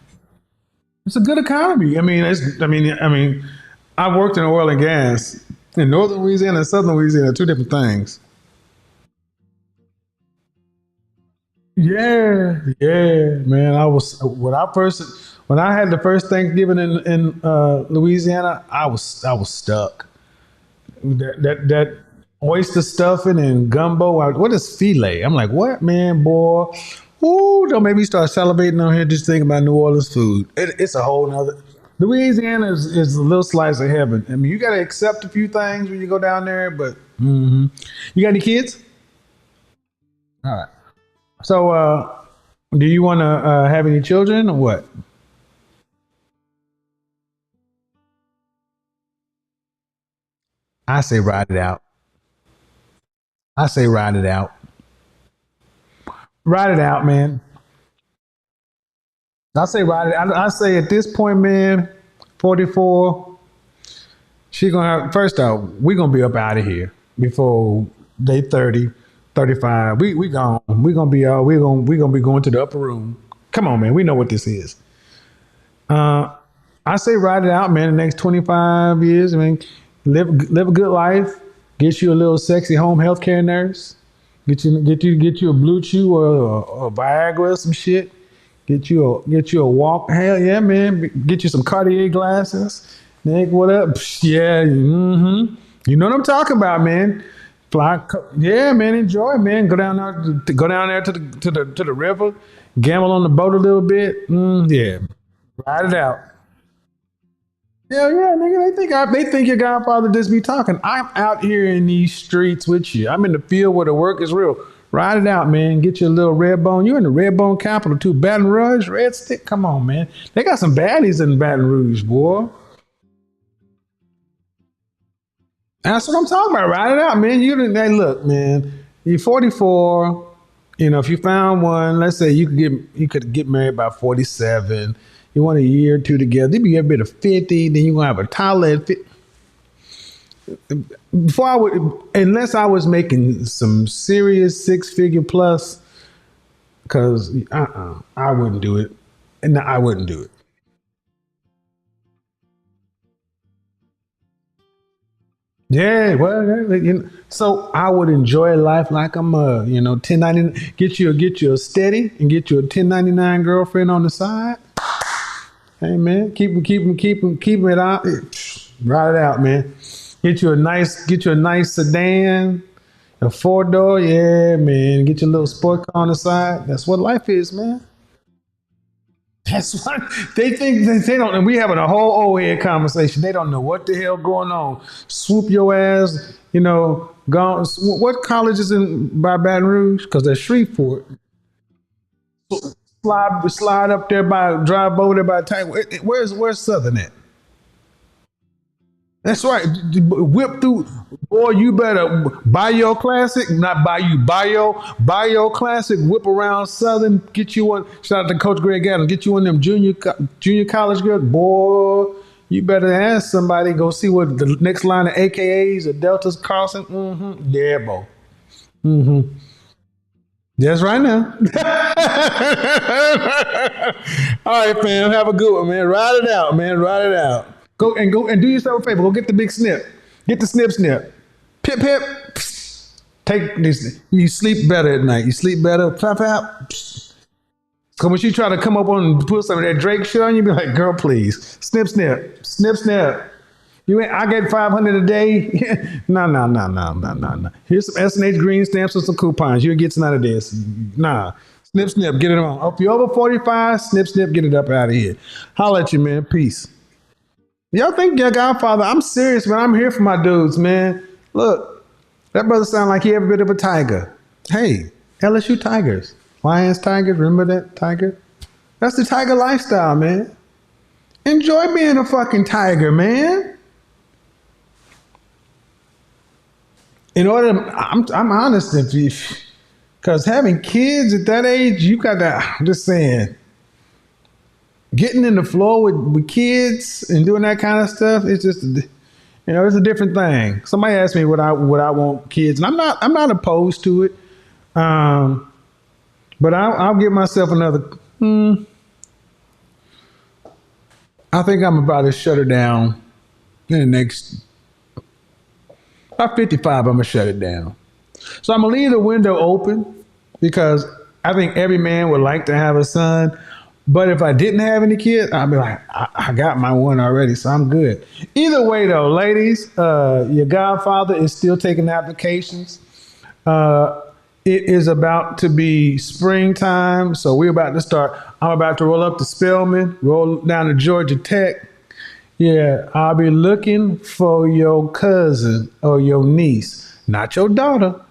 It's a good economy. I mean, I worked in oil and gas in northern Louisiana and southern Louisiana, two different things. Yeah, yeah, man. When I had the first Thanksgiving in Louisiana, I was stuck. That oyster stuffing and gumbo. What is filet? I'm like, what, man, boy? Ooh, don't make me start salivating on here just thinking about New Orleans food. It's a whole nother. Louisiana is a little slice of heaven. I mean, you got to accept a few things when you go down there, but you got any kids? All right. So, do you want to have any children or what? I say ride it out. I say ride it out. Ride it out, man. I say ride it. I say at this point, man, 44. She gonna have first off, we gonna be up out of here before they 30, 35. We gone. We gonna be out. We gonna be going to the upper room. Come on, man. We know what this is. Uh, I say ride it out, man. The next 25 years. I mean, live a good life. Get you a little sexy home health care nurse. Get you a Blue Chew or a Viagra or some shit. Get you a walk. Hell yeah, man. Get you some Cartier glasses. Nick, what up? Psh, yeah, you know what I'm talking about, man. Yeah, man. Enjoy, man. Go down there to the river. Gamble on the boat a little bit. Yeah, ride it out. Hell yeah, nigga. They think your godfather just be talking. I'm out here in these streets with you. I'm in the field where the work is real. Ride it out, man. Get you a little red bone. You're in the red bone capital too. Baton Rouge, Red Stick. Come on, man. They got some baddies in Baton Rouge, boy. That's what I'm talking about. Ride it out, man. You didn't. Hey, look, man. You're 44. You know, if you found one, let's say you could get married by 47. You want a year or two together. Then you get a bit of 50. Then you're gonna have a toddler at 50. Before I would, unless I was making some serious six figure plus, because I wouldn't do it, and I wouldn't do it. Yeah, well, so I would enjoy life like I'm a 1099. Get you a steady and get you a 1099 girlfriend on the side. Hey man, keep it out. Ride it out, man. Get you a nice sedan. A four door, yeah, man. Get your little sport car on the side. That's what life is, man. That's what they think. They don't. And we having a whole old head conversation. They don't know what the hell going on. Swoop your ass, Gone. What college is in by Baton Rouge? Because they're Shreveport. Slide up there by drive over there by the time. Where's Southern at? That's right. Whip through. Boy, you better buy your classic, not buy you, buy your classic, whip around Southern, get you one. Shout out to Coach Greg Adams, get you one of them junior college girls. Boy, you better ask somebody, go see what the next line of AKAs or Deltas Carlson. Mm-hmm. Yeah, boy. Mm-hmm. That's right now. All right, fam. Have a good one, man. Ride it out, man. Ride it out. Go and do yourself a favor. Go get the big snip. Get the snip. Pip pip. Take this. You sleep better at night. You sleep better. Pop pop. So when she try to come up on and put some of that Drake shit on you, be like, girl, please. Snip. You ain't, I get 500 a day. No. Here's some S&H green stamps and some coupons. You'll get none of this. Nah. Snip, get it on. If you're over 45, snip, get it up out of here. Holla at you, man. Peace. Y'all think your Godfather, I'm serious, man. I'm here for my dudes, man. Look, that brother sound like he every bit of a tiger. Hey, LSU Tigers. Lions Tigers, remember that tiger? That's the tiger lifestyle, man. Enjoy being a fucking tiger, man. In order, I'm honest with you, because having kids at that age, you got to, I'm just saying, getting in the flow with kids and doing that kind of stuff, it's just, it's a different thing. Somebody asked me what I want kids, and I'm not opposed to it. But I'll give myself another. I think I'm about to shut it down in the next. About 55, I'm gonna shut it down. So I'm gonna leave the window open because I think every man would like to have a son. But if I didn't have any kids, I'd be like, I got my one already, so I'm good. Either way, though, ladies, your Godfather is still taking applications. It is about to be springtime, so we're about to start. I'm about to roll up to Spelman, roll down to Georgia Tech. Yeah, I'll be looking for your cousin or your niece, not your daughter,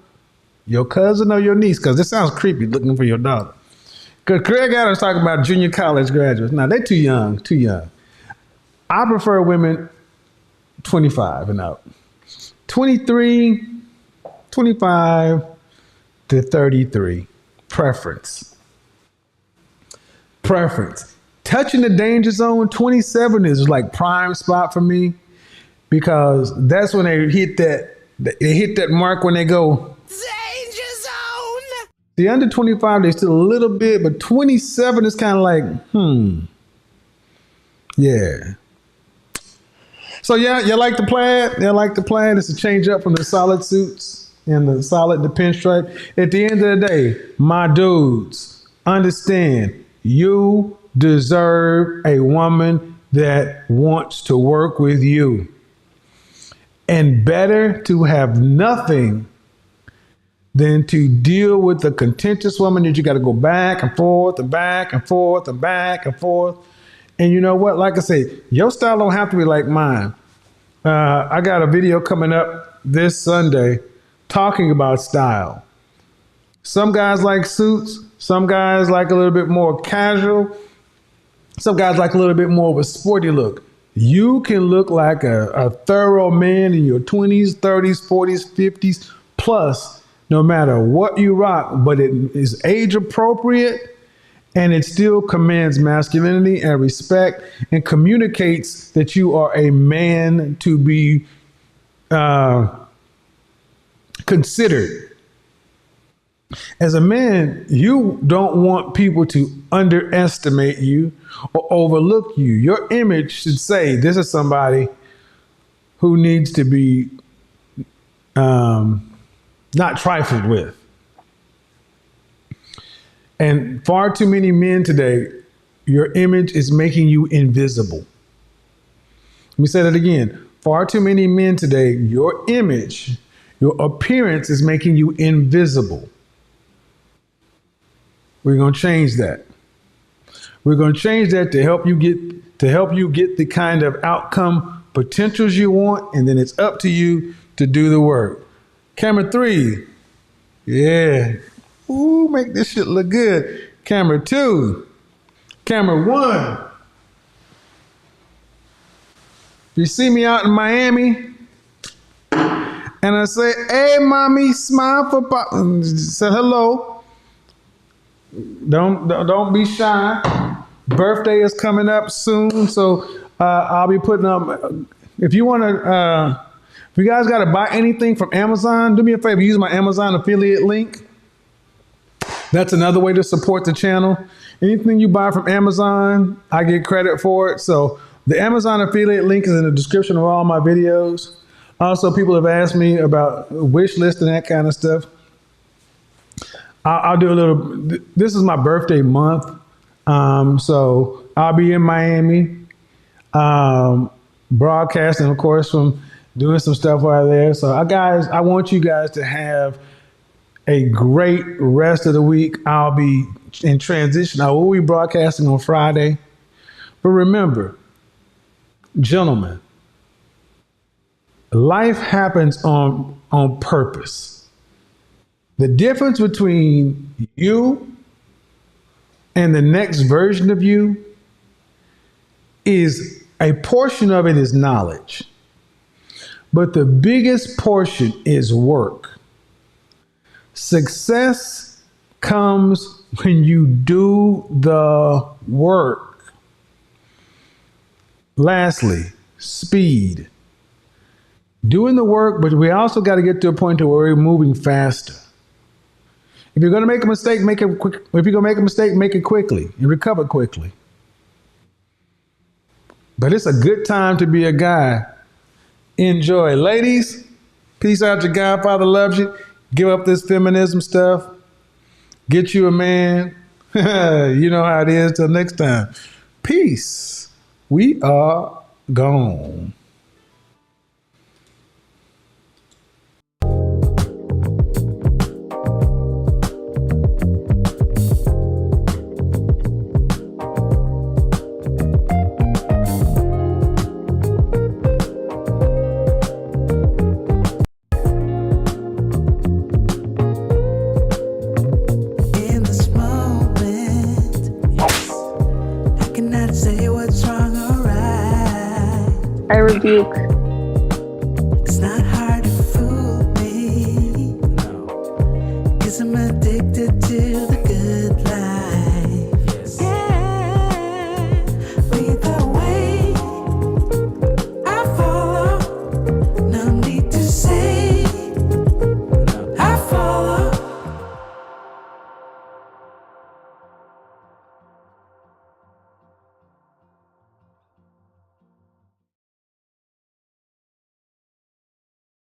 your cousin or your niece, because this sounds creepy, looking for your daughter. Because Craig Adams talking about junior college graduates. Now, they're too young. I prefer women 25 and up. 23, 25 to 33. Preference. Touching the danger zone, 27 is like prime spot for me because that's when they hit that mark when they go, danger zone. The under 25, they still a little bit, but 27 is kind of like, yeah. So yeah, you like the plaid? It's a change up from the solid suits and the pinstripe. At the end of the day, my dudes, understand you deserve a woman that wants to work with you. And better to have nothing than to deal with the contentious woman that you got to go back and forth and back and forth and back and forth. And you know what? Like I say, your style don't have to be like mine. I got a video coming up this Sunday talking about style. Some guys like suits. Some guys like a little bit more casual. Some guys like a little bit more of a sporty look. You can look like a thorough man in your 20s, 30s, 40s, 50s, plus no matter what you rock, but it is age appropriate and it still commands masculinity and respect and communicates that you are a man to be considered. As a man, you don't want people to underestimate you or overlook you. Your image should say, this is somebody who needs to be not trifled with. And far too many men today, your image is making you invisible. Let me say that again. Far too many men today, your image, your appearance is making you invisible. We're going to change that. We're going to change that to help you get the kind of outcome potentials you want, and then it's up to you to do the work. Camera 3. Yeah. Ooh, make this shit look good. Camera 2. Camera 1. If you see me out in Miami, and I say, "Hey, mommy, smile for pop," say hello. Don't be shy. Birthday is coming up soon, so I'll be putting up. If you want to, if you guys got to buy anything from Amazon, do me a favor. Use my Amazon affiliate link. That's another way to support the channel. Anything you buy from Amazon, I get credit for it. So the Amazon affiliate link is in the description of all my videos. Also, people have asked me about wish list and that kind of stuff. I'll do a little. This is my birthday month, so I'll be in Miami, broadcasting, of course, from doing some stuff out there. So, guys, I want you guys to have a great rest of the week. I'll be in transition. I will be broadcasting on Friday. But remember, gentlemen, life happens on purpose. The difference between you and the next version of you is a portion of it is knowledge. But the biggest portion is work. Success comes when you do the work. Lastly, speed. Doing the work, but we also got to get to a point to where we're moving faster. If you're going to make a mistake, make it quick. If you're going to make a mistake, make it quickly and recover quickly. But it's a good time to be a guy. Enjoy. Ladies, peace out. Your Godfather loves you. Give up this feminism stuff. Get you a man. You know how it is. Till next time. Peace. We are gone. I rebuke